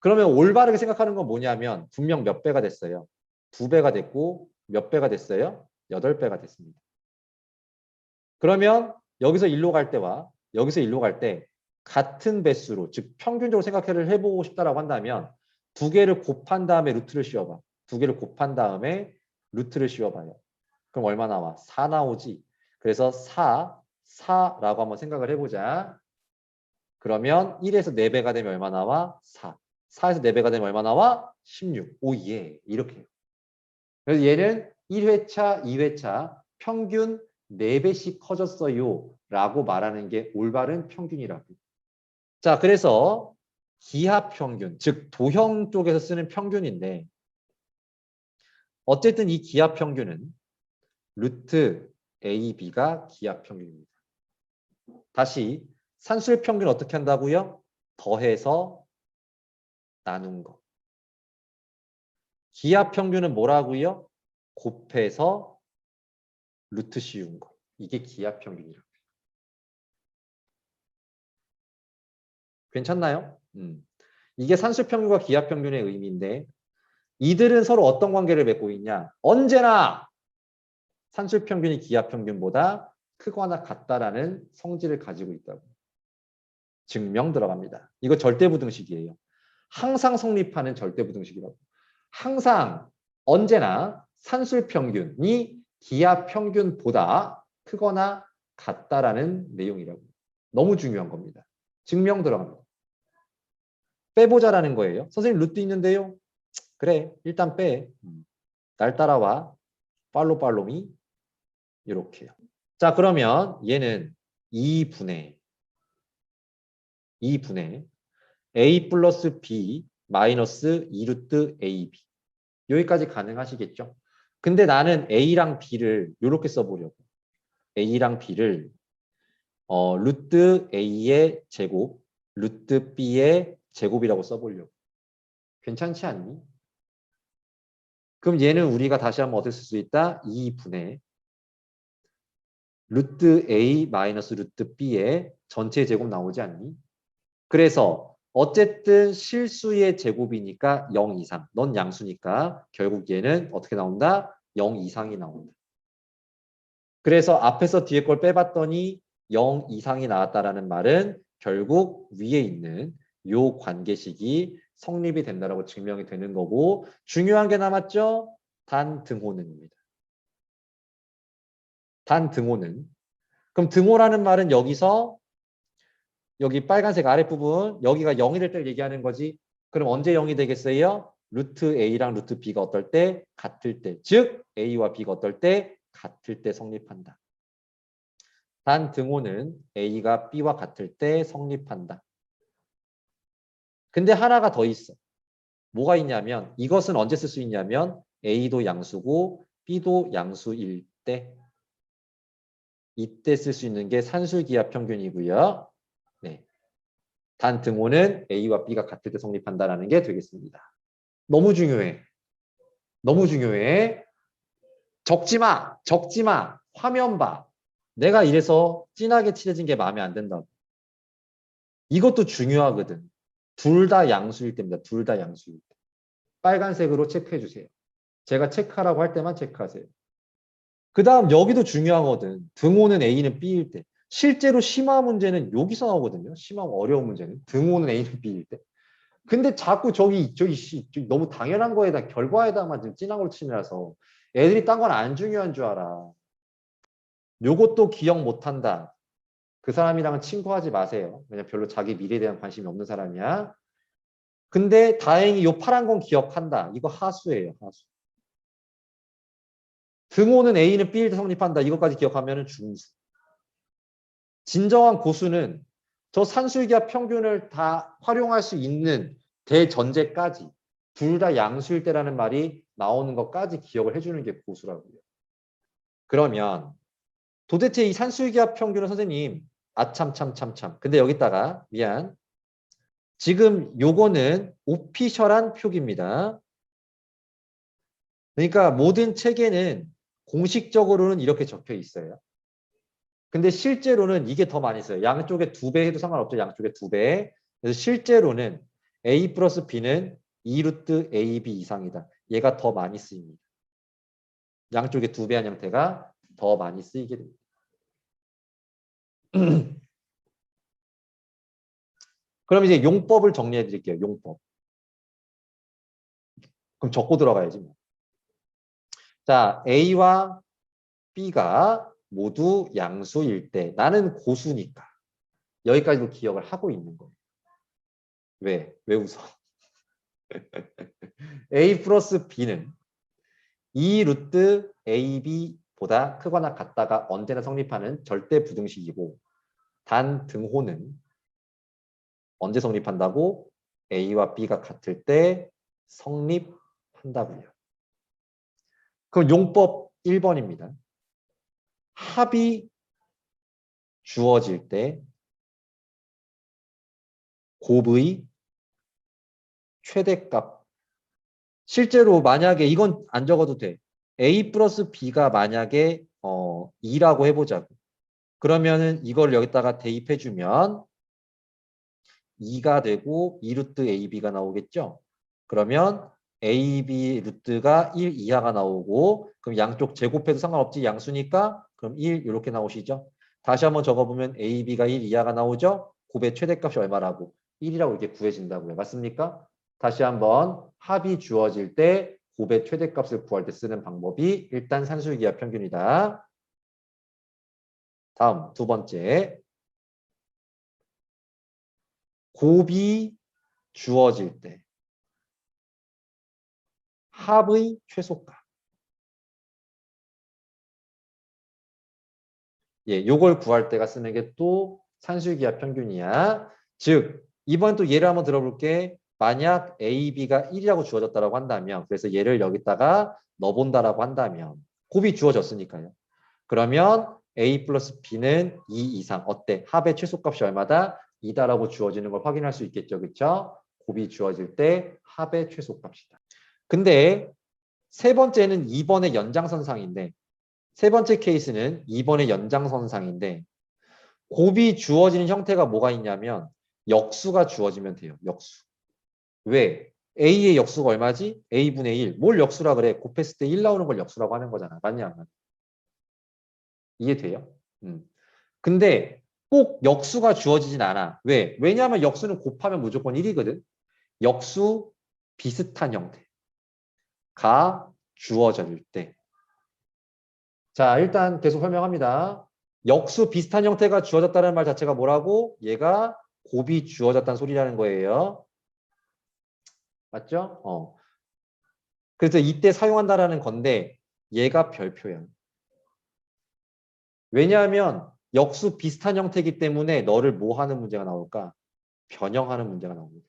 그러면 올바르게 생각하는 건 뭐냐면 분명 몇 배가 됐어요. 2배가 됐고 몇 배가 됐어요? 8배가 됐습니다. 그러면 여기서 일로 갈 때와 여기서 일로 갈 때 같은 배수로 즉 평균적으로 생각을 해보고 싶다라고 한다면 두 개를 곱한 다음에 루트를 씌워봐. 두 개를 곱한 다음에 루트를 씌워봐요. 그럼 얼마 나와? 4 나오지. 그래서 4라고 한번 생각을 해보자. 그러면 1에서 4배가 되면 얼마 나와? 4. 4에서 4배가 되면 얼마 나와? 16. 오예. 이렇게. 그래서 얘는 1회차, 2회차 평균 4배씩 커졌어요. 라고 말하는 게 올바른 평균이라고. 자, 그래서 기하 평균, 즉 도형 쪽에서 쓰는 평균인데 어쨌든 이 기하평균은 루트 AB가 기하평균입니다. 다시 산술 평균 어떻게 한다고요? 더해서 나눈 거. 기하평균은 뭐라고요? 곱해서 루트 씌운 거. 이게 기하평균이라고. 괜찮나요? 이게 산술평균과 기하평균의 의미인데 이들은 서로 어떤 관계를 맺고 있냐? 언제나 산술평균이 기하평균보다 크거나 같다라는 성질을 가지고 있다고. 증명 들어갑니다. 이거 절대부등식이에요. 항상 성립하는 절대부등식이라고. 항상 언제나 산술평균이 기하평균보다 크거나 같다라는 내용이라고. 너무 중요한 겁니다. 증명 들어갑니다. 빼보자라는 거예요. 선생님 루트 있는데요. 그래 일단 빼. 날 따라와. 팔로미 이렇게요. 자 그러면 얘는 2분의 a 플러스 b 마이너스 2루트 ab 여기까지 가능하시겠죠? 근데 나는 a랑 b를 이렇게 써보려고. a랑 b를 루트 a의 제곱 루트 b의 제곱이라고 써보려고. 괜찮지 않니? 그럼 얘는 우리가 다시 한번 어떻게 쓸 수 있다? 2분의 루트 a 마이너스 루트 b의 전체 제곱 나오지 않니? 그래서 어쨌든 실수의 제곱이니까 0 이상. 넌 양수니까 결국 얘는 어떻게 나온다? 0 이상이 나온다. 그래서 앞에서 뒤에 걸 빼봤더니 0 이상이 나왔다라는 말은 결국 위에 있는 요 관계식이 성립이 된다라고 증명이 되는 거고 중요한 게 남았죠? 단 등호는입니다. 단 등호는. 그럼 등호라는 말은 여기서 여기 빨간색 아랫부분 여기가 0이 될 때 얘기하는 거지. 그럼 언제 0이 되겠어요? 루트 A랑 루트 B가 어떨 때? 같을 때. 즉 A와 B가 어떨 때? 같을 때 성립한다. 단 등호는 A가 B와 같을 때 성립한다. 근데 하나가 더 있어. 뭐가 있냐면 이것은 언제 쓸 수 있냐면 A도 양수고 B도 양수일 때 이때 쓸 수 있는 게 산술기하 평균이고요. 네. 단 등호는 A와 B가 같을 때 성립한다라는 게 되겠습니다. 너무 중요해. 너무 중요해. 적지 마. 적지 마. 화면 봐. 내가 이래서 진하게 칠해진 게 마음에 안 든다고. 이것도 중요하거든. 둘 다 양수일 때입니다. 둘 다 양수일 때. 빨간색으로 체크해 주세요. 제가 체크하라고 할 때만 체크하세요. 그 다음 여기도 중요하거든. 등호는 A는 B일 때. 실제로 심화 문제는 여기서 나오거든요. 심화 어려운 문제는. 등호는 A는 B일 때. 근데 자꾸 저기 너무 당연한 거에다 결과에다만 지금 진한 걸 치느라서 애들이 딴 건 안 중요한 줄 알아. 요것도 기억 못한다. 그 사람이랑은 친구하지 마세요. 왜냐면 별로 자기 미래에 대한 관심이 없는 사람이야. 근데 다행히 요 파란 건 기억한다. 이거 하수예요. 하수. 등호는 A는 B일 때 성립한다. 이것까지 기억하면 중수. 진정한 고수는 저 산술기하 평균을 다 활용할 수 있는 대전제까지 둘 다 양수일 때라는 말이 나오는 것까지 기억을 해주는 게 고수라고요. 그러면 도대체 이 산술기하 평균은 선생님 아참참참참 근데 여기다가 미안 지금 요거는 오피셜한 표기입니다. 그러니까 모든 책에는 공식적으로는 이렇게 적혀 있어요. 근데 실제로는 이게 더 많이 써요. 양쪽에 2배 해도 상관없죠. 양쪽에 2배. 그래서 실제로는 A 플러스 B는 2루트 AB 이상이다. 얘가 더 많이 쓰입니다. 양쪽에 2배한 형태가 더 많이 쓰이게 됩니다. 그럼 이제 용법을 정리해 드릴게요. 용법. 그럼 적고 들어가야지. 뭐. 자, A와 B가 모두 양수일 때 나는 고수니까 여기까지도 기억을 하고 있는 거예요. 왜? 왜 웃어? A 플러스 B는 2루트 AB보다 크거나 같다가 언제나 성립하는 절대 부등식이고 단 등호는 언제 성립한다고? A와 B가 같을 때 성립한다고요. 그럼 용법 1번입니다. 합이 주어질 때 곱의 최대값. 실제로 만약에 이건 안 적어도 돼. A 플러스 B가 만약에 2라고 해보자고. 그러면은 이걸 여기다가 대입해주면 2가 되고 2루트 AB가 나오겠죠. 그러면 AB 루트가 1 이하가 나오고 그럼 양쪽 제곱해도 상관없지 양수니까 그럼 1 이렇게 나오시죠. 다시 한번 적어보면 AB가 1 이하가 나오죠. 곱의 최대값이 얼마라고? 1이라고 이렇게 구해진다고요. 맞습니까? 다시 한번 합이 주어질 때 곱의 최대값을 구할 때 쓰는 방법이 일단 산술기하 평균이다. 다음 두 번째. 곱이 주어질 때 합의 최소값. 예, 요걸 구할 때가 쓰는 게 또 산술기하 평균이야. 즉, 이번 또 예를 한번 들어볼게. 만약 A, B가 1이라고 주어졌다고 한다면, 그래서 얘를 여기다가 넣어본다라고 한다면, 곱이 주어졌으니까요. 그러면 A 플러스 B는 2 이상. 어때? 합의 최소값이 얼마다? 2다라고 주어지는 걸 확인할 수 있겠죠. 그렇죠? 곱이 주어질 때 합의 최소값이다. 근데 세 번째는 2번의 연장선상인데 세 번째 케이스는 2번의 연장선상인데 곱이 주어지는 형태가 뭐가 있냐면 역수가 주어지면 돼요. 역수. 왜? A의 역수가 얼마지? A분의 1. 뭘 역수라 그래? 곱했을 때 1 나오는 걸 역수라고 하는 거잖아. 맞냐? 이해돼요? 근데 꼭 역수가 주어지진 않아. 왜? 왜냐하면 역수는 곱하면 무조건 1이거든. 역수 비슷한 형태가 주어질 때. 자, 일단 계속 설명합니다. 역수 비슷한 형태가 주어졌다는 말 자체가 뭐라고? 얘가 곱이 주어졌다는 소리라는 거예요. 맞죠? 그래서 이때 사용한다라는 건데 얘가 별표야. 왜냐하면 역수 비슷한 형태이기 때문에 너를 뭐 하는 문제가 나올까? 변형하는 문제가 나옵니다.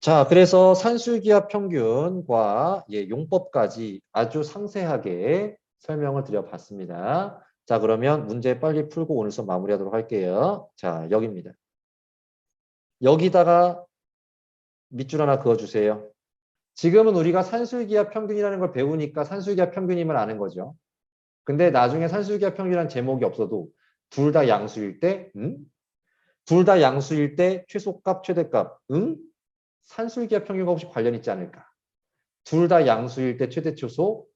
자, 그래서 산술기하 평균과 용법까지 아주 상세하게 설명을 드려봤습니다. 자, 그러면 문제 빨리 풀고 오늘 수업 마무리하도록 할게요. 자, 여기입니다. 여기다가 밑줄 하나 그어주세요. 지금은 우리가 산술기하 평균이라는 걸 배우니까 산술기하 평균임을 아는 거죠. 근데 나중에 산술기하 평균이라는 제목이 없어도 둘 다 양수일 때, 둘 다 양수일 때 최소값, 최대값, 산술기하 평균과 혹시 관련 있지 않을까? 둘 다 양수일 때 최대 최소,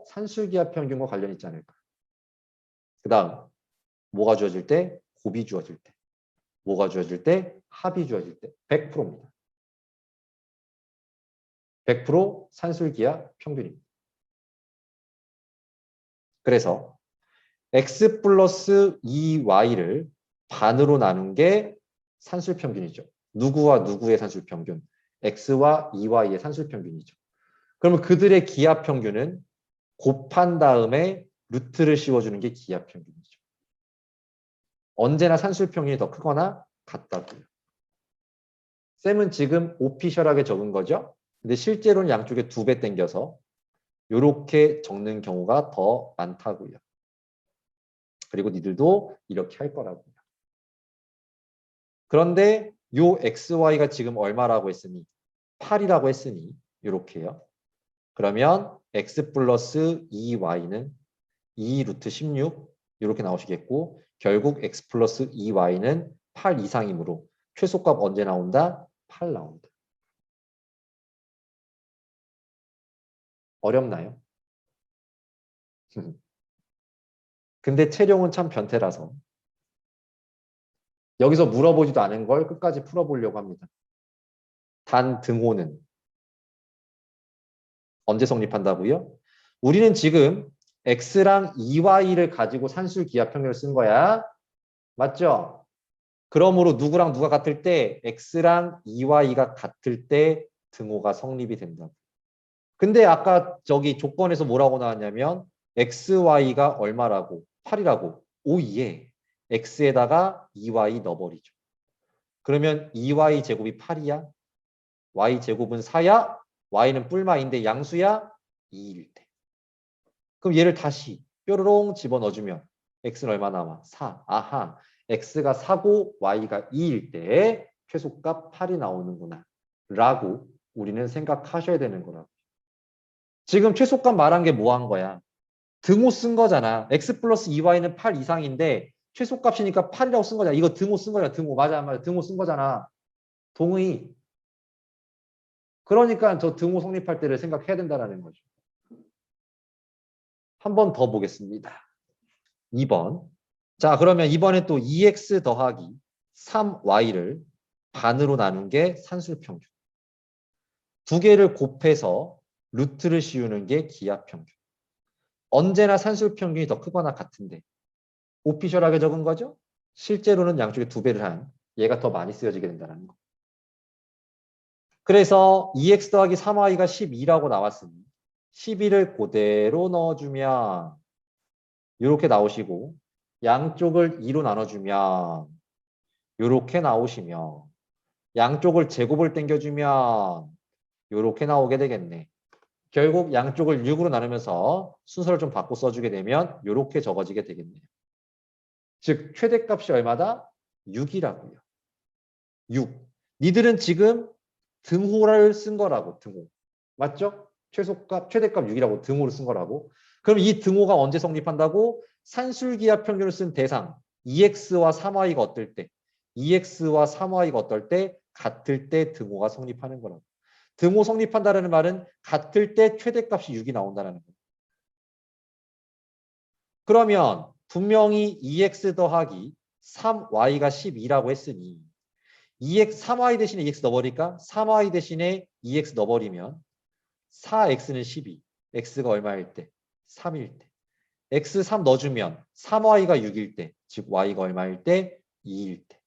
산술기하 평균과 관련 있지 않을까? 그 다음, 뭐가 주어질 때? 곱이 주어질 때. 뭐가 주어질 때? 합이 주어질 때. 100%입니다. 100% 산술기하 평균입니다. 그래서 x 플러스 2y를 반으로 나눈 게 산술평균이죠. 누구와 누구의 산술평균? x와 2y의 산술평균이죠. 그러면 그들의 기하평균은 곱한 다음에 루트를 씌워주는 게 기하평균이죠. 언제나 산술평균이 더 크거나 같다고요. 쌤은 지금 오피셜하게 적은 거죠. 근데 실제로는 양쪽에 2배 땡겨서 이렇게 적는 경우가 더 많다고요. 그리고 니들도 이렇게 할 거라고요. 그런데 요 XY가 지금 얼마라고 했으니 8이라고 했으니 이렇게요. 그러면 X 플러스 2Y는 2 루트 16 이렇게 나오시겠고 결국 X 플러스 2Y는 8 이상이므로 최소값 언제 나온다? 8 나온다. 어렵나요? 근데 채룡은 참 변태라서 여기서 물어보지도 않은 걸 끝까지 풀어보려고 합니다. 단 등호는 언제 성립한다고요? 우리는 지금 x랑 2y를 가지고 산술 기하평균을 쓴 거야. 맞죠? 그러므로 누구랑 누가 같을 때 x랑 2y가 같을 때 등호가 성립이 된다. 근데 아까 저기 조건에서 뭐라고 나왔냐면 xy가 얼마라고? 8이라고. 오예. x에다가 2y 넣어버리죠. 그러면 2y 제곱이 8이야? y 제곱은 4야? y는 뿔마인데 양수야? 2일 때. 그럼 얘를 다시 뾰로롱 집어넣어주면 x는 얼마 나와? 4. 아하, x가 4고 y가 2일 때 최소값 8이 나오는구나 라고 우리는 생각하셔야 되는 거라고. 지금 최소값 말한 게 뭐 한 거야? 등호 쓴 거잖아. x 플러스 2y는 8 이상인데 최소값이니까 8이라고 쓴 거잖아. 이거 등호 쓴 거잖아. 등호. 맞아, 맞아. 등호 쓴 거잖아. 동의. 그러니까 저 등호 성립할 때를 생각해야 된다는 거죠. 한 번 더 보겠습니다. 2번. 자, 그러면 이번에 또 2x 더하기 3y를 반으로 나눈 게 산술평균. 두 개를 곱해서 루트를 씌우는 게 기하평균. 언제나 산술평균이 더 크거나 같은데 오피셜하게 적은 거죠? 실제로는 양쪽에 두 배를 한 얘가 더 많이 쓰여지게 된다는 거. 그래서 2x 더하기 3y가 12라고 나왔으니 12를 그대로 넣어주면 이렇게 나오시고 양쪽을 2로 나눠주면 이렇게 나오시며 양쪽을 제곱을 당겨주면 이렇게 나오게 되겠네. 결국 양쪽을 6으로 나누면서 순서를 좀 바꿔 써주게 되면 이렇게 적어지게 되겠네요. 즉 최대값이 얼마다? 6이라고요. 6. 니들은 지금 등호를 쓴 거라고. 등호. 맞죠? 최소값, 최대값 6이라고 등호를 쓴 거라고. 그럼 이 등호가 언제 성립한다고? 산술기하 평균을 쓴 대상 2x와 3y가 어떨 때? 2x와 3y가 어떨 때? 같을 때 등호가 성립하는 거라고. 등호 성립한다는 말은 같을 때 최대값이 6이 나온다는 거예요. 그러면 분명히 2x 더하기 3y가 12라고 했으니 3y 대신에 2x 넣어버릴까? 3y 대신에 2x 넣어버리면 4x는 12, x가 얼마일 때? 3일 때. x 3 넣어주면 3y가 6일 때, 즉 y가 얼마일 때? 2일 때.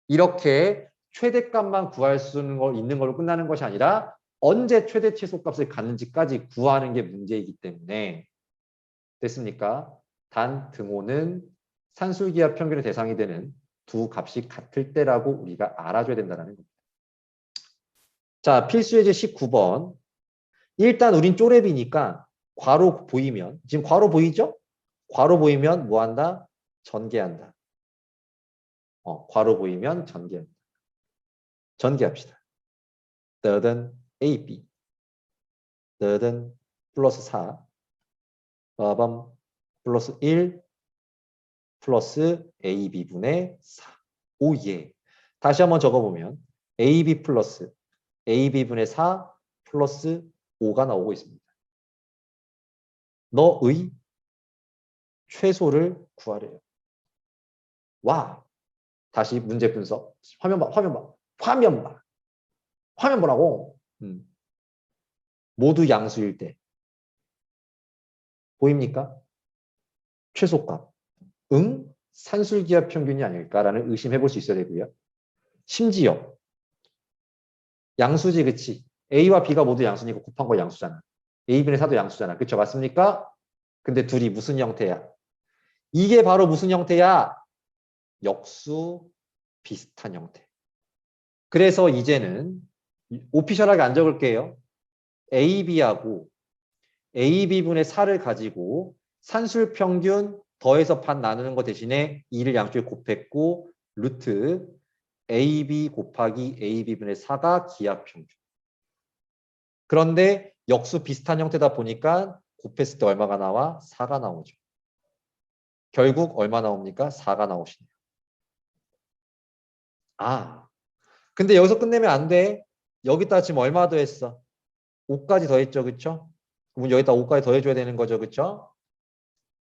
이렇게 최대값만 구할 수 있는 걸로 끝나는 것이 아니라 언제 최대 최소값을 갖는지까지 구하는 게 문제이기 때문에 됐습니까? 단 등호는 산술기하 평균의 대상이 되는 두 값이 같을 때라고 우리가 알아줘야 된다는 겁니다. 자, 필수예제 19번. 일단 우린 쪼렙이니까 괄호 보이면, 지금 괄호 보이죠? 괄호 보이면 뭐 한다? 전개한다. 괄호 보이면 전개한다. 전개합시다. 더든 AB, 더든 플러스 4, 빠밤 플러스 1, 플러스 AB분의 4. 오예. 다시 한번 적어보면 AB 플러스 AB분의 4 플러스 5가 나오고 있습니다. 너의 최소를 구하래요. 와. 다시 문제 분석. 화면 봐, 화면 봐, 화면 봐. 화면 보라고. 모두 양수일 때. 보입니까? 최소값. 응? 산술기하 평균이 아닐까라는 의심해 볼 수 있어야 되고요. 심지어 양수지, 그치? A와 B가 모두 양수니까 곱한 거 양수잖아. A분의 4도 양수잖아. 그쵸? 맞습니까? 근데 둘이 무슨 형태야? 이게 바로 무슨 형태야? 역수 비슷한 형태. 그래서 이제는 오피셜하게 안 적을게요. AB하고 AB분의 4를 가지고 산술평균 더해서 반 나누는 거 대신에 2를 양쪽에 곱했고 루트 AB 곱하기 AB분의 4가 기하평균. 그런데 역수 비슷한 형태다 보니까 곱했을 때 얼마가 나와? 4가 나오죠. 결국 얼마 나옵니까? 4가 나오시네요. 아, 근데 여기서 끝내면 안 돼. 여기다 지금 얼마 더했어? 5까지 더했죠. 그쵸? 그럼 여기다 5까지 더해줘야 되는 거죠. 그쵸?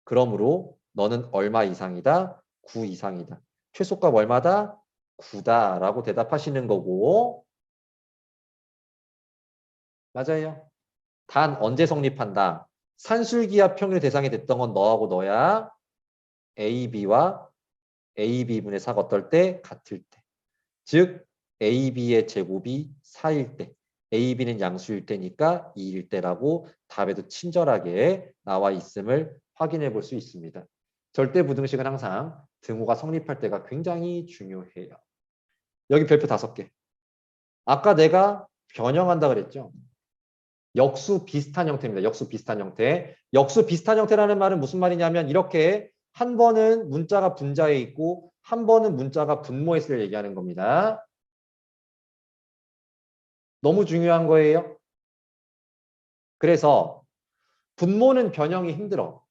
그러므로 너는 얼마 이상이다? 9 이상이다. 최소값 얼마다? 9다라고 대답하시는 거고 맞아요. 단 언제 성립한다? 산술기하 평균의 대상이 됐던 건 너하고 너야. AB와 AB분의 4가 어떨 때? 같을 때. 즉 AB의 제곱이 4일 때. AB는 양수일 때니까 2일 때라고 답에도 친절하게 나와 있음을 확인해 볼 수 있습니다. 절대 부등식은 항상 등호가 성립할 때가 굉장히 중요해요. 여기 별표 5개. 아까 내가 변형한다 그랬죠? 역수 비슷한 형태입니다. 역수 비슷한 형태. 역수 비슷한 형태라는 말은 무슨 말이냐면 이렇게 한 번은 문자가 분자에 있고 한 번은 문자가 분모에 있을 얘기하는 겁니다. 너무 중요한 거예요. 그래서 분모는 변형이 힘들어.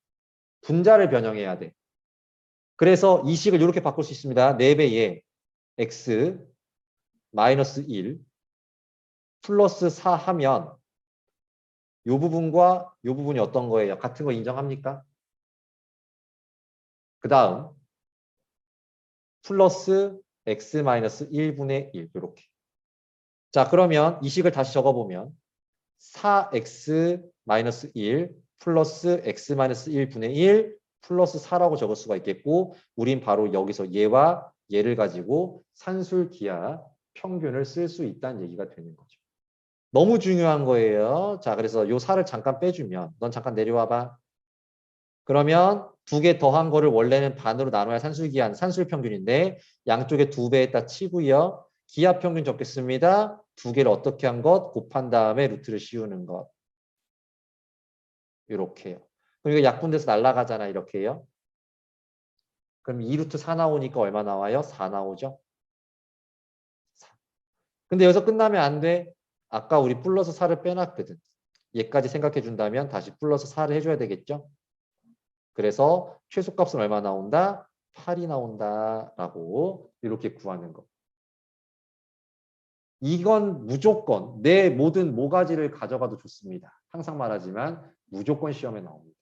분자를 변형해야 돼. 그래서 이 식을 이렇게 바꿀 수 있습니다. 4배에 x 마이너스 1 플러스 4 하면 이 부분과 이 부분이 어떤 거예요? 같은 거 인정합니까? 그 다음 플러스 x 마이너스 1분의 1 이렇게. 자, 그러면 이 식을 다시 적어보면 4x 마이너스 1 플러스 x 마이너스 1분의 1 플러스 4라고 적을 수가 있겠고 우린 바로 여기서 얘와 얘를 가지고 산술기하 평균을 쓸 수 있다는 얘기가 되는 거죠. 너무 중요한 거예요. 자, 그래서 요 4를 잠깐 빼주면 넌 잠깐 내려와봐. 그러면 두 개 더한 거를 원래는 반으로 나눠야 산술기한 산술평균인데 양쪽에 2배에다 치고요. 기하평균 적겠습니다. 두 개를 어떻게 한 것? 곱한 다음에 루트를 씌우는 것. 이렇게요. 그럼 이거 약분돼서 날아가잖아. 이렇게요. 그럼 2루트 4 나오니까 얼마 나와요? 4 나오죠? 4. 근데 여기서 끝나면 안 돼. 아까 우리 플러스 4를 빼놨거든. 얘까지 생각해 준다면 다시 플러스 4를 해줘야 되겠죠? 그래서 최소값은 얼마 나온다? 8이 나온다라고 이렇게 구하는 거. 이건 무조건 내 모든 모가지를 가져가도 좋습니다. 항상 말하지만 무조건 시험에 나옵니다.